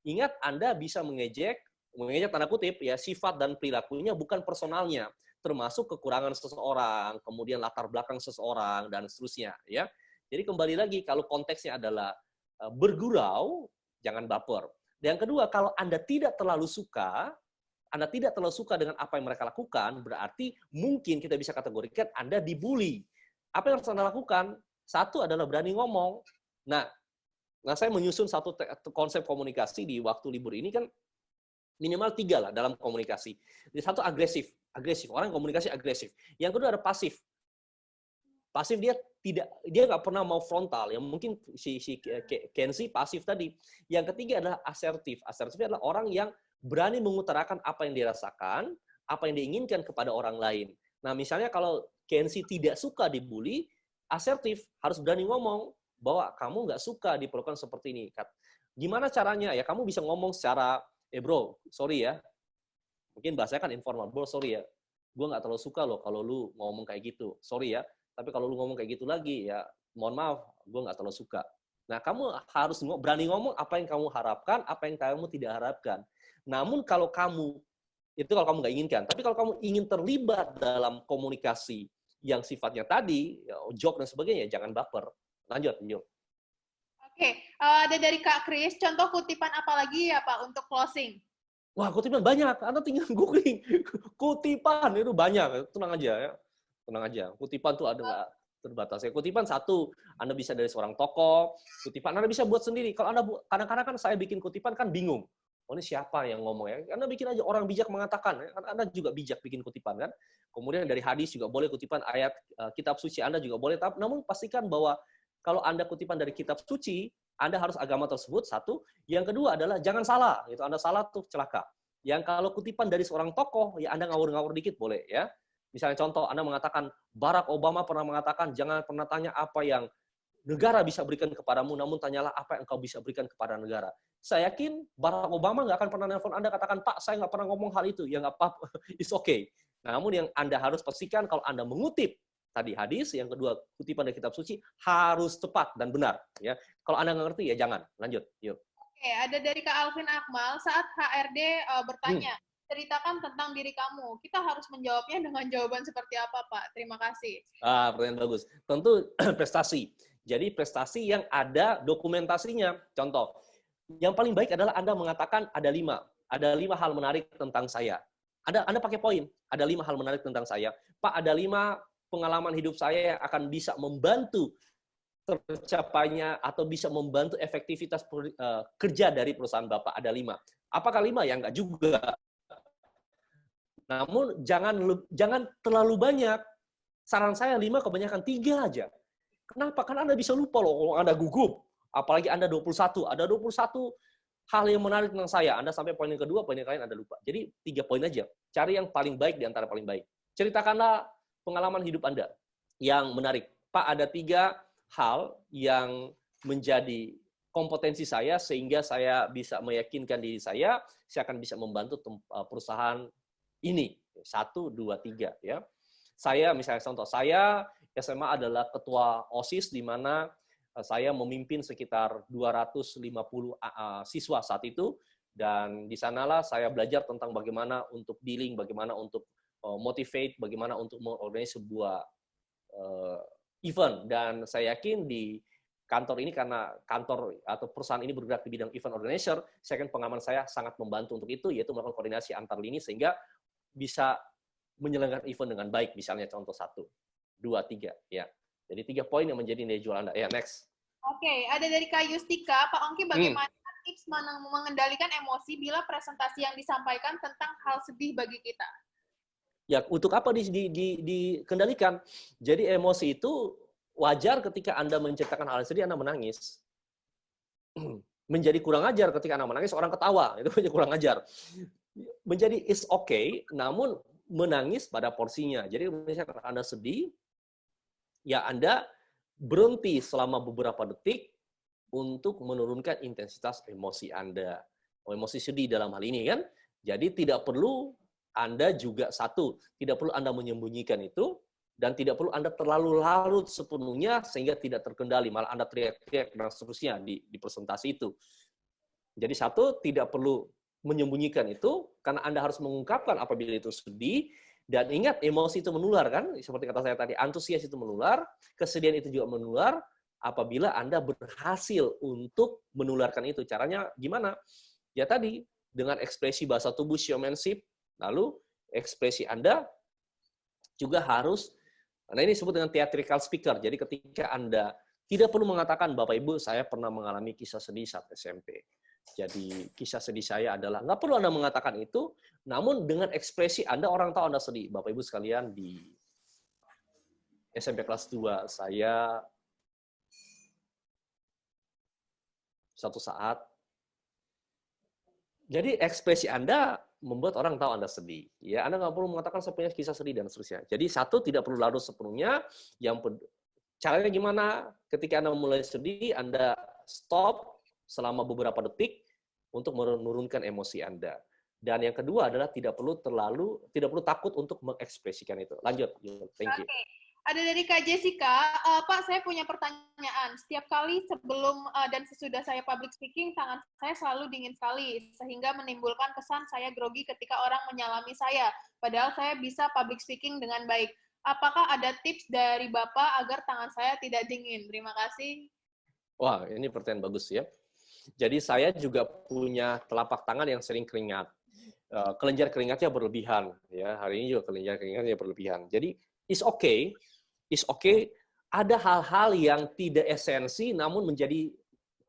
Ingat, Anda bisa mengejek mengingat tanda kutip ya, sifat dan perilakunya bukan personalnya, termasuk kekurangan seseorang, kemudian latar belakang seseorang dan seterusnya ya. Jadi kembali lagi kalau konteksnya adalah bergurau, jangan baper. Dan yang kedua, kalau Anda tidak terlalu suka dengan apa yang mereka lakukan, berarti mungkin kita bisa kategorikan Anda dibully. Apa yang harus Anda lakukan? Satu adalah berani ngomong. Nah, saya menyusun satu konsep komunikasi di waktu libur ini kan minimal 3 lah dalam komunikasi. Jadi satu agresif, orang komunikasi agresif. Yang kedua ada pasif. Pasif dia nggak pernah mau frontal. Yang mungkin si Kenzi pasif tadi. Yang ketiga adalah asertif. Asertif adalah orang yang berani mengutarakan apa yang dirasakan, apa yang diinginkan kepada orang lain. Nah, misalnya kalau Kenzi tidak suka dibully, asertif harus berani ngomong bahwa kamu nggak suka diperlakukan seperti ini. Gimana caranya? Ya kamu bisa ngomong secara, bro, sorry ya. Mungkin bahasanya kan informal, bro, sorry ya. Gue nggak terlalu suka loh kalau lu ngomong kayak gitu. Sorry ya. Tapi kalau lu ngomong kayak gitu lagi, ya mohon maaf, gue nggak terlalu suka. Nah, kamu harus berani ngomong apa yang kamu harapkan, apa yang kamu tidak harapkan. Namun kalau kamu nggak inginkan. Tapi kalau kamu ingin terlibat dalam komunikasi yang sifatnya tadi, ya, joke dan sebagainya, jangan baper. Lanjut. Oke, ada dari Kak Kris, contoh kutipan apa lagi ya Pak untuk closing? Wah, kutipan banyak. Anda tinggal googling. Kutipan itu banyak. Tenang aja ya. Kutipan tuh ada nggak terbatas. Ya, kutipan satu, Anda bisa dari seorang tokoh. Kutipan Anda bisa buat sendiri. Kalau Anda kadang-kadang kan saya bikin kutipan kan bingung. Oh, ini siapa yang ngomong ya? Anda bikin aja orang bijak mengatakan. Ya. Anda juga bijak bikin kutipan kan. Kemudian dari hadis juga boleh kutipan ayat kitab suci Anda juga boleh. Namun pastikan bahwa kalau Anda kutipan dari kitab suci, Anda harus agama tersebut satu. Yang kedua adalah jangan salah. Itu Anda salah tuh celaka. Yang kalau kutipan dari seorang tokoh, ya Anda ngawur-ngawur dikit boleh ya. Misalnya contoh, Anda mengatakan, Barack Obama pernah mengatakan, jangan pernah tanya apa yang negara bisa berikan kepadamu, namun tanyalah apa yang engkau bisa berikan kepada negara. Saya yakin Barack Obama nggak akan pernah nelfon Anda katakan, Pak, saya nggak pernah ngomong hal itu. Ya nggak apa-apa, it's okay. Namun yang Anda harus pastikan kalau Anda mengutip tadi hadis, yang kedua kutipan dari kitab suci, harus tepat dan benar. Ya. Kalau Anda nggak ngerti, ya jangan. Lanjut, yuk. Oke, ada dari Kak Alvin Akmal, saat HRD bertanya, ceritakan tentang diri kamu. Kita harus menjawabnya dengan jawaban seperti apa, Pak? Terima kasih. Pertanyaan bagus. Tentu prestasi. Jadi prestasi yang ada dokumentasinya. Contoh, yang paling baik adalah Anda mengatakan ada 5 hal menarik tentang saya. Anda pakai poin, ada 5 hal menarik tentang saya. Pak, ada 5 pengalaman hidup saya yang akan bisa membantu tercapainya atau bisa membantu efektivitas kerja dari perusahaan Bapak. Ada 5. Apakah 5? Ya enggak juga. Namun jangan terlalu banyak. Saran saya 5, kebanyakan 3 aja. Kenapa? Karena Anda bisa lupa loh kalau Anda gugup. Apalagi Anda 21. Ada 21 hal yang menarik tentang saya. Anda sampai poin yang kedua, poin yang lain Anda lupa. Jadi 3 poin aja. Cari yang paling baik di antara paling baik. Ceritakanlah pengalaman hidup Anda yang menarik. Pak, ada 3 hal yang menjadi kompetensi saya sehingga saya bisa meyakinkan diri saya akan bisa membantu perusahaan ini. 1, 2, 3 ya. Saya misalnya contoh, saya SMA adalah ketua OSIS di mana saya memimpin sekitar 250 siswa saat itu, dan di sanalah saya belajar tentang bagaimana untuk dealing, bagaimana untuk motivate, bagaimana untuk mengorganisasi sebuah event. Dan saya yakin di kantor ini, karena kantor atau perusahaan ini bergerak di bidang event organizer, saya yakin pengalaman saya sangat membantu untuk itu, yaitu melakukan koordinasi antar lini sehingga bisa menyelenggarakan event dengan baik, misalnya contoh 1, 2, 3 ya. Jadi 3 poin yang menjadi nilai jual Anda. Ya, next. Oke, ada dari Kak Yustika, Pak Ongki, bagaimana tips mengendalikan emosi bila presentasi yang disampaikan tentang hal sedih bagi kita? Ya, untuk apa dikendalikan? Jadi emosi itu wajar ketika Anda menceritakan hal sedih, Anda menangis. Menjadi kurang ajar ketika Anda menangis, orang ketawa. Itu menjadi kurang ajar. Menjadi is okay, namun menangis pada porsinya. Jadi misalnya Anda sedih, ya Anda berhenti selama beberapa detik untuk menurunkan intensitas emosi Anda. Emosi sedih dalam hal ini kan. Jadi tidak perlu Anda juga tidak perlu Anda menyembunyikan itu, dan tidak perlu Anda terlalu larut sepenuhnya sehingga tidak terkendali, malah Anda teriak-teriak dan seterusnya di presentasi itu. Jadi tidak perlu menyembunyikan itu karena Anda harus mengungkapkan apabila itu sedih. Dan ingat, emosi itu menular kan? Seperti kata saya tadi, antusias itu menular, kesedihan itu juga menular apabila Anda berhasil untuk menularkan itu. Caranya gimana? Ya tadi, dengan ekspresi bahasa tubuh, showmanship, lalu ekspresi Anda juga harus, nah ini disebut dengan theatrical speaker. Jadi ketika Anda tidak perlu mengatakan, Bapak Ibu, saya pernah mengalami kisah sedih saat SMP. Jadi kisah sedih saya adalah, nggak perlu Anda mengatakan itu, namun dengan ekspresi Anda, orang tahu Anda sedih. Bapak Ibu sekalian, di SMP kelas 2, saya suatu saat, jadi ekspresi Anda membuat orang tahu Anda sedih. Ya, Anda nggak perlu mengatakan saya punya kisah sedih dan seterusnya. Jadi satu, tidak perlu larut sepenuhnya. Caranya gimana? Ketika Anda mulai sedih, Anda stop selama beberapa detik untuk menurunkan emosi Anda. Dan yang kedua adalah tidak perlu takut untuk mengekspresikan itu. Lanjut, thank you. Oke. Ada dari Kak Jessica, Pak, saya punya pertanyaan. Setiap kali sebelum dan sesudah saya public speaking, tangan saya selalu dingin sekali, sehingga menimbulkan kesan saya grogi ketika orang menyalami saya. Padahal saya bisa public speaking dengan baik. Apakah ada tips dari Bapak agar tangan saya tidak dingin? Terima kasih. Wah, ini pertanyaan bagus ya. Jadi saya juga punya telapak tangan yang sering keringat. Kelenjar keringatnya berlebihan. Ya, hari ini juga kelenjar keringatnya berlebihan. Jadi, it's okay. Ada hal-hal yang tidak esensi, namun menjadi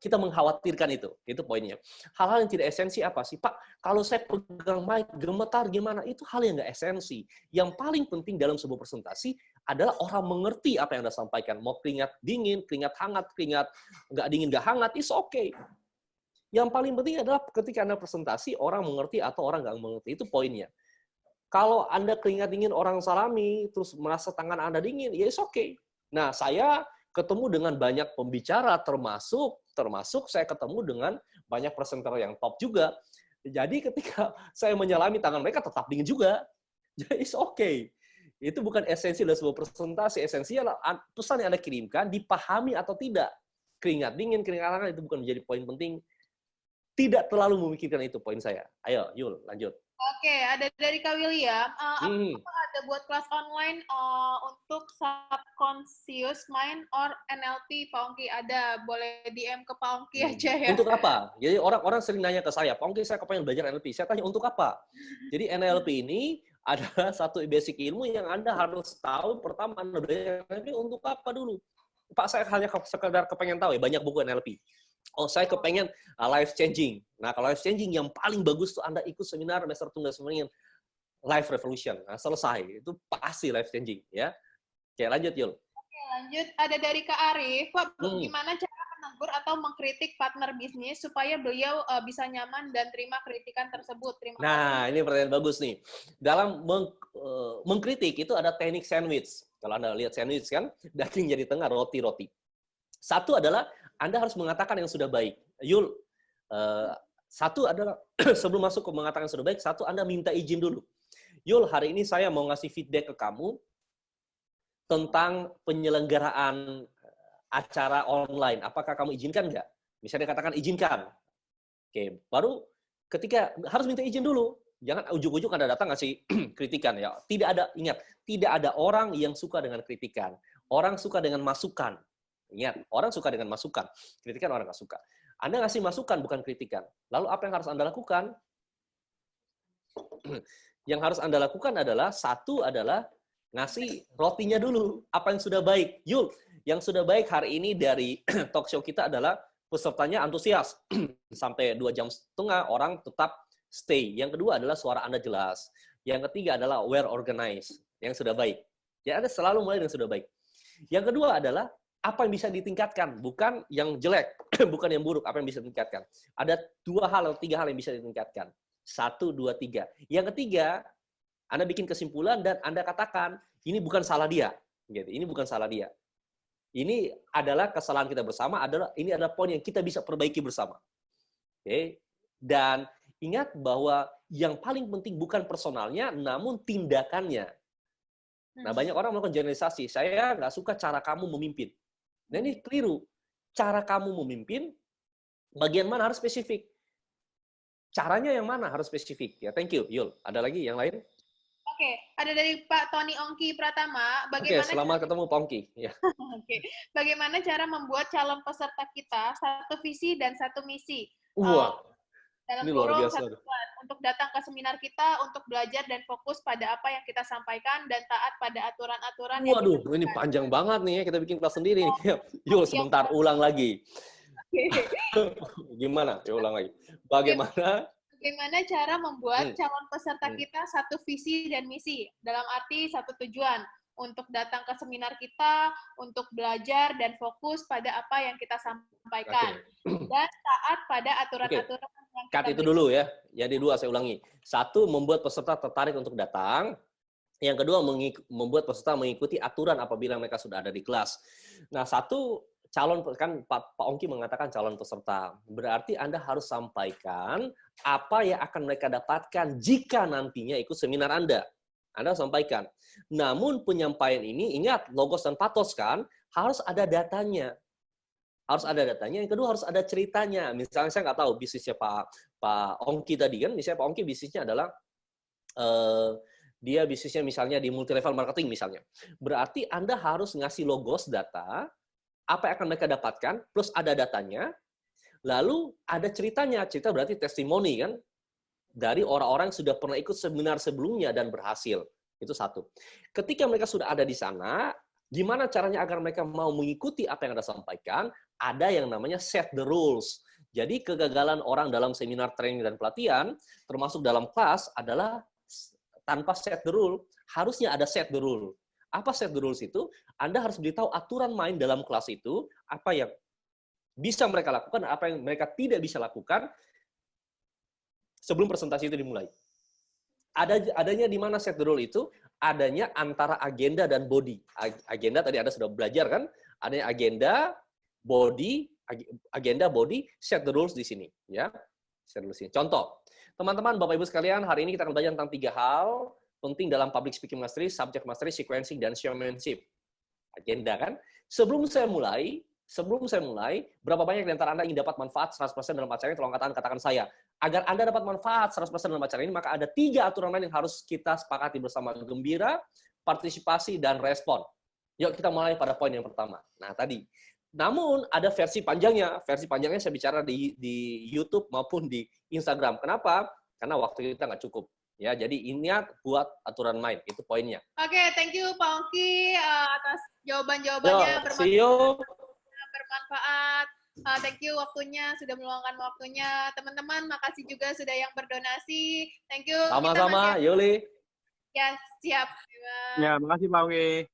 kita mengkhawatirkan itu. Itu poinnya. Hal-hal yang tidak esensi apa sih? Pak, kalau saya pegang mic, gemetar gimana? Itu hal yang nggak esensi. Yang paling penting dalam sebuah presentasi adalah orang mengerti apa yang Anda sampaikan. Mau keringat dingin, keringat hangat, keringat nggak dingin, nggak hangat, it's okay. Yang paling penting adalah ketika Anda presentasi, orang mengerti atau orang nggak mengerti. Itu poinnya. Kalau Anda keringat dingin, orang salami, terus merasa tangan Anda dingin, ya it's okay. Nah, saya ketemu dengan banyak pembicara, termasuk saya ketemu dengan banyak presenter yang top juga. Jadi ketika saya menyalami tangan mereka, tetap dingin juga. Jadi it's okay. Itu bukan esensi dari sebuah presentasi. Esensinya adalah pesan yang Anda kirimkan, dipahami atau tidak. Keringat dingin, keringat hangat, itu bukan menjadi poin penting. Tidak terlalu memikirkan itu poin saya. Ayo, Yul, lanjut. Oke, ada dari Kak William. Apakah ada buat kelas online untuk subconscious mind or NLP, Pak Ongki? Ada, boleh DM ke Pak Ongki aja ya. Untuk apa? Jadi orang sering nanya ke saya, Pak Ongki, saya kepengen belajar NLP. Saya tanya, untuk apa? Jadi NLP ini adalah satu basic ilmu yang Anda harus tahu. Pertama, Anda belajar NLP untuk apa dulu? Pak, saya hanya sekedar kepengen tahu ya, banyak buku NLP. Oh, saya kepengen life changing. Nah, kalau life changing yang paling bagus tuh Anda ikut seminar Master Tunggal Sembilan Life Revolution. Nah, selesai. Itu pasti life changing ya. Oke, lanjut, Yul. Oke, lanjut. Ada dari Kak Arif. Pak, gimana cara menegur atau mengkritik partner bisnis supaya beliau bisa nyaman dan terima kritikan tersebut? Terima kasih. Nah, ini pertanyaan bagus nih. Dalam mengkritik itu ada teknik sandwich. Kalau Anda lihat sandwich kan, daging jadi tengah, roti-roti. Satu adalah Anda harus mengatakan yang sudah baik. Yul, satu adalah sebelum masuk ke mengatakan yang sudah baik, satu Anda minta izin dulu. Yul, hari ini saya mau ngasih feedback ke kamu tentang penyelenggaraan acara online. Apakah kamu izinkan nggak? Misalnya katakan izinkan. Oke, baru ketika harus minta izin dulu. Jangan ujuk-ujuk Anda datang ngasih kritikan ya. Ingat, tidak ada orang yang suka dengan kritikan. Orang suka dengan masukan. Ingat, orang suka dengan masukan. Kritikan orang nggak suka. Anda ngasih masukan, bukan kritikan. Lalu apa yang harus Anda lakukan? Yang harus Anda lakukan adalah, satu adalah ngasih rotinya dulu. Apa yang sudah baik? Yul, yang sudah baik hari ini dari talk show kita adalah pesertanya antusias. Sampai 2 jam setengah, orang tetap stay. Yang kedua adalah suara Anda jelas. Yang ketiga adalah well organized. Yang sudah baik. Ya, Anda selalu mulai dengan sudah baik. Yang kedua adalah apa yang bisa ditingkatkan, bukan yang jelek, bukan yang buruk, apa yang bisa ditingkatkan. Ada 2 hal atau 3 hal yang bisa ditingkatkan. 1, 2, 3. Yang ketiga, Anda bikin kesimpulan dan Anda katakan, ini bukan salah dia. Gitu. Ini bukan salah dia. Ini adalah kesalahan kita bersama, ini adalah poin yang kita bisa perbaiki bersama. Oke. Dan ingat bahwa yang paling penting bukan personalnya, namun tindakannya. Nah, banyak orang melakukan generalisasi. Saya nggak suka cara kamu memimpin. Nah, ini keliru. Cara kamu memimpin, bagian mana harus spesifik. caranya yang mana harus spesifik. Ya, thank you, Yul. Ada lagi yang lain? Oke, ada dari Pak Tony Ongki Pratama. Oke, selamat ketemu Pak Ongki. Ya. Oke. Bagaimana cara membuat calon peserta kita satu visi dan satu misi? Wah, Dalam ini luar kurung biasa. 1 bulan untuk datang ke seminar kita, untuk belajar dan fokus pada apa yang kita sampaikan dan taat pada aturan-aturan yang Waduh, kita ini lakukan. panjang banget nih ya, kita bikin kelas sendiri nih. Yul, sebentar, ulang lagi. Gimana? Ya, ulang lagi. Bagaimana cara membuat calon peserta kita satu visi dan misi? Dalam arti satu tujuan. Untuk datang ke seminar kita, untuk belajar dan fokus pada apa yang kita sampaikan. Dan taat pada aturan-aturan yang kita Cut itu dulu ya. Jadi 2, saya ulangi. 1, membuat peserta tertarik untuk datang. Yang kedua, membuat peserta mengikuti aturan apabila mereka sudah ada di kelas. Nah, 1, calon, kan Pak Ongki mengatakan calon peserta. Berarti Anda harus sampaikan apa yang akan mereka dapatkan jika nantinya ikut seminar Anda. Anda sampaikan. Namun penyampaian ini, ingat, logos dan pathos kan, harus ada datanya. Harus ada datanya. Yang kedua, harus ada ceritanya. Misalnya saya nggak tahu bisnisnya Pak Ongki tadi kan, misalnya Pak Ongki bisnisnya adalah, dia bisnisnya misalnya di multi level marketing misalnya. Berarti Anda harus ngasih logos data, apa yang akan mereka dapatkan, plus ada datanya, lalu ada ceritanya. Cerita berarti testimoni kan, dari orang-orang yang sudah pernah ikut seminar sebelumnya dan berhasil. Itu 1. Ketika mereka sudah ada di sana, gimana caranya agar mereka mau mengikuti apa yang Anda sampaikan? Ada yang namanya set the rules. Jadi kegagalan orang dalam seminar, training, dan pelatihan, termasuk dalam kelas, adalah tanpa set the rule. Harusnya ada set the rule. Apa set the rules itu? Anda harus beritahu aturan main dalam kelas itu, apa yang bisa mereka lakukan, apa yang mereka tidak bisa lakukan, sebelum presentasi itu dimulai. Adanya di mana set the rule itu? Adanya antara agenda dan body. Agenda tadi Anda sudah belajar kan? Adanya agenda, body, set the rules di sini. Ya, set the rules ini. Contoh, teman-teman, Bapak Ibu sekalian, hari ini kita akan belajar tentang 3 hal penting dalam public speaking mastery, subject mastery, sequencing, dan showmanship. Agenda kan? Sebelum saya mulai, berapa banyak di antara Anda ingin dapat manfaat 100% dalam acara ini? Tolong katakan saya. Agar Anda dapat manfaat 100% dalam acara ini, maka ada 3 aturan main yang harus kita sepakati bersama: gembira, partisipasi, dan respon. Yuk kita mulai pada poin yang pertama. Nah tadi. Namun ada versi panjangnya. Versi panjangnya saya bicara di YouTube maupun di Instagram. Kenapa? Karena waktu kita nggak cukup. Ya, jadi ingat buat aturan main. Itu poinnya. Oke, thank you Pak Ongki atas jawaban-jawabannya bermanfaat. Thank you waktunya, sudah meluangkan waktunya. Teman-teman, makasih juga sudah yang berdonasi. Thank you. Sama-sama, Yuli. Ya, siap. Ya, makasih Pak Ongki.